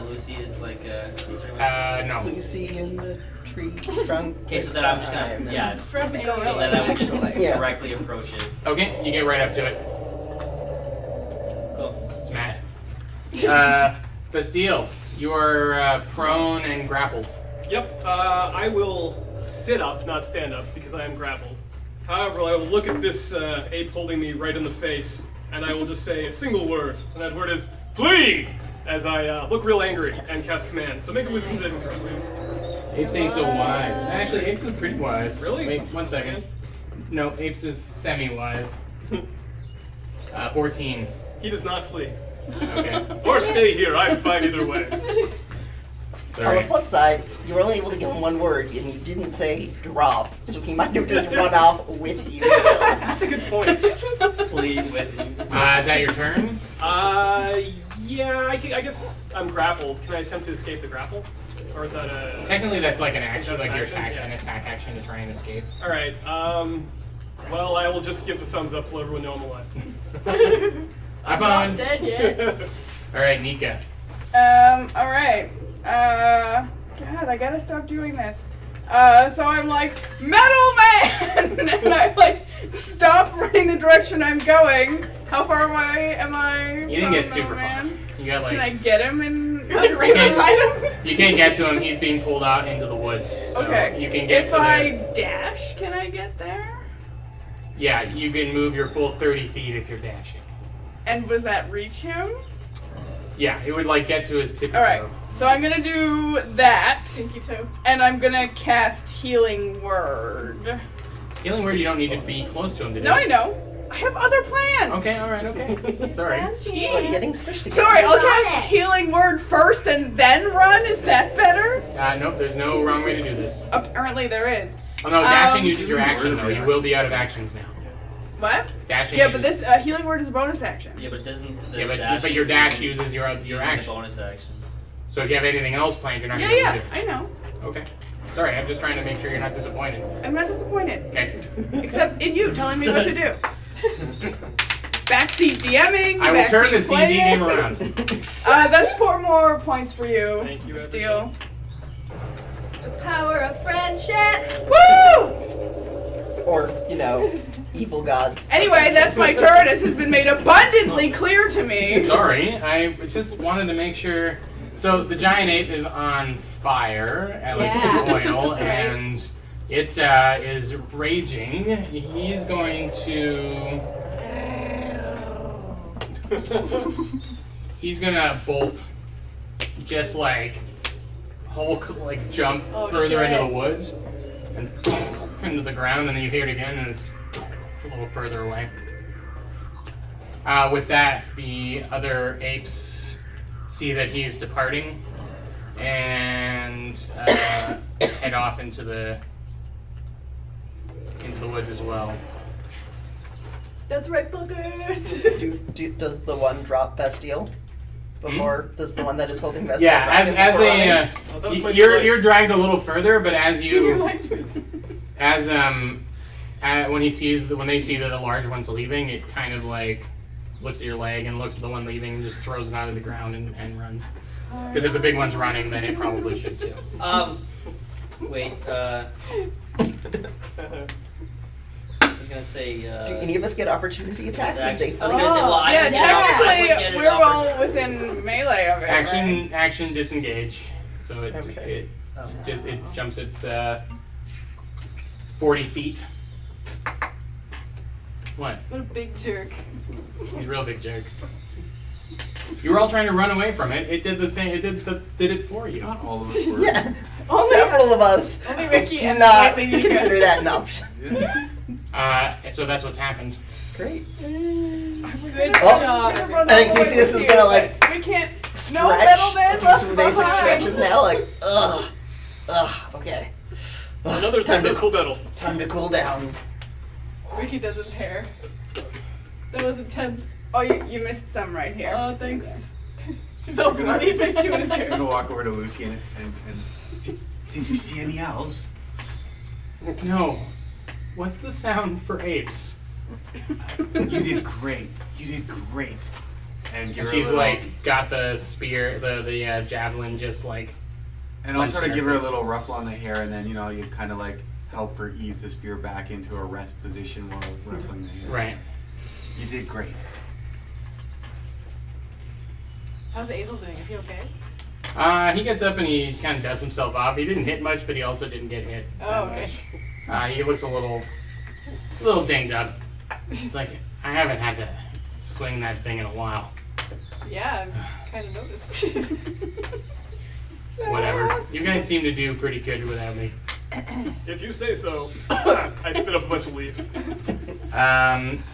Lucy is like No. Lucy in the tree trunk. Okay, so then I'm just gonna yeah. So From then I would just Yeah. directly approach it. Okay, you get right up to it. Cool. It's mad. Bastille, you are prone and grappled. Yep, I will sit up, not stand up, because I am grappled. However, I will look at this ape holding me right in the face, and I will just say a single word, and that word is flee! As I look real angry and cast command. So make a wisdom saving throw, please. Apes ain't so wise. Actually, Apes is pretty wise. Really? Wait, 1 second. No, Apes is semi-wise. 14. He does not flee. Okay. Or stay here, I'm fine either way. On the Sorry. plus side, you were only able to give him one word, and you didn't say drop, so he might have just run off with you. That's a good point. Flee with me. Is that your turn? Yeah, I guess I'm grappled. Can I attempt to escape the grapple? Or is that a... Technically, that's like an action, That's like an your action, attack, yeah. an attack action to try and escape. Alright, well, I will just give the thumbs up to let everyone know I'm alive. I'm Not on. dead yet. All right, Nika. Alright. God, I gotta stop doing this. So I'm like, Metal Man! And I like stop running the direction I'm going. How far away am I? You didn't from get super Metal far. Man? You got Can I like get him and Like right Okay. beside him. you can't get to him. He's being pulled out into the woods. So okay. You can get if to I the. dash, can I get there? Yeah, you can move your full 30 feet if you're dashing. And would that reach him? Yeah, it would like get to his tippy toe. Alright. So I'm gonna do that, Pinky toe. and I'm gonna cast Healing Word. Healing word, you don't need to be close to him to do. No, I know. I have other plans. Okay, all right, okay. Sorry. What, getting squished together? Sorry, I'll Got cast it. Healing Word first and then run. Is that better? Nope, there's no wrong way to do this. Apparently there is. Oh no, dashing Um, uses your action though. You will be out of actions now. What? Dashing. Yeah, but uses- this Healing Word is a bonus action. Yeah, but doesn't the Yeah, dash but your dash use uses your the action. bonus action? So if you have anything else planned, you're not Yeah, gonna yeah, do I know. it. Okay. Sorry, I'm just trying to make sure you're not disappointed. I'm not disappointed. Okay. Except in you telling me what to do. Backseat DMing. I will turn backseat this D&D playing. game around. That's 4 more points for you. Thank you, Steel. The power of friendship. Woo! Or, evil gods. Anyway, that's my turn, as has been made abundantly clear to me. Sorry, I just wanted to make sure. So the giant ape is on fire, like Yeah, oil, that's right. and it is raging. He's going to. He's gonna bolt, just like Hulk, like jump Oh, further into shit. the woods and into the ground, and then you hear it again, and it's a little further away. With that, the other apes see that he's departing and head off into the woods as well. That's right, buggers. Does the one drop Bastille? Before, does the one that is holding Bastille Yeah, drop as him as before running? they that was you're dragged a little further, but as you as when they see that the large one's leaving, it kind of like looks at your leg and looks at the one leaving and just throws it out of the ground and runs. Because if the big one's running, then it probably should too. Wait, I was gonna say, Do any of us get opportunity attacks as they I was flee? gonna say, well, I yeah, would get I would get technically an we're well opportunity. within melee of it. Action, action, disengage. So Okay. it jumps its 40 feet. What? What a big jerk. He's a real big jerk. You were all trying to run away from it. It did the same. It did it for you. Not all of us were. Yeah. Only- Several of us Only Ricky do and not slightly you. consider that an option. Yeah. So that's what's happened. Great. Good Oh, job. I think Theseus is gonna like We can't. stretch, No middleman do left some basic behind. stretches now. Like, okay. Ugh, Another time successful battle. to, time to cool down. Ricky does his hair. That was intense. Oh, you missed some right here. Oh, thanks. It's all bloody face doing his I'm hair. gonna walk over to Lucy and did you see any owls? No. What's the sound for apes? You did great. You did great. And give And her she's a little, like got the spear, the javelin, just like. and I'll sort of give her a Surface. little ruffle on the hair, and then you kind of like help her ease the spear back into a rest position while ruffling the hair. Right. You did great. How's Azel doing? Is he okay? He gets up and he kind of dusts himself off. He didn't hit much, but he also didn't get hit. Oh, that okay. much. He looks a little dinged up. He's like, I haven't had to swing that thing in a while. Yeah, I've kind of noticed. Whatever. You guys seem to do pretty good without me. If you say so. I spit up a bunch of leaves.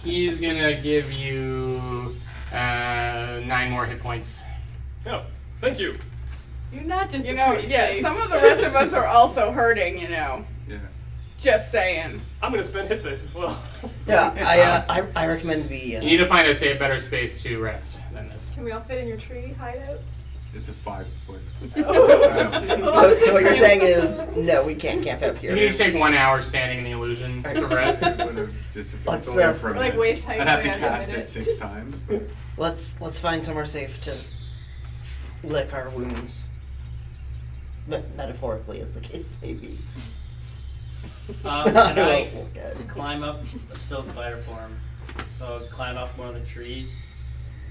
He's gonna give you 9 more hit points. Oh, thank you. You're not just You a know, pretty yeah, face. some of the rest of us are also hurting, you know. Yeah. Just saying. I'm gonna spend hit dice as well. Yeah, I recommend we. You need to find a better space to rest than this. Can we all fit in your tree hideout? It's a 5 foot. So what you're saying is no, we can't camp out You here. can each take 1 hour standing in the illusion to rest. It would have disappeared. Let's, It's only uh, for a Or like minute. waist height. I'd have to so we cast hit it 6 times. Let's find somewhere safe to lick our wounds. Metaphorically, as the case may be. Can I We'll get- climb up? I'm still in spider form. So climb up one of the trees.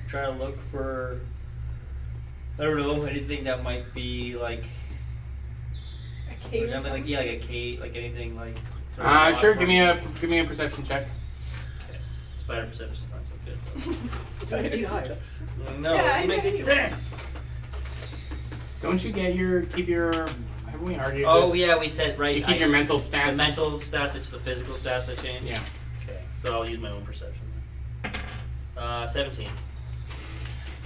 Try to look for, I don't know, anything that might be like, A cave or something something? like a cave, like anything like. sort of Sure. rock Give me a perception check. Okay. Spider perception's not so good. Spidey Though. eyes. No, Yeah, it makes I know. sense. Don't you keep your? Haven't we argued Oh this? yeah, we said right. You keep your mental stats. The mental stats. It's the physical stats that change. Yeah. Okay, so I'll use my own perception. 17.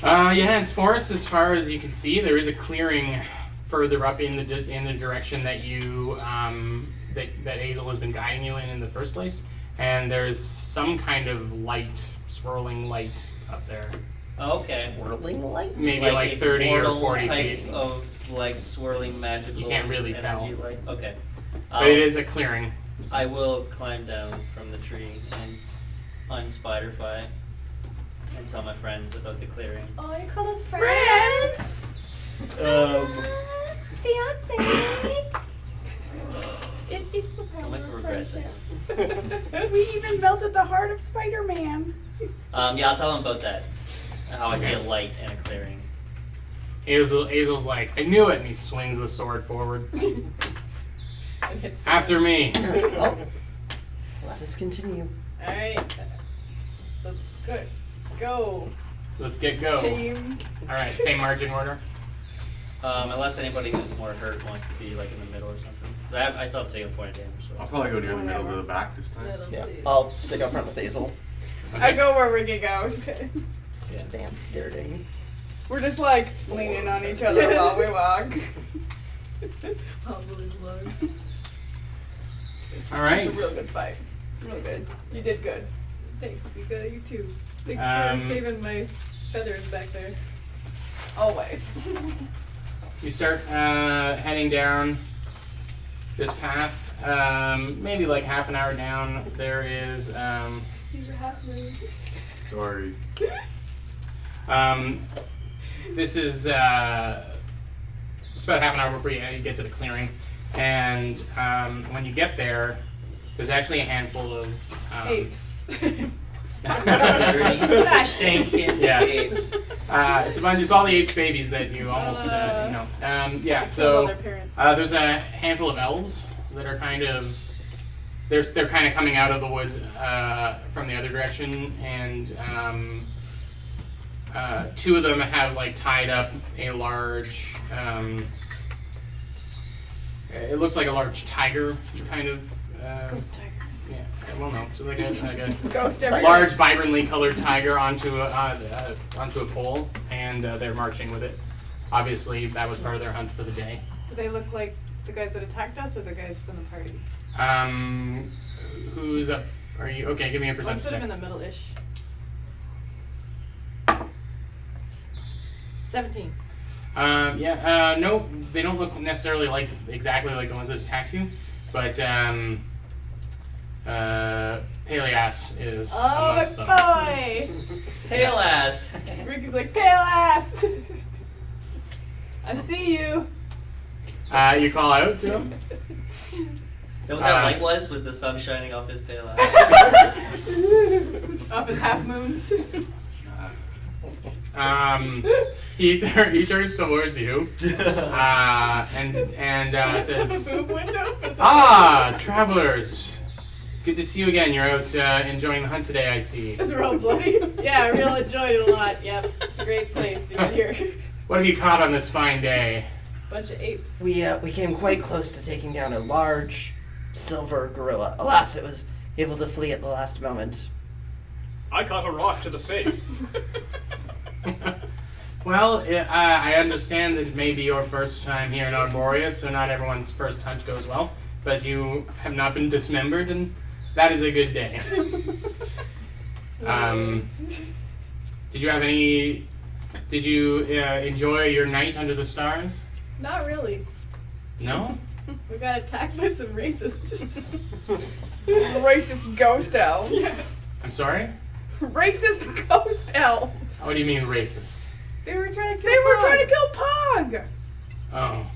Yeah, it's forest as far as you can see. There is a clearing further up in the direction that you that Azel has been guiding you in the first place, and there's some kind of light, swirling light up there. Okay. Swirling light? Maybe like a 30 or portal 40 type feet. of like swirling magical. You can't really energy tell. Light. Okay. But it is a clearing. I will climb down from the tree and unspiderfy and tell my friends about the clearing. Oh, you call us Friends! Fiance! It is the I power might of regret friendship. that. We even melted the heart of Spider-Man. Yeah, I'll tell them about that. How I see a Okay. light and a clearing. Azel's like, I knew it, and he swings the sword forward. And hits After me. Well, let us continue. Alright. Let's go. Let's get go. Team. All right, same marching order. Unless anybody who's more hurt wants to be like in the middle or something. 'Cause I still have to take a point of damage. I'll So. probably go near the middle to the back this time. Yeah, I'll stick up front with Azel. I go where Ricky goes. Damn skirting. We're just like leaning on each other while we walk. All right. It's a real good fight. Real good. You did good. Thanks, Mika. You too. Thanks Um, for saving my feathers back there. Always. You start heading down this path. Maybe like half an hour down, there is These are half my. Sorry. this is it's about half an hour before you get to the clearing. And when you get there, there's actually a handful of Apes. Sentient Yeah. apes. It's all the apes babies that you almost know. Yeah. Kill So all their parents. there's a handful of elves that are kind of they're kind of coming out of the woods from the other direction, and two of them have like tied up a large. It looks like a large tiger, kind of. Ghost tiger. Yeah. Well, no, just like a Ghost a everywhere. large, vibrantly colored tiger onto a pole, and they're marching with it. Obviously, that was part of their hunt for the day. Do they look like the guys that attacked us or the guys from the party? Who's up? Are you okay? Give me a I'm perception sort of check. in the middle-ish. 17. No, they don't look necessarily exactly like the ones that attacked you, but Peleas is Oh, amongst them. my boy! Tail ass. Ricky's like, pale ass! I see you! You call out to him. Is that what that light was? Was the sun shining off his pale ass? Off his half moons. He turns towards you and says, Boob window. "Ah, travelers, good to see you again. You're out enjoying the hunt today, I see. It's real bloody. Yeah, I really enjoyed it a lot. Yep, it's a great place right here. What have you caught on this fine day?" Bunch of apes. We came quite close to taking down a large silver gorilla. Alas, it was able to flee at the last moment. I caught a rock to the face. Well, I understand that it may be your first time here in Arborea, so not everyone's first hunt goes well. But you have not been dismembered, and that is a good day. Did you have any? Did you enjoy your night under the stars? Not really. No. We got attacked by some racists. Racist ghost elves. I'm sorry. Racist ghost elves. What do you mean racist? They were trying to kill They were Pog. trying to Oh.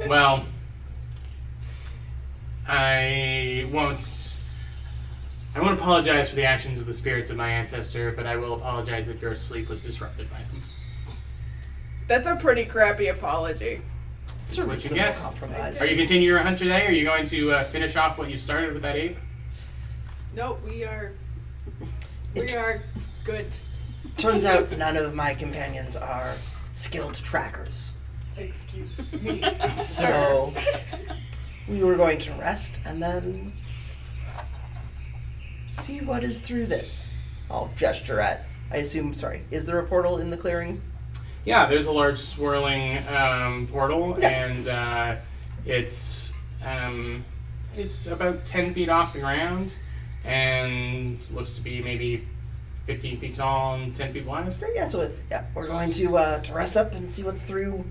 Well, I won't apologize for the actions of the spirits of my ancestor, but I will apologize that your sleep was disrupted by them. That's a pretty crappy apology. It's a what you reasonable get. compromise. Are you continuing your hunt today? Or are you going to finish off what you started with that ape? No, we are good. Turns out none of my companions are skilled trackers. Excuse me. So we were going to rest and then see what is through this. I'll gesture at, I assume, is there a portal in the clearing? Yeah, there's a large swirling portal, and it's about 10 feet off the ground, and looks to be maybe 15 feet tall and 10 feet wide. Sure, yeah, so we're going to rest up and see what's through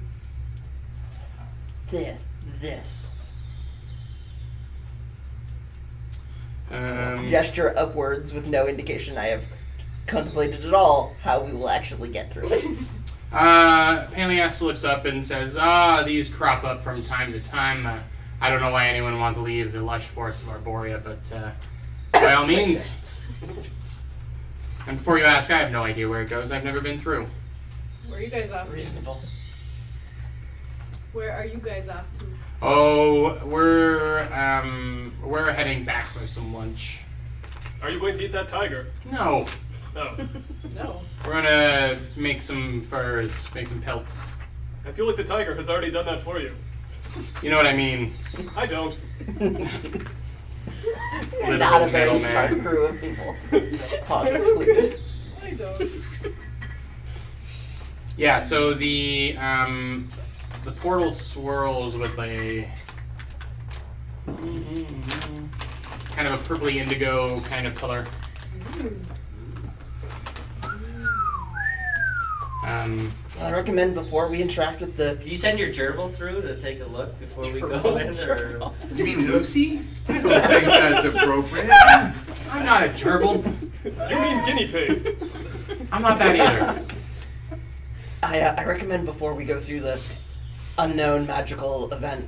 this. Gesture upwards with no indication I have contemplated at all how we will actually get through it. Peleas looks up and says, these crop up from time to time. I don't know why anyone would want to leave the lush forests of Arborea, but by all Makes means. sense. And before you ask, I have no idea where it goes. I've never been through. Where are you guys off to? Reasonable. Where are you guys off to? Oh, we're heading back for some lunch. Are you going to eat that tiger? No, No. No. we're gonna make some furs, make some pelts. I feel like the tiger has already done that for you. You know what I mean? I don't. You're not a very Middleman. smart crew of people. Pog excluded. I don't. Yeah. So the portal swirls with a kind of a purpley indigo kind of color. I recommend before we interact with the Can you send your gerbil through to take a look before we go in? Or... You mean Lucy? I don't think that's appropriate. I'm not a gerbil. You mean guinea pig? I'm not that either. I recommend before we go through the unknown magical event,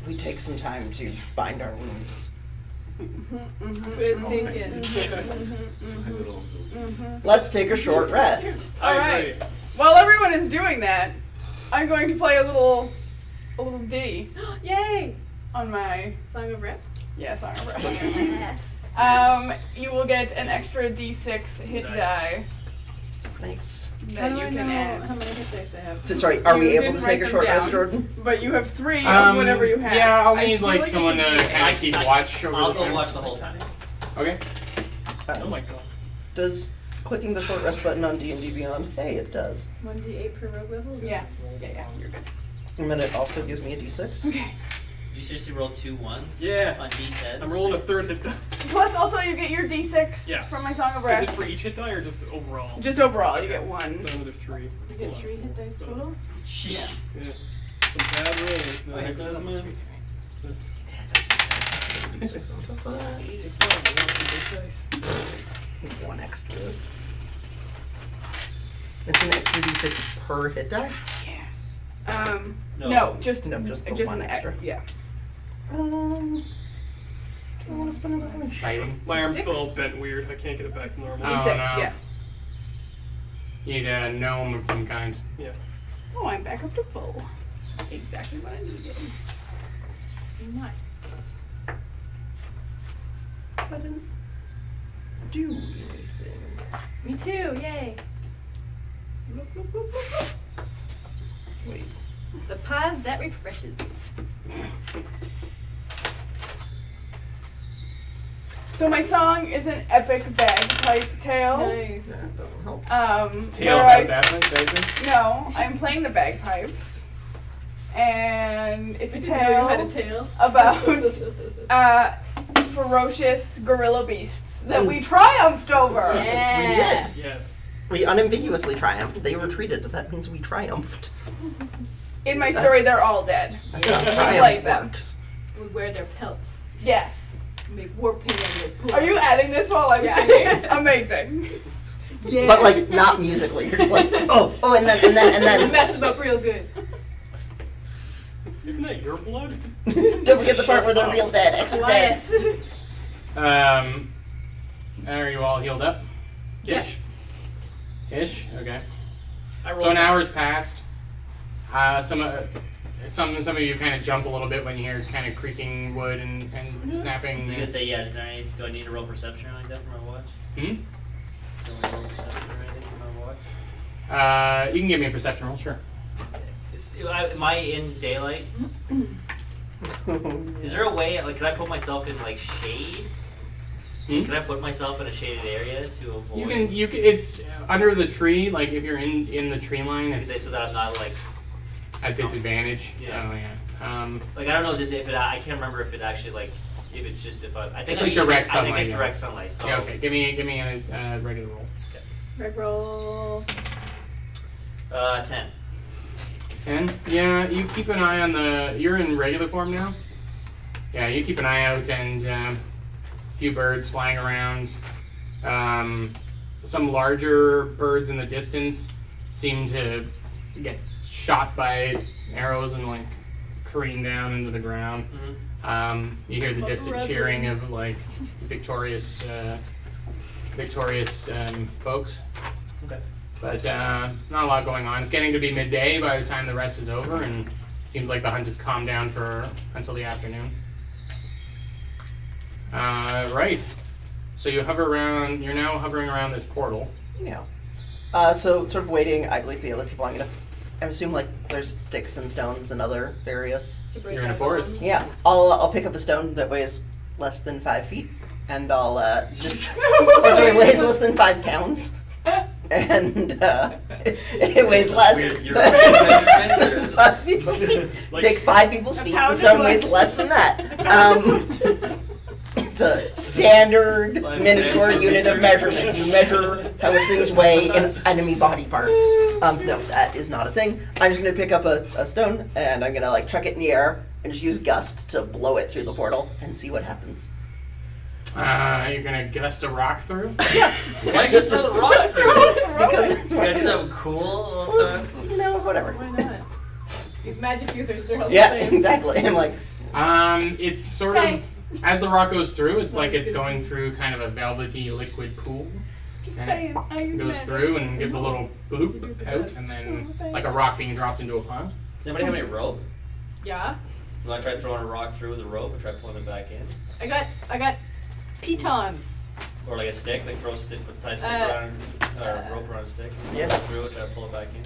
we take some time to bind our wounds. Good thinking. It's my little. Let's take a short rest. I Alright. agree. While everyone is doing that, I'm going to play a little ditty Yay! on my Song of Rest. Song of Rest. Yeah. You will get an extra D6 hit Nice. die Nice. that you can add. how many hit dice I have? So sorry, are we You able to didn't take a write short them rest, down. Jordan? But you have 3 of whatever you have. Yeah, I'll I need feel like it's someone a to D6. kind of keep watch over I'll the go time. watch the whole time. Okay. Oh my god. Does clicking the short rest button on D&D Beyond? Hey, it does. 1d8 per rogue level? Is Yeah, you're good. And then it also gives me a D6. Okay. Did you seriously roll 2 ones? Yeah. On D10? I'm rolling a third hit die. Plus, also, you get your D6 Yeah. from my Song of Is Rest. it for each hit die or just overall? Just overall, you get 1. So another 3. You get 3 hit dice total? Yeah. Yeah. Some bad rolls. No, Okay, heck, so man. D6 on top of that. One extra. It's an extra D6 per hit die? Yes. No. No, just No, just the one an extra. Yeah. Do I want to spend another one? Exciting. My arm's still all 6? bent weird. I can't get it back to normal. Oh, D6, no. yeah. You need a gnome of some kind. Yeah. Oh, I'm back up to full. Exactly what I needed. Nice. I didn't do anything. Me too, yay. Wait. The pause that refreshes. So my song is an epic bagpipe tale. Nice. That doesn't help. Tail Where about I, that one, baby. no, I'm playing the bagpipes, and it's a I didn't know you had a tale tail. about ferocious gorilla beasts that we triumphed over. Yeah. We did. Yes. We unambiguously triumphed. They retreated. That means we triumphed. In my story, That's- they're all dead. That's how We triumph slayed them. works. We wear their pelts. Yes. Make war paint on their gloves. Are you adding this while I'm Yeah. singing? Amazing. Yeah. But like not musically. You're just like, oh, and then. Mess them up real good. Isn't that your blood? Don't forget the part where they're real dead. Extra dead. Quiet. Are you all healed up? Yeah. Ish? Okay. I rolled So an hour's passed. Some of you kind of jump a little bit when you hear kind of creaking wood and snapping. You gonna say, yeah, is there any, do I need to roll perception or anything like that for my watch? Hmm? Do I roll perception or anything for my watch? You can give me a perception roll, sure. Am I in daylight? Is there a way, like, can I put myself in, like, shade? Hmm? Can I put myself in a shaded area to avoid? You can. It's under the tree. Like if you're in the tree line, Can say it's so that I'm not, like, at disadvantage. Yeah. Oh yeah. like, I don't know, does it, if it, I can't remember if it actually, like, if it's just, if I think It's I like think direct I think sunlight, it's yeah. direct sunlight, so. Yeah. Okay. Give me a regular roll. Red roll. 10. 10? Yeah, you keep an eye on the. You're in regular form now? Yeah, you keep an eye out and a few birds flying around. Some larger birds in the distance seem to get shot by arrows and like careen down into the ground. Mm-hmm. You hear the distant cheering of like victorious folks. Okay. But not a lot going on. It's getting to be midday by the time the rest is over, and it seems like the hunt has calmed down until the afternoon. Right. So you hover around. You're now hovering around this portal. Yeah. So sort of waiting. I believe the other people. I assume like there's sticks and stones and other various. To break You're in a our forest. bones. Yeah. I'll pick up a stone that weighs less than 5 feet, and I'll just. Or sorry, weighs less than 5 pounds. And it weighs less. Weird, you're than 5 people's feet. Like- Take 5 people's feet. The pound stone is weighs like- less than that. It's a standard miniature unit of measurement. You measure how much things weigh in enemy body parts. No, that is not a thing. I'm just gonna pick up a stone and I'm gonna like chuck it in the air and just use gust to blow it through the portal and see what happens. You're gonna get us to rock through? Why just throw the rock through? Because it's Can I do something cool all the well, time? it's, whatever. Why not? These magic users, they're all Yeah, the same. exactly. I'm like, It's sort of, as the rock goes through, it's like it's going through kind of a velvety liquid pool. Just And saying. I use It goes magic. through and gives a little bloop out, and then like a rock being dropped into a pond. Does anybody have any rope? Yeah. You want to try throwing a rock through with a rope and try pulling it back in? I got pitons. Or like a stick, like throw a stick, tie a stick around, or rope around a stick. Yeah. Through it, try to pull it back in.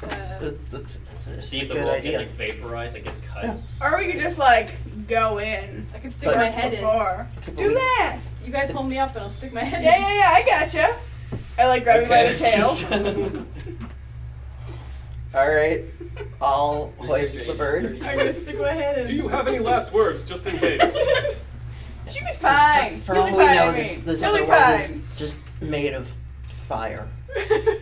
it's See a if the good rope idea. gets like vaporized, it gets cut. Yeah. Or we could just like go in. I can stick But- my head in. before. Okay, but Do we- that. You guys hold me up and I'll stick my head in. Yeah, I gotcha. I like grab you by the tail. All right, I'll hoist the bird. I'm gonna stick my head in. Do you have any last words, just in case? She'll be fine. For You'll all be we fine, know, I mean. this You'll other be world fine. is just made of fire. It's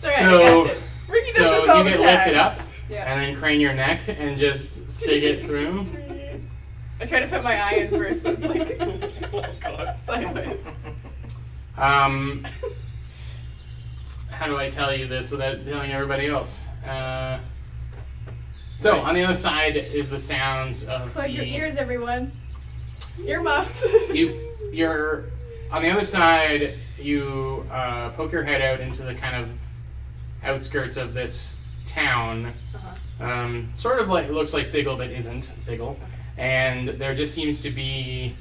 alright, I So, got this. Ricky does so this all you the get time. lifted up, Yeah. and then crane your neck and just stick it through. I try to put my eye in first, so it's like Oh God. sideways. How do I tell you this without telling everybody else? So on the other side is the sounds of Plug the. your ears, everyone. Earmuffs. You're on the other side. You poke your head out into the kind of outskirts of this town. Sort of like, it looks like Sigil, but isn't Sigil. And there just seems to be,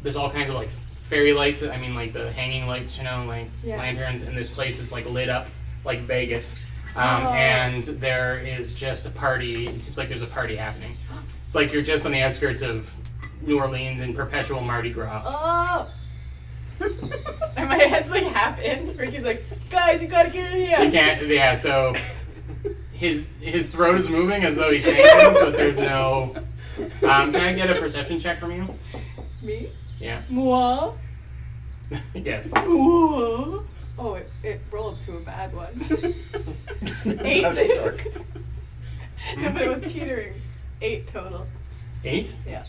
there's all kinds of like fairy lights. I mean, like the hanging lights, like Yeah. lanterns. And this place is like lit up like Vegas. Oh. And there is just a party. It seems like there's a party happening. It's like you're just on the outskirts of New Orleans in perpetual Mardi Gras. Oh. And my head's like half in. Ricky's like, guys, you gotta get in here. You can't. Yeah. So his throat is moving as though he's saying things, but there's no. Can I get a perception check from you? Me? Yeah. Moi? Yes. Moi? Oh, it rolled to a bad one. That's how dice work. No, but it was teetering. 8 total. 8? Yeah.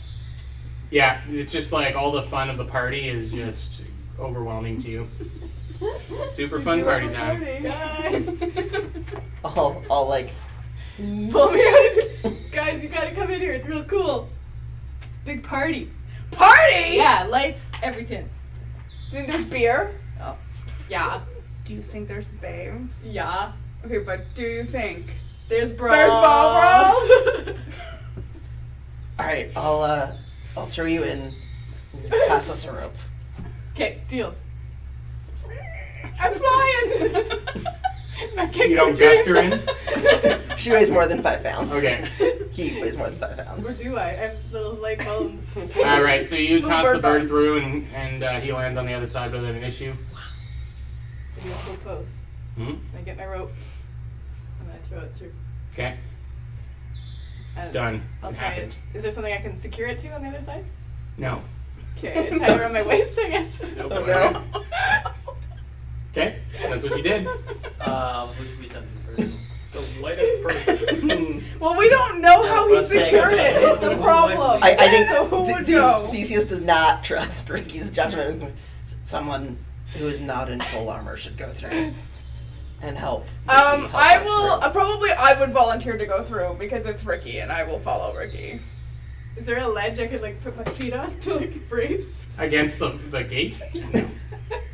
Yeah. It's just like all the fun of the party is just overwhelming to you. Super fun party time. Guys. I'll like, Pull me out. Guys, you gotta come in here. It's real cool. It's a big party. Party? Yeah, lights, everything. Do you think there's beer? Oh. Yeah. Do you think there's babes? Yeah. Okay, but do you think There's bros. there's ball bros? all right, I'll throw you in. And pass us a rope. Okay, deal. I'm flying. You don't gust her in? She weighs more than 5 pounds. Okay. He weighs more than 5 Or pounds. do I? I have little light bones. All right. So you toss the bird bird box. through, and he lands on the other side without an issue. I do a cool pose. Hmm? I get my rope. And I throw it through. Okay. It's And done. I'll It tie happened. it. Is there something I can secure it to on the other side? No. Okay, I tie it around my waist, I guess. Oh no. Okay. That's what you did. Who should we send in first? The lightest person. Well, we don't know how he Let's say- secured it. Is the problem. I think So who would go? Theseus does not trust Ricky's judgment. Someone who is not in full armor should go through and help. Ricky help I us will. through. Probably I would volunteer to go through because it's Ricky, and I will follow Ricky. Is there a ledge I could like put my feet on to like brace? Against the gate? No.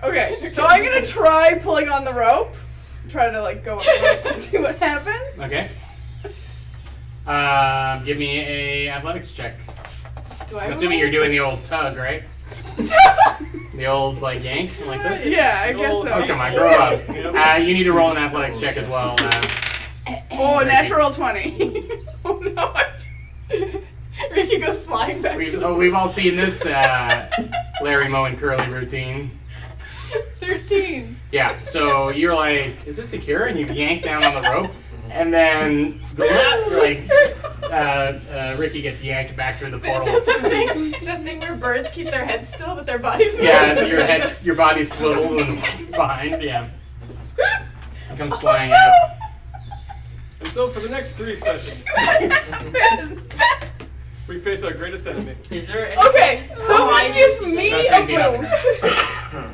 Okay, so I'm gonna try pulling on the rope. Try to like go on the rope and see what happens. Okay. Give me a athletics check. Do I I'm assuming you're doing the old tug, right? The old like yank like this. Yeah, I guess Oh, so. Oh come on, grow up. You need to roll an athletics check as well. Oh, Ricky. natural 20. Oh no. Ricky goes flying back. We've all seen this Larry Moe and Curly routine. 13. Yeah, so you're like, is it secure? And you yank down on the rope, and then Ricky gets yanked back through the portal. Does the thing where birds keep their heads still but their bodies move? Yeah, your body swivels and behind. Yeah, it comes flying out. And so for the next 3 sessions, we're We face our greatest enemy. Is there any... Okay, someone give me That's a 10 feet up. boost.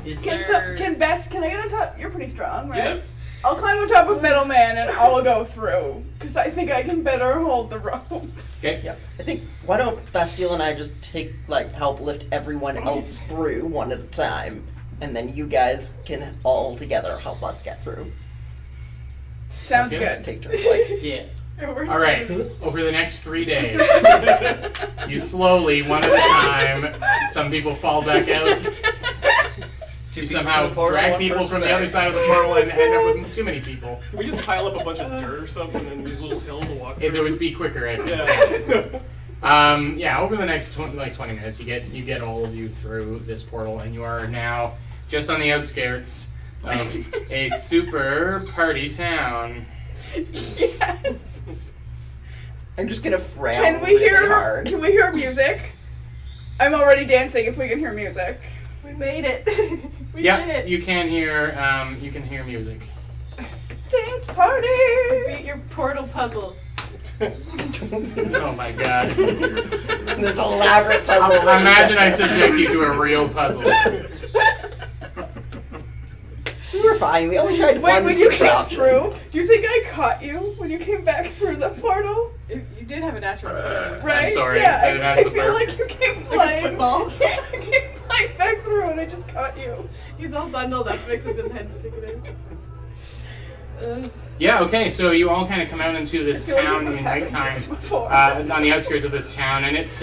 Is Can, there... can I get on top? You're pretty strong, right? Yes. I'll climb on top of Metal Man and I'll go through. Because I think I can better hold the rope. Okay. Yeah. I think why don't Bastille and I just help lift everyone else through one at a time, and then you guys can all together help us get through. Sounds Okay. good. Take turns. Like, Yeah. All right. Over the next 3 days, you slowly, one at a time. Some people fall back out. You somehow drag people from the other side of the portal and end up with too many people. Can we just pile up a bunch of dirt or something and use a little hill to walk through? It would be quicker, I think. Yeah. Over the next 20 minutes, you get all of you through this portal, and you are now just on the outskirts of a super party town. Yes. I'm just gonna frown Can we really hear? hard. Can we hear music? I'm already dancing. If we can hear music. We made it. We did Yeah, it. you can hear music. Dance party. Beat your portal puzzle. Oh my god! This elaborate puzzle. Imagine I subject you to a real puzzle. We were fine. We only tried Wait, one when you super came option. through, do you think I caught you when you came back through the portal? You did have a natural 20. Right? sorry, Yeah, I didn't I have the feel third. like you came Like a flying. football. Yeah, I came flying back through and I just caught you. He's all bundled up, except his head sticking in. Yeah. Okay. So you all kind of come out into I this feel like town we've in had nighttime. this before. It's on the outskirts of this town, and it's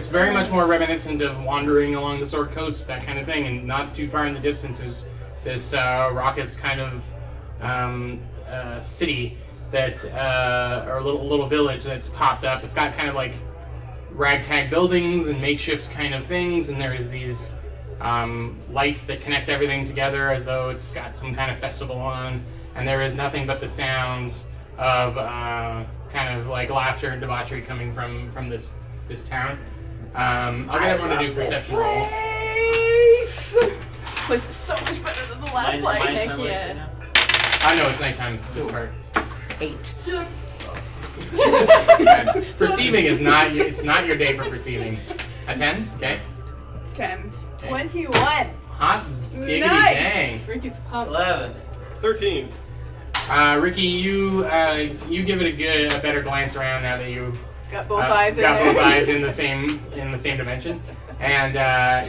very much more reminiscent of wandering along the Sword Coast, that kind of thing, and not too far in the distance is this Rockets kind of city that or a little village that's popped up. It's got kind of like ragtag buildings and makeshift kind of things, and there's these lights that connect everything together as though it's got some kind of festival on, and there is nothing but the sounds of kind of like laughter and debauchery coming from this town. I'll get everyone to do perception rolls. This place is so much better than the last place. Heck sunlight yeah. right now? I know it's nighttime, this part. 8. Perceiving is not your day for perceiving. A 10? Okay. 10. 21. Hot diggity Nice. dang. Ricky's pumped. 11. 13. Ricky, you give it a better glance around now that you've Got both eyes in got there. both eyes in the same dimension, and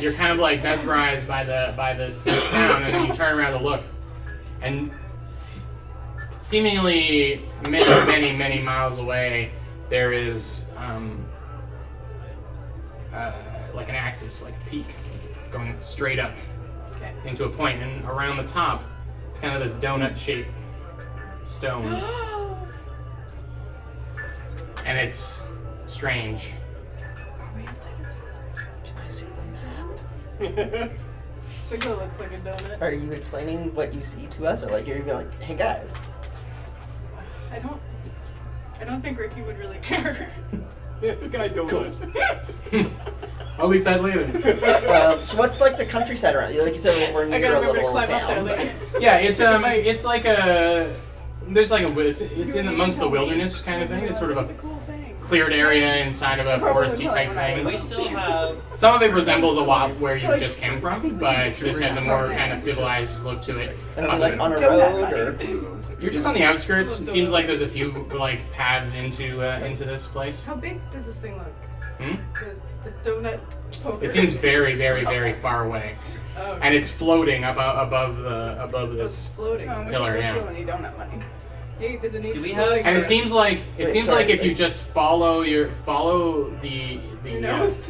you're kind of like mesmerized by this town, and then you turn around to look, and seemingly many miles away there is like an axis, like a peak, going straight up Okay. into a point, and around the top it's kind of this donut-shaped stone, and it's strange. Can I see the map? Sigma looks like a donut. Are you explaining what you see to us, or like you're gonna be like, hey guys? I don't think Ricky would really care. Yeah, Sky Donut. I'll leave that later. So what's like the countryside around you? Like you said, we're I near gotta a remember to little climb up there town. later. Yeah, it's like a it's in amongst the wilderness kind of thing. It's sort of It's a a cool thing. cleared area inside of a foresty type Do thing. we still have... Some of it resembles a lot where you just came from, but this has a more kind of civilized look to it. And are we like on a Donut road, or You're just on the outskirts. It seems like there's a few like paths into this place. How big does this thing look? Hmm? The donut poker. It seems very far away, Oh, and it's floating above it's this. floating. Oh, we Pillar, don't yeah. steal any donut money. Hey, there's a neat Do we floating And it bird. seems like Wait, sorry, if you wait. just follow the Who knows?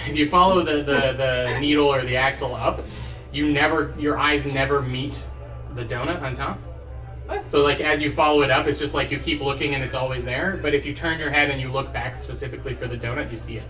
if you follow the needle or the axle up, your eyes never meet the donut on top. What? So like as you follow it up, it's just like you keep looking and it's always there. But if you turn your head and you look back specifically for the donut, you see it.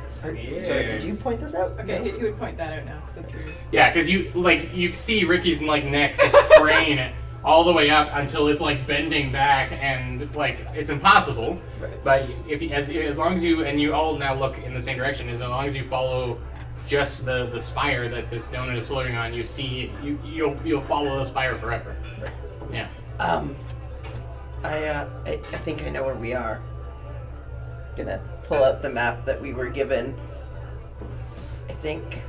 sorry, Yeah. did you point this out? Okay, he would point that out now because it's weird. Yeah, because you see Ricky's like neck just crane all the way up until it's like bending back, and like it's impossible. Right. But as long as you all now look in the same direction, as long as you follow just the spire that this donut is floating on, you'll follow the spire forever. Right. Yeah. I think I know where we are. Gonna pull out the map that we were given. I think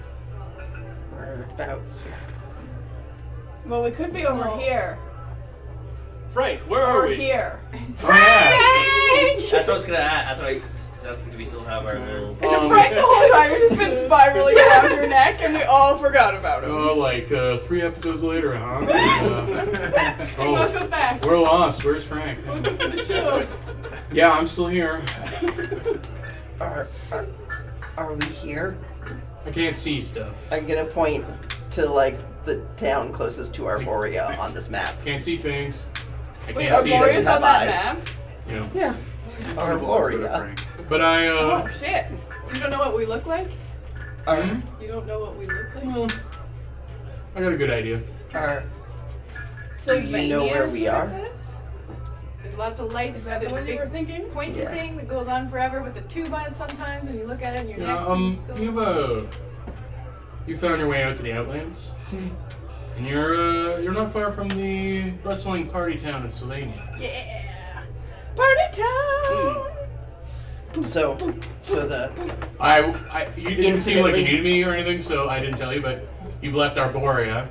we're about here. Well, we could be over here. Frank, where are Or we? here. Oh, yeah. That's what I was gonna ask. That's do we still have our little? Is it Frank the whole time? You've just been spiraling around your neck, and we all forgot about him. Oh, like 3 episodes later, huh? Welcome Oh, back. we're lost. Where's Frank? Welcome to the show. Yeah, I'm still here. Are we here? I can't see stuff. I'm gonna point to like the town closest to Arborea on this map. Can't see things. I Wait, can't see Arborea's Arborea's them. on that have map? You know. Yeah. Arborea. Frank. But I Oh, shit. So you don't know what we look like? Hmm? You don't know what we look like? Well, I got a good idea. So you know where we are? There's lots of lights. Is that the this one you big were thinking? pointy Yeah. thing that goes on forever with the tube on it sometimes, and you look at it and your neck. You found your way out to the Outlands, and you're not far from the bustling party town of Sylvania. Yeah. Party town! So the You didn't seem like you Infinitely. needed me or anything, so I didn't tell you. But you've left Arborea,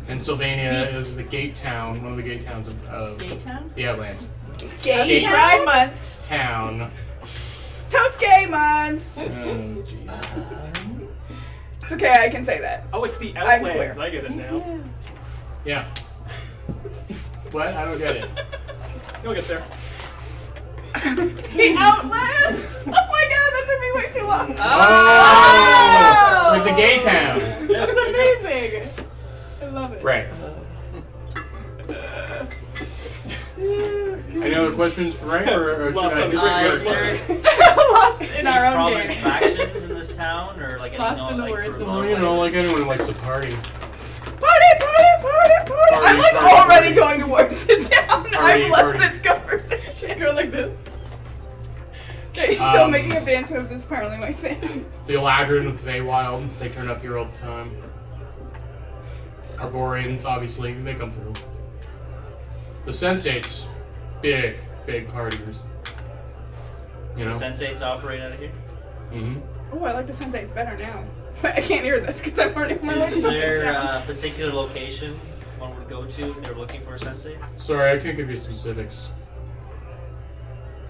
and Sylvania is the gate town, one of the gate towns of Gay town? the Outlands. Gay Gay Pride Month! Town. Totes Gay Month! Oh, jeez. It's okay, I can say that. Oh, it's the I'm Outlands. clear. I get it now. Yeah. What? I don't get it. You'll get there. The Outlands! Oh my god, that took me way too long. Oh! With the gay towns. That's amazing. I love it. Right. Any other questions for Frank, or Lost should I on just his Is record. there Lost in our any own prominent game. factions in this town, or like any Lost in the words of group Oh, you know, like anyone who likes to party. Party! I'm like Party, already party. going towards the town. Party, I've left party. this conversation. Go like this. Okay, so Um, making a dance moves is apparently my thing. The Eladrin with the Feywild, they turn up here all the time. Arboreans, obviously, they come through. The Sensates, big partiers. You know? Sensates operate out of here? Mm-hmm. Oh, I like the Sensates better now. But I can't hear this because I'm already on my way Is to the there town. a particular location one would go to if they're looking for sensates? Sorry, I can't give you specifics.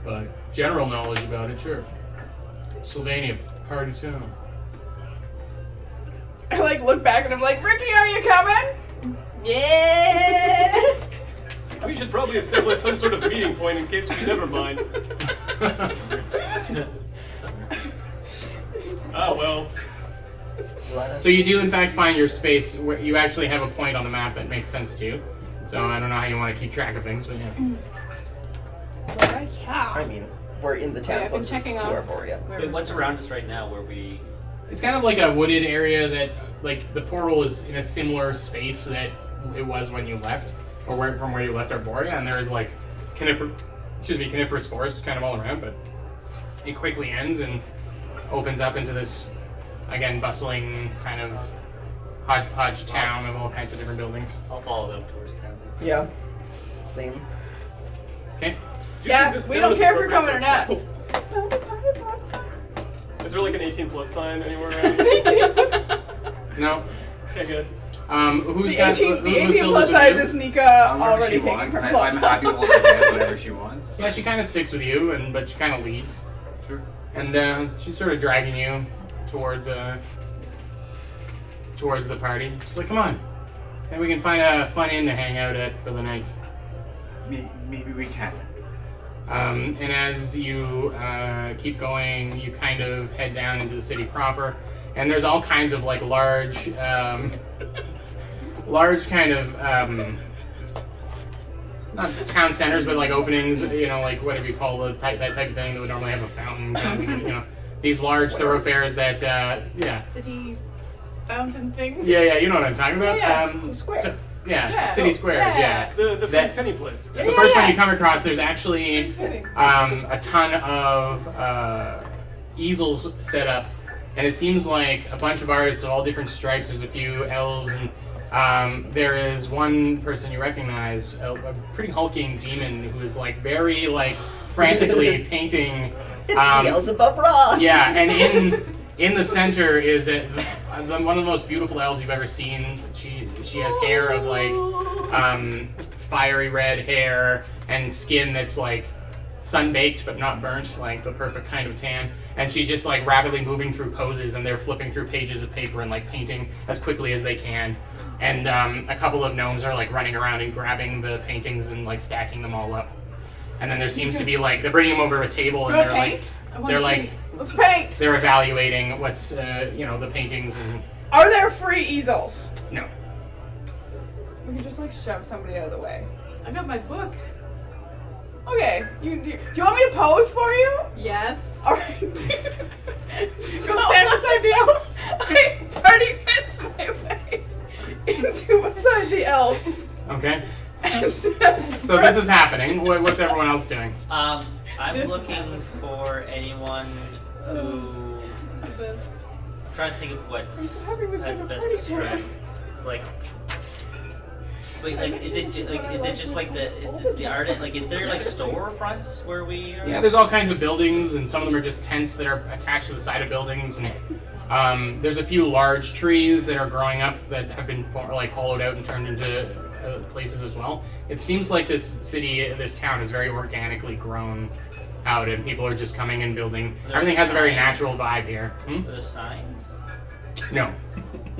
But general knowledge about it, sure. Sylvania, party town. I like look back and I'm like, Ricky, are you coming? Yeah. We should probably establish some sort of meeting point in case we never mind. Oh, well. let us. So you do in fact find your space where you actually have a point on the map that makes sense to you. So I don't know how you want to keep track of things, but yeah. I mean, we're in the town Yeah, I've been closest to checking off. Arborea. Wait, what's around us right now where we... It's kind of like a wooded area that, like, the portal is in a similar space that it was when you left, or from where you left Arborea, and there is like coniferous forest kind of all around, but it quickly ends and opens up into this, again, bustling kind of hodgepodge town of all kinds of different buildings. I'll follow them towards town. Yeah. Same. Okay. Do you Yeah, think this we town don't is care if you're appropriate coming or for not. a child? Is there like an 18+ sign anywhere around? No. Okay, good. Who's The got 18, who- the who's 18 still plus with you? size is Nika Whatever already she taking wants. her I'm claws happy off. holding her hand whatever she wants. Yeah, she kind of sticks with you, but she kind of leads, Sure. and she's sort of dragging you towards the party. She's like, "Come on, and we can find a fun inn to hang out at for the night." Maybe we can. And as you keep going, you kind of head down into the city proper, and there's all kinds of like large kind of not town centers, but like openings, you know, like whatever you call that type of thing that would normally have a fountain, you know, these large thoroughfares that, yeah. City fountain thing. Yeah, you know what I'm talking about? Yeah, it's a square. so- yeah, Yeah. city squares, yeah. The That- Frank Penny place. The first one you come across, there's actually Fitting. a ton of easels set up, and it seems like a bunch of artists of all different stripes. There's a few elves and There is one person you recognize, a pretty hulking demon who is like very like frantically painting. It's Beelzebub Ross. Yeah, and in the center is one of the most beautiful elves you've ever seen. She has hair of like fiery red hair and skin that's like sun-baked but not burnt, like the perfect kind of tan. And she's just like rapidly moving through poses, and they're flipping through pages of paper and like painting as quickly as they can. And a couple of gnomes are like running around and grabbing the paintings and like stacking them all up. And then there seems to be like they're bringing them over to a table and they're like Let's paint. they're evaluating what's the paintings and Are there free easels? no. We can just like shove somebody out of the way. I got my book. Okay. Do you want me to pose for you? Yes. All right. Go stand beside the elf. I party fits my way into beside the elf. Okay. So this is happening. What's everyone else doing? I'm This is looking happening. for anyone who. This is the best. I'm trying to think of what I'm so happy we've I'd got a best party describe. Like, wait, like, is it just like the art? Like, is there like storefronts where we are? Yeah, there's all kinds of buildings, and some of them are just tents that are attached to the side of buildings. And there's a few large trees that are growing up that have been like hollowed out and turned into places as well. It seems like this town is very organically grown out, and people are just coming and building. There's Everything has a very signs. natural vibe here. Are the signs? No.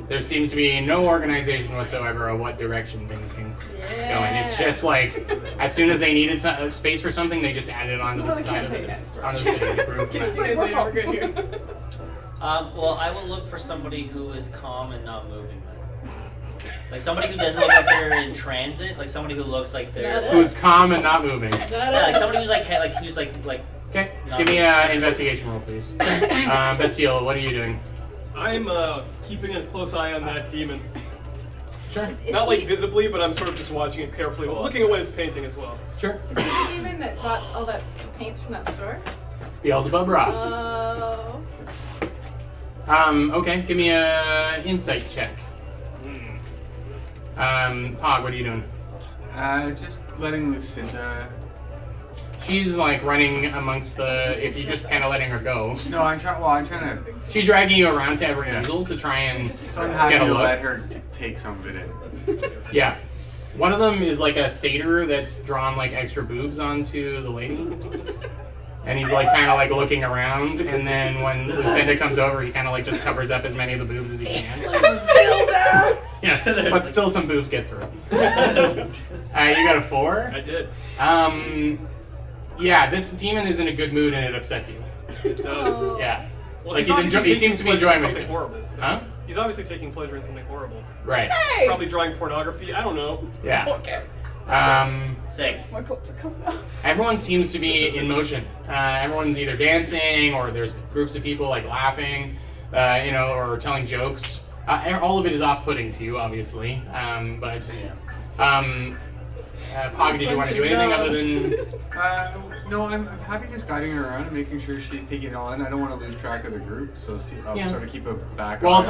There seems to be no organization whatsoever of what direction things can go in. It's just like, as soon as they needed space for something, they just added it onto the side of it. Onto the side of the roof. It's like, we're all good here. Well, I will look for somebody who is calm and not moving. Like somebody who doesn't look like they're in transit. Like somebody who looks like they're. Who's calm and not moving. Yeah, like somebody who's like Okay, give me an investigation roll, please. Bastille, what are you doing? I'm keeping a close eye on that demon. Sure. Not like visibly, but I'm sort of just watching it carefully, looking at what it's painting as well. Sure. Is he the demon that bought all that paints from that store? Beelzebub Ross. Oh. Okay, give me a insight check. Hog, what are you doing? Just letting Lucinda. She's like running amongst if you're just kind of letting her go. No, I'm trying to. She's dragging you around to every Yeah. easel to try and So I'm happy get a to look. let her take some of it in. Yeah. One of them is like a satyr that's drawn like extra boobs onto the lady. And he's like kind of like looking around, and then when Lucinda comes over, he kind of like just covers up as many of the boobs as he can. Yeah, but still some boobs get through. You got a 4? I did. Yeah, this demon is in a good mood and it upsets you. It does. Yeah. Well, Like, he's he obviously seems to be taking pleasure in enjoying something it. horrible. So. Huh? He's obviously taking pleasure in something horrible. Right. Hey! Probably drawing pornography. I don't know. Yeah. Okay. 6. My clothes are coming off. Everyone seems to be in motion. Everyone's either dancing or there's groups of people like laughing, or telling jokes. All of it is off-putting to you, obviously. Pog, did you want to do anything other than? No, I'm happy just guiding her around and making sure she's taking it all in. I don't want to lose track of the group, so I'll Yeah. sort of keep a back. Well, eye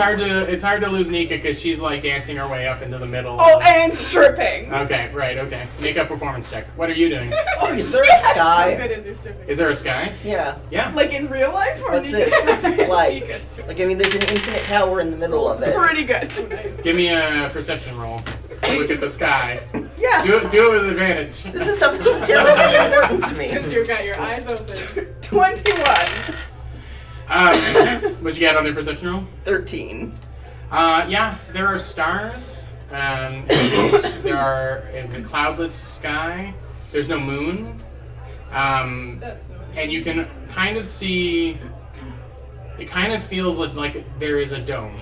it's hard to lose Nika because she's like dancing her way up into the middle. Oh, and stripping. Okay, right, okay. Make a performance check. What are you doing? Oh, is there a How sky? good is your stripping? Is there a sky? Yeah. Yeah. Like in real life or What's Nika it stripping? like? Nika stripping. Like, I mean, there's an infinite tower in the middle of it. Pretty good. Give me a perception roll. Look at the sky. Yeah. Do it with advantage. This is something terribly important to me. Because you've got your eyes open. 21. What you got on the perception roll? 13. Yeah, there are stars. There are it's a cloudless sky. There's no moon. That's no. And you can kind of see. It kind of feels like there is a dome,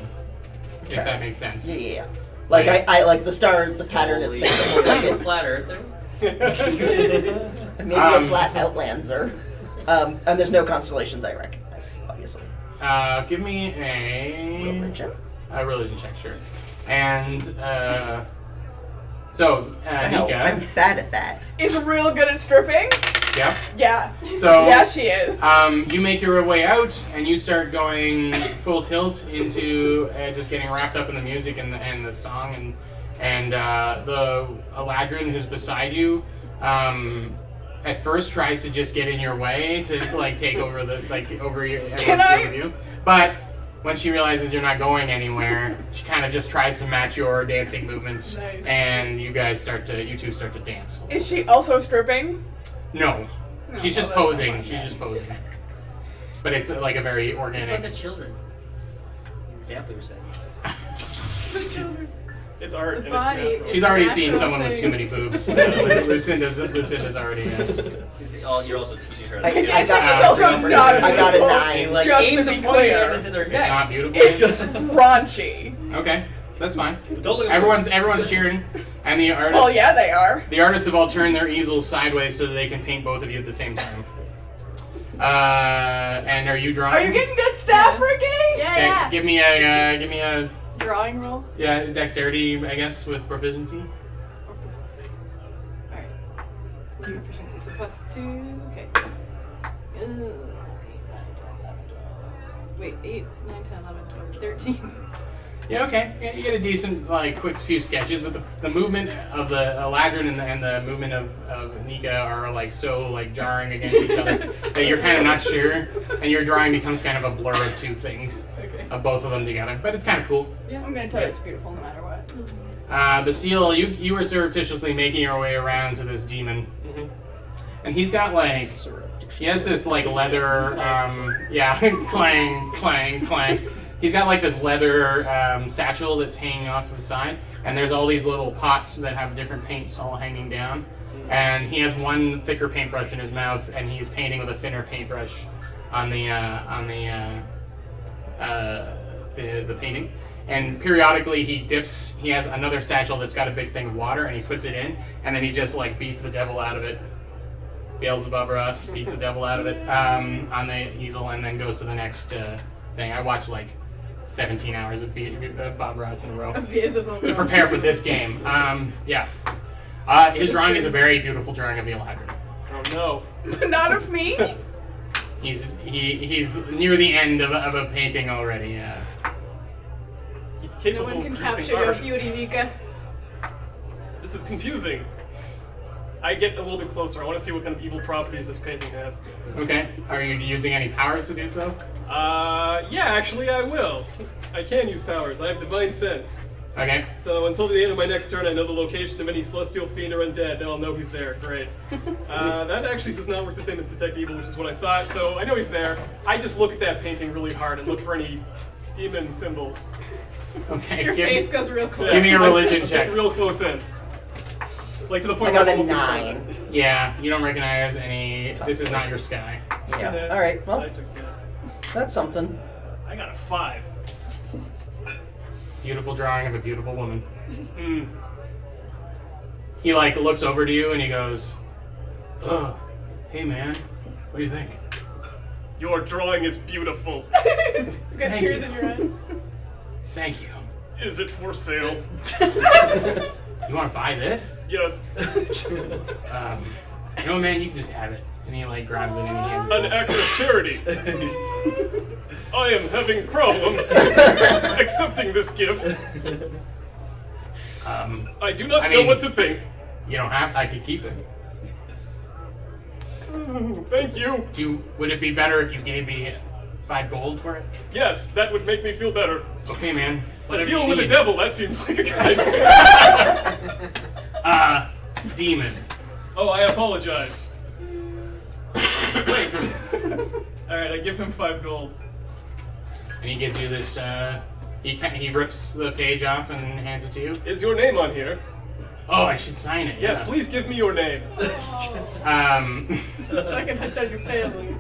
if Okay. that makes sense. Yeah. Like, I like the stars, the pattern of Holy like it. flat earther. Maybe a flat outlanzer. And there's no constellations I recognize, obviously. Give me a Religion? check, sure. And so Wow, Nika, I'm bad at that. Is real good at stripping? yeah. Yeah. So Yeah, she is. you make your way out, and you start going full tilt into just getting wrapped up in the music and the song, And the Eladrin who's beside you, at first tries to just get in your way to like take over the over your view. But when she realizes you're not going anywhere, she kind of just tries to match your dancing movements, Nice. and you two start to dance. Is she also stripping? No, she's just well, that's posing. fine, She's yeah. just posing. But it's like a very What about the organic. children? Example you're saying. The children. It's art and it's body. natural. She's already Natural seen someone with thing. too many boobs. Lucinda's already. You're also teaching her. I The got- dancing is also remember not that. I got a beautiful. 9. Like Just aim to the be pointer clear. into their It's neck. not beautiful. It's raunchy. Okay, that's fine. Don't look at Everyone's cheering, and the artists. Well, yeah, they are. The artists have all turned their easels sideways so that they can paint both of you at the same time. And are you drawing? Are you getting good staff, Ricky? Yeah, Okay, yeah. give me a Drawing roll. dexterity, I guess, with proficiency. Alright. Proficiency, so +2. Okay. Wait, 8, 9, 10, 11, 12, 13. Yeah, okay. Yeah, you get a decent, like, quick few sketches, but the movement of the Eladrin and the movement of Nika are, like, so, like, jarring against each other that you're kind of not sure, and your drawing becomes kind of a blur of two things, Okay. of both of them together. But it's kind of cool. Yeah, I'm gonna tell you it's beautiful no matter what. Basile, you were surreptitiously making your way around to this demon, and he's got, like, he has this, like, leather, clang, clang, clang. He's got, like, this leather satchel that's hanging off to the side, and there's all these little pots that have different paints all hanging down. And he has one thicker paintbrush in his mouth, and he's painting with a thinner paintbrush on the painting. And periodically he dips. He has another satchel that's got a big thing of water, and he puts it in, and then he just like beats the devil out of it. Beelzebub Ross beats the devil out of it on the easel, and then goes to the next thing. I watched like 17 hours of Bob Ross in a row to prepare for this game. His drawing is a very beautiful drawing of the Eladrin. Oh no. Not of me. He's near the end of a painting already. Yeah. He's No capable one can of producing capture your art. beauty, Nika. This is confusing. I get a little bit closer. I want to see what kind of evil properties this painting has. Okay. Are you using any powers to do so? Yeah, actually I will. I can use powers. I have divine sense. Okay. So until the end of my next turn, I know the location of any celestial fiend or undead. Then I'll know he's there. Great. That actually does not work the same as detect evil, which is what I thought. So I know he's there. I just look at that painting really hard and look for any demon symbols. Okay. Your face goes real close. Give me a religion Get check. real close in. Like to the I point got where a I'm almost in front of 9. it. Yeah, you don't recognize any. This is not your sky. Yeah. All right. Well, Nice, okay. that's something. I got a 5. Beautiful drawing of a beautiful woman. Hmm. He like looks over to you and he goes, "Ugh, hey man, what do you think?" Your drawing is beautiful. You got Thank tears you. in your eyes. Thank you. Is it for sale? You want to buy this? Yes. No man, you can just have it. And he like grabs it and he hands it. An to act of charity. I am having problems accepting this gift. you. I do not I know mean- what to think. You don't have. I could keep it. Thank you. Would it be better if you gave me 5 gold for it? Yes, that would make me feel better. Okay, man. A Whatever deal you with the need. devil, that seems like a good idea. Demon. Oh, I apologize. Wait. Alright, I give him 5 gold. And he gives you this. He rips the page off and hands it to you. Is your name on here? Oh, I should sign it. Yes, yeah. please give me your name. Second hunt on your family.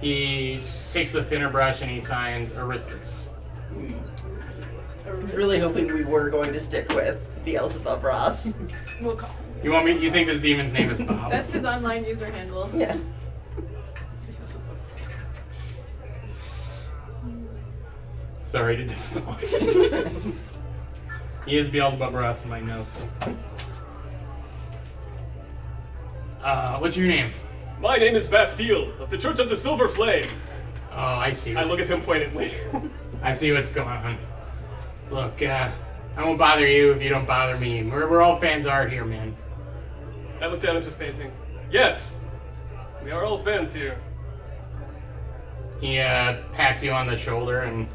He takes the thinner brush and he signs Aristus. I was really hoping we were going to stick with Beelzebub Ross. We'll call him. You think this demon's name is Bob? That's his online user handle. Yeah. Sorry to disappoint. He is Beelzebub Ross in my notes. What's your name? My name is Bastille, of the Church of the Silver Flame. Oh, I see. I look at him pointedly. I see what's going on. Look, I won't bother you if you don't bother me. We're all fans of art here, man. I look down at his painting. Yes, we are all fans here. He pats you on the shoulder, and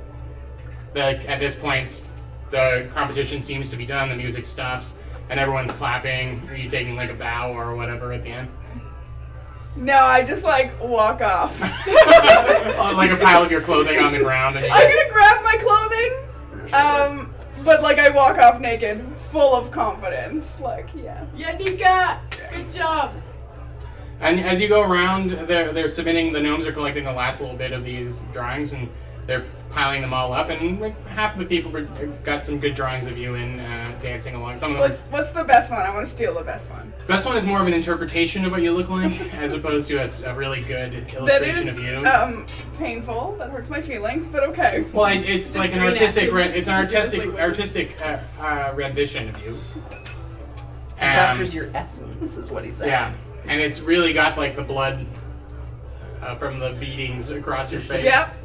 at this point, the competition seems to be done. The music stops, and everyone's clapping. Are you taking like a bow or whatever at the end? No, I just like walk off. Like a pile of your clothing on the ground. And you I'm gonna grab my clothing, but like I walk off naked, full of confidence. Like, yeah. Yeah, Nika! Good job! And as you go around, they're submitting. The gnomes are collecting the last little bit of these drawings, and they're piling them all up. And like half of the people got some good drawings of you in dancing along. Some of them. What's the best one? I want to steal the best one. Best one is more of an interpretation of what you look like, as opposed to a really good That illustration is of you. painful. That hurts my feelings, but okay. Well, it's like an green artistic. asses. It's an Just really artistic rendition of you. It captures your essence, is what he said. Yeah, and it's really got like the blood from the beatings across your face. Yep.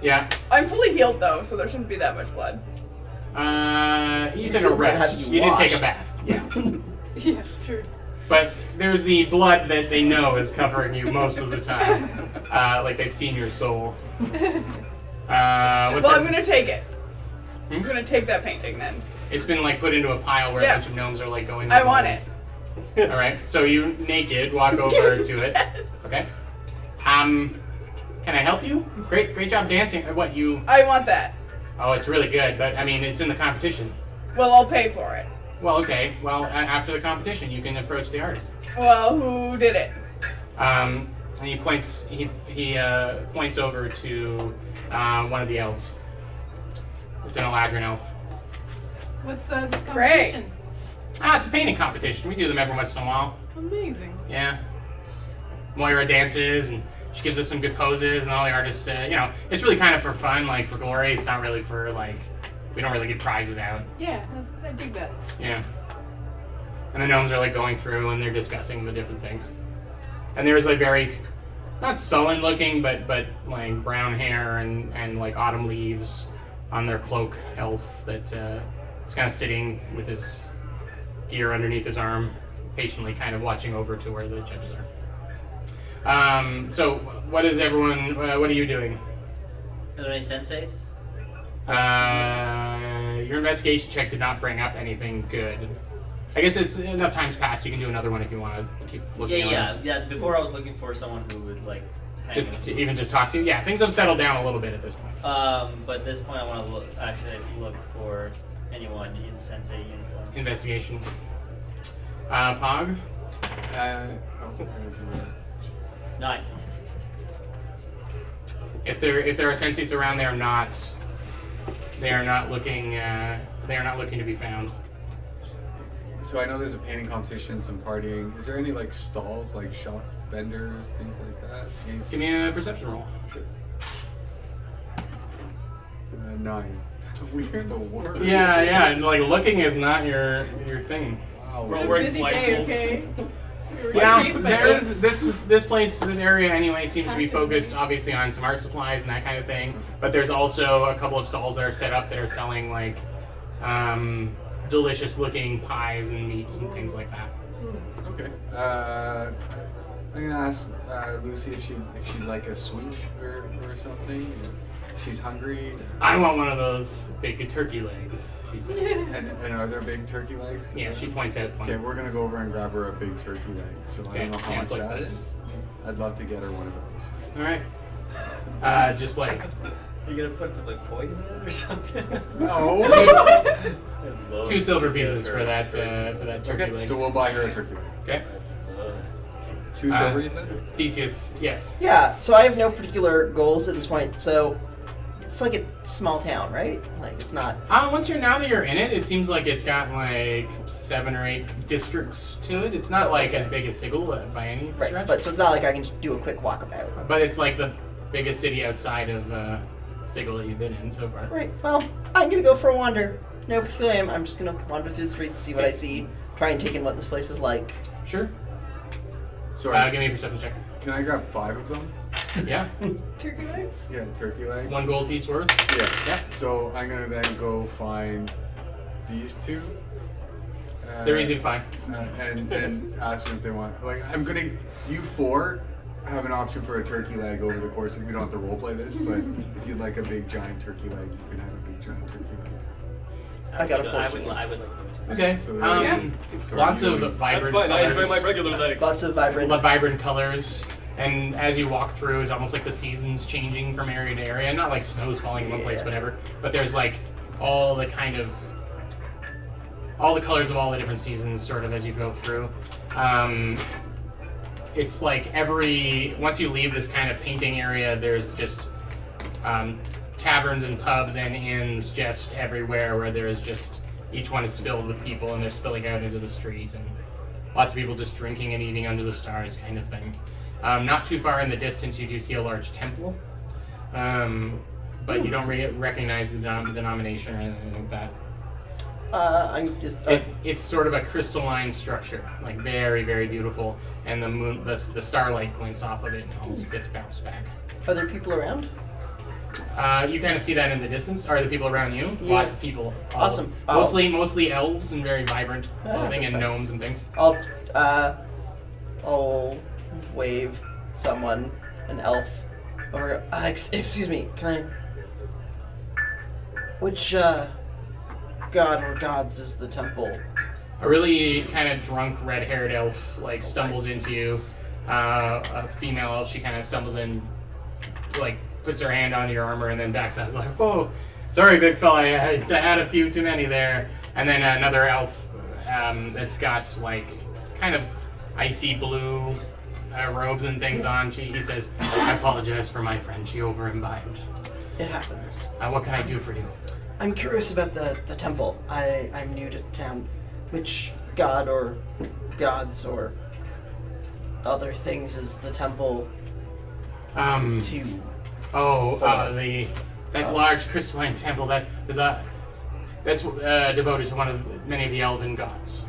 Yeah. I'm fully healed though, so there shouldn't be that much blood. You did a rest. Have You you didn't take a washed? bath. Yeah. Yeah, true. But there's the blood that they know is covering you most of the time. Like they've seen your soul. I'm gonna take it. Hmm? I'm gonna take that painting then. It's been like put into a pile where Yeah. a bunch of gnomes are like going. I want it. All right. So you naked walk over to it. Okay. Can I help you? Great job dancing. What you? I want that. Oh, it's really good. But I mean, it's in the competition. Well, I'll pay for it. Well, okay. Well, after the competition, you can approach the artist. Well, who did it? And he points. He points over to one of the elves. It's an Eladrin elf. What's this competition? It's a painting competition. We do them every once in a while. Amazing. Yeah. Moira dances, and she gives us some good poses, and all the artists, it's really kind of for fun, like for glory. It's not really for, like, we don't really give prizes out. Yeah, I dig that. Yeah. And the gnomes are, like, going through, and they're discussing the different things. And there's a very, not sullen looking, but like, brown hair and like, autumn leaves on their cloak elf that is kind of sitting with his gear underneath his arm, patiently kind of watching over to where the judges are. So, what is everyone, what are you doing? Are there any sensates? Your investigation check did not bring up anything good. I guess it's enough time's passed. You can do another one if you want to keep looking. Yeah. Before I was looking for someone who would like hang Just with to me. even just talk to you. Yeah, things have settled down a little bit at this point. But at this point, I want to look for anyone in sensei uniform. Investigation. Pog. 9. If there are sensates around, they are not looking to be found. So I know there's a painting competition, some partying. Is there any like stalls, like shop vendors, things like that? Give me a perception roll. 9. We're the worst. Yeah, and like looking is not your thing. Wow. We're all wearing Busy day, blindfolds. okay? Yeah, Cheese there's this area anyway seems to be focused obviously on some art supplies and that kind of thing. But there's also a couple of stalls that are set up that are selling like delicious looking pies and meats and things like that. Okay. I'm gonna ask Lucy if she'd like a sweet or something. If she's hungry. I want one of those big turkey legs, she says. And are there big turkey legs? Yeah, she points out one. Okay, we're gonna go over and grab her a big turkey leg. So I Okay, don't know how yeah, much it's like that this. is. I'd love to get her one of those. Alright. Just like You gonna put some like poison in it or something? No. two silver pieces for that turkey Okay, leg. so we'll buy her a turkey leg. Okay. 2 silver, you said? Theseus, yes. Yeah, so I have no particular goals at this point, so it's like a small town, right? Like, it's not... Now that you're in it, it seems like it's got like 7 or 8 districts to it. It's not like as big as Sigil by any Right, stretch. but so it's not like I can just do a quick walkabout. But it's like the biggest city outside of Sigil that you've been in so far. Right, well, I'm gonna go for a wander. No particular aim, I'm just gonna wander through the streets, see what I see, try and take in what this place is like. Sure. Sorry, Give me a perception check. can I grab 5 of them? Yeah. Turkey legs? Yeah, turkey leg. 1 gold piece worth. Yeah. Yeah. So I'm gonna then go find these two. They're easy to find. And ask them if they want. Like, you four have an option for a turkey leg over the course. We don't have to roleplay this, but if you'd like a big giant turkey leg, you can have a big giant turkey leg. I got a I 14. would. Okay. So Lots of That's vibrant fine. I colors. enjoy my regular legs. Lots of vibrant. Vibrant colors. And as you walk through, it's almost like the seasons changing from area to area. Not like snow's falling in one place, whatever. But there's like all the colors of all the different seasons, sort of as you go through. It's like once you leave this kind of painting area, there's just taverns and pubs and inns just everywhere, where there's just each one is filled with people and they're spilling out into the street, and lots of people just drinking and eating under the stars, kind of thing. Not too far in the distance, you do see a large temple, but you don't recognize the denomination or anything like that. I'm just. It's sort of a crystalline structure, like very, very beautiful, and the starlight glints off of it and almost gets bounced back. Are there people around? You kind of see that in the distance. Are the people around you? Yeah. Lots of people. Awesome. Mostly elves and very vibrant clothing that's and fine. gnomes and things. I'll wave someone, an elf, or excuse me. Can I? Which god or gods is the temple? A really kind of drunk, red-haired elf stumbles into you. A female elf, she kind of stumbles in, puts her hand on your armor and then backs out. Like, whoa, sorry, big fella, I had a few too many there. And then another elf that's got kind of icy blue robes and things on. He says, "I apologize for my friend. She over-imbibed. It happens. What can I do for you?" I'm curious about the temple. I'm new to town. Which god or gods or other things is the temple to? That large crystalline temple that's devoted to one of many of the elven gods.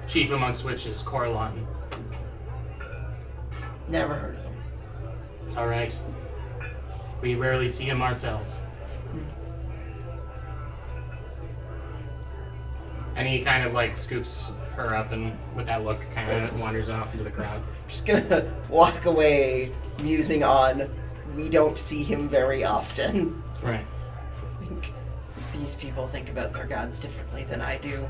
Chief amongst which is Corlon. Never heard of him. It's all right. We rarely see him ourselves. And he kind of scoops her up and with that look kind of wanders off into the crowd. Just gonna walk away, musing on. We don't see him very often. Right. I think these people think about their gods differently than I do.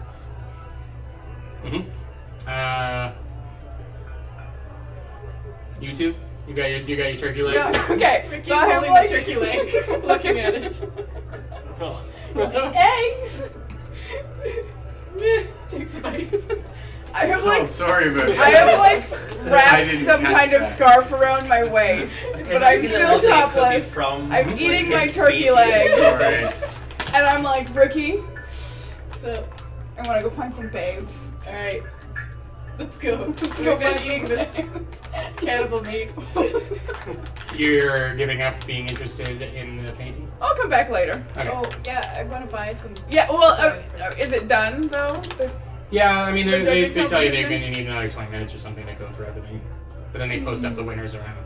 You two? You got your turkey legs? Yeah, okay. Ricky's So I have holding the turkey leg, looking at it. eggs. Takes a bite. I have Oh, sorry, but I have I wrapped didn't some catch kind of that. scarf around my waist, but I'm still topless. I'm eating my turkey leg, Sorry. and I'm like, Ricky, So, I want to go find some babes. alright. Let's go. Let's go finish find eating this cannibal meat. You're giving up being interested in the painting? I'll come back later. Okay. Oh, yeah, I want to buy some. Yeah, well, is it done though? Yeah, I mean, The they judging tell you they're competition? going to need another 20 minutes or something to go through everything. But then they post up the winners around.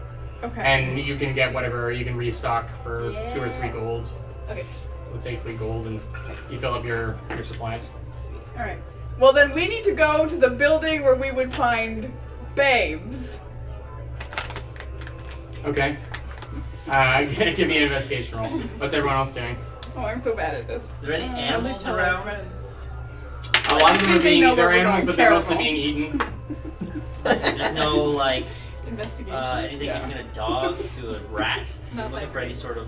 Okay. And you can get whatever, you can restock for 2 or 3 gold. Okay. Let's say 3 gold, and you fill up your supplies. Sweet. All right. Well, then we need to go to the building where we would find babes. Okay. Give me an investigation roll. What's everyone else doing? Oh, I'm so bad at this. Are there any animals Tell our around? friends. A lot of them are They know they're where we're animals, going. but they're mostly Terrible. being eaten. There's no Investigation. anything Yeah. using a dog to a rat. Not I'm looking like for any sort of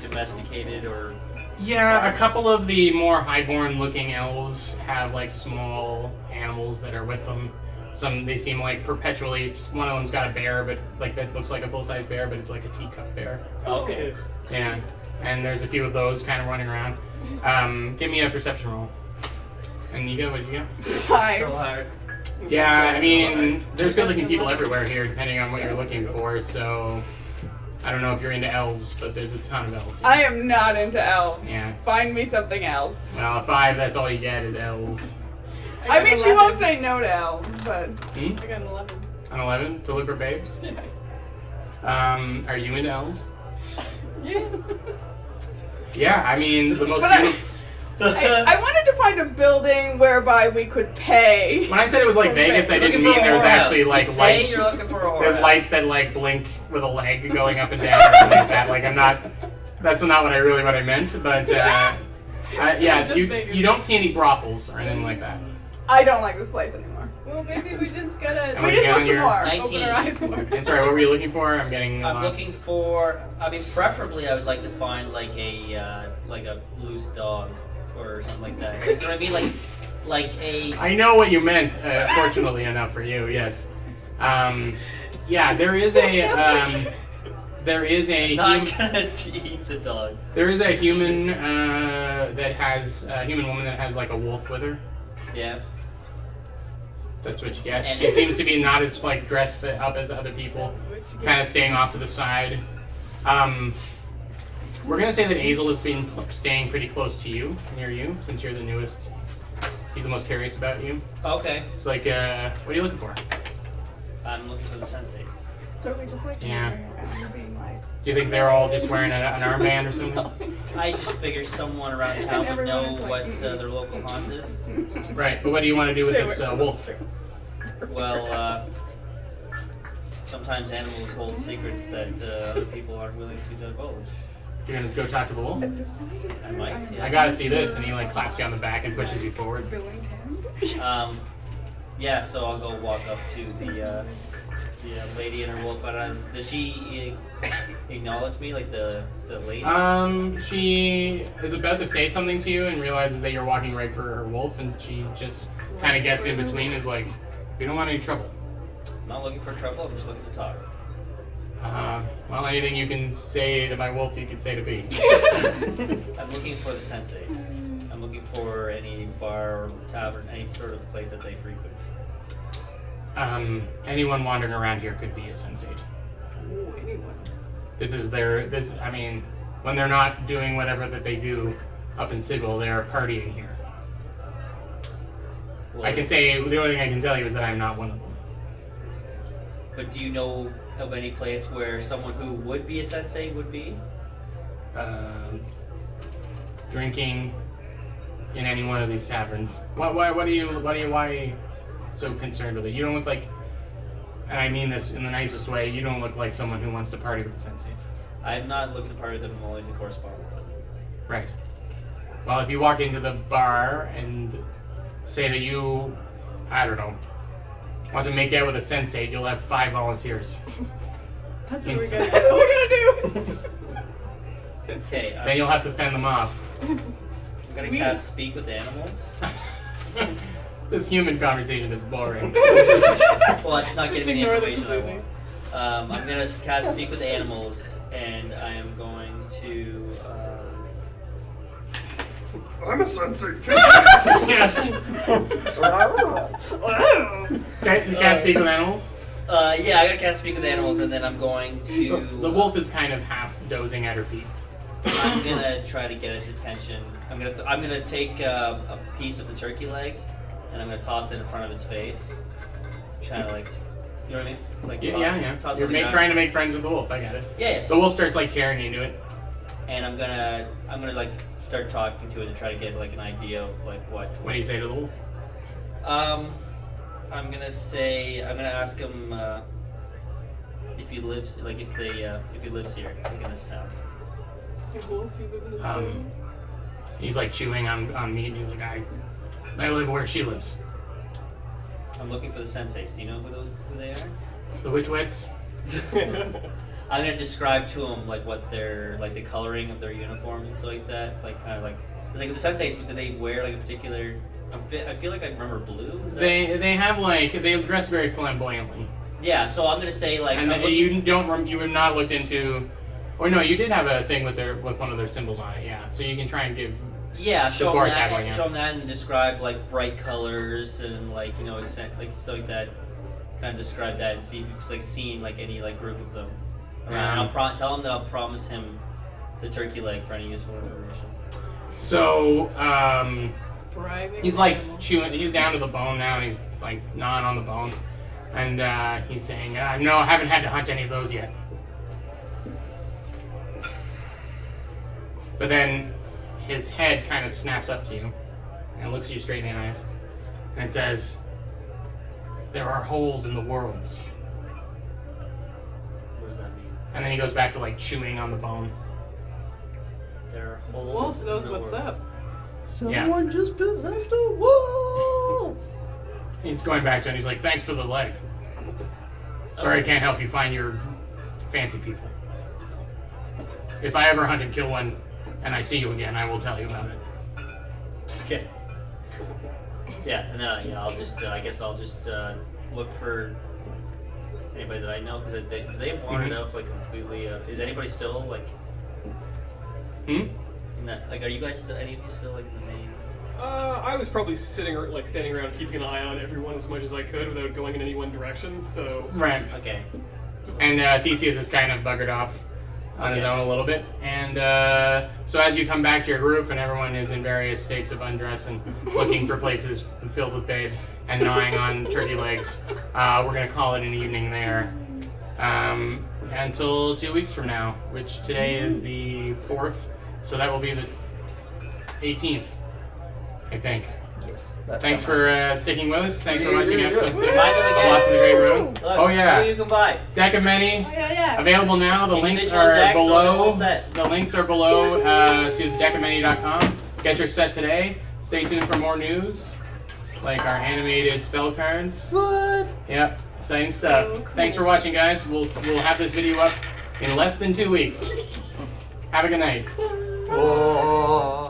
domesticated or Yeah, a couple of the more highborn looking elves have small animals that are with them. Some they seem perpetually. One of them's got a bear, but that looks like a full size bear, but it's like a teacup bear. okay. Yeah, and there's a few of those kind of running around. Give me a perception roll. And Nika, what'd you get? 5. So hard. Yeah, I mean, there's good-looking people everywhere here, depending on what you're looking for. So, I don't know if you're into elves, but there's a ton of elves. I am not into elves. Yeah. Find me something else. Well, 5, that's all you get is elves. I mean, she won't say no to elves, but Hmm? I got an 11. An 11 to look for babes. Yeah. Are you into elves? Yeah. Yeah, I mean, the most But I- beautiful. I wanted to find a building whereby we could pay. When I said it was like For Vegas, I rent. didn't Looking for mean a there was whorehouse. actually like Just say lights. you're looking for a There's whorehouse. lights that like blink with a leg going up and down or something like that. Like I'm not. That's not what I meant. But yeah, It's just you Vegas. you don't see any brothels or anything like that. I don't like this place anymore. Well, maybe we just And gotta what We you just got look on some your- more. 19. open our eyes more. And sorry, what were you looking for? I'm getting I'm lost. looking for. I mean, preferably, I would like to find like a loose dog or something like that. You know what I mean? Like a. I know what you meant. Fortunately enough for you, yes. Yeah, there is a Not gonna eat the dog. there is a human that has a human woman that has like a wolf with her. Yeah. That's what you get. And- She seems to be not as like dressed up as other people, kind of staying off to the side. We're gonna say that Azel has been staying pretty close to you, near you, since you're the newest. He's the most curious about you. Okay. It's like, what are you looking for? I'm looking for the sensates. So we just like Yeah. wandering around being like, Do you think they're all just wearing an armband or something? I just figure someone around town would everyone know is like, what their local haunt is. Right, but what do you want to do with this wolf? Well, sometimes animals hold secrets that other people aren't willing to divulge. You're gonna go talk to the wolf? at this point in time, I might, am yeah. I gotta see this, and he like claps you on the back and pushes you forward. willing to. Yeah, so I'll go walk up to the lady and her wolf. But does she acknowledge me, like the lady? She is about to say something to you and realizes that you're walking right for her wolf, and she just kind of gets in between. Is like, we don't want any trouble. I'm not looking for trouble. I'm just looking to talk. Well, anything you can say to my wolf, you can say to me. I'm looking for the sensates. I'm looking for any bar or tavern, any sort of place that they frequent. Anyone wandering around here could be a sensate. Ooh, anyone. I mean, when they're not doing whatever that they do up in Sigil, they're partying here. Well, I can say, the only thing I can tell you is that I'm not one of them. But do you know of any place where someone who would be a sensei would be? Drinking in any one of these taverns. Why are you so concerned with it? You don't look like, and I mean this in the nicest way, you don't look like someone who wants to party with the sensates. I'm not looking to party with them. I'm only to correspond with them. Right. Well, if you walk into the bar and say that you, I don't know, want to make out with a sensate, you'll have 5 volunteers. That's what we're Yes. gonna That's what we're gonna do. Okay, Then you'll have to fend them off. I'm gonna cast Speak with Animals. This human conversation is boring. Well, it's not Just getting the ignore them information I completely. want. I'm gonna cast Speak with Animals, and I am going to. I'm a sensei. Okay, you can't speak with animals. Yeah, I'm gonna cast Speak with Animals, and then I'm going to. The wolf is kind of half dozing at her feet. I'm gonna try to get his attention. I'm gonna take a piece of the turkey leg, and I'm gonna toss it in front of his face. Trying to you know what I mean? Like Yeah. toss You're it on the trying to make friends with the wolf. I got it. Yeah. The wolf starts like tearing into it. And I'm gonna start talking to it and try to get an idea of what. What do you say to the wolf? I'm gonna ask him if he lives if he lives here in this town. Hey, wolf, you live in the He's like chewing on meat. And he's like, I live where she lives. I'm looking for the sensates. Do you know who they are? The witch-wits. I'm gonna describe to him what their the coloring of their uniforms and stuff like that. Like the sensates. Do they wear a particular? I feel like I remember blue. Is that- They have they dress very flamboyantly. Yeah, so I'm gonna say And you have not looked into, or no, you did have a thing with one of their symbols on it. Yeah, so you can try and give. show Boris them had that, one, yeah. show them that, and describe bright colors and stuff like that. Kind of describe that and see if he's seen any group of them. And I'll tell him that I'll promise him the turkey leg for any useful information. So bribing he's chewing. He's down to the bone now. And he's gnawing on the bone, and he's saying, "No, I haven't had to hunt any of those yet." But then his head kind of snaps up to you and looks you straight in the eyes. And it says, "There are holes in the worlds." What does that mean? And then he goes back to like chewing on the bone. There are This holes wolf in knows the what's world. up. Someone just possessed a wolf! He's going back to it and he's like, "Thanks for the leg. Sorry I can't help you find your fancy people. If I ever hunt and kill one and I see you again, I will tell you about it." Okay. Yeah, and then I'll just I guess I'll just look for anybody that I know because they wandered out like completely. Is anybody still like in that? Like, are you guys still? Any of you still like in the main? I was probably standing around keeping an eye on everyone as much as I could without going in any one direction. So Right. Okay. And Theseus is kind of buggered off on his own a little bit. And so as you come back to your group and everyone is in various states of undress and looking for places filled with babes and gnawing on turkey legs, we're going to call it an evening there. Until 2 weeks from now, which today is the 4th. So that will be the 18th, I think. Yes. Thanks for sticking with us. Thanks for Yeah, watching yeah, episode yeah. 6 Remind them of again. Lost in the Great Room. Look, Oh yeah. Who you can buy? Deck of Many. Oh yeah. Available now. The links Individual are decks or the below. whole set? The links are below to deckofmany.com. Get your set today. Stay tuned for more news, like our animated spell cards. What? Yep, exciting stuff. So cool. Thanks for watching, guys. We'll have this video up in less than 2 weeks. Have a good night. Oh.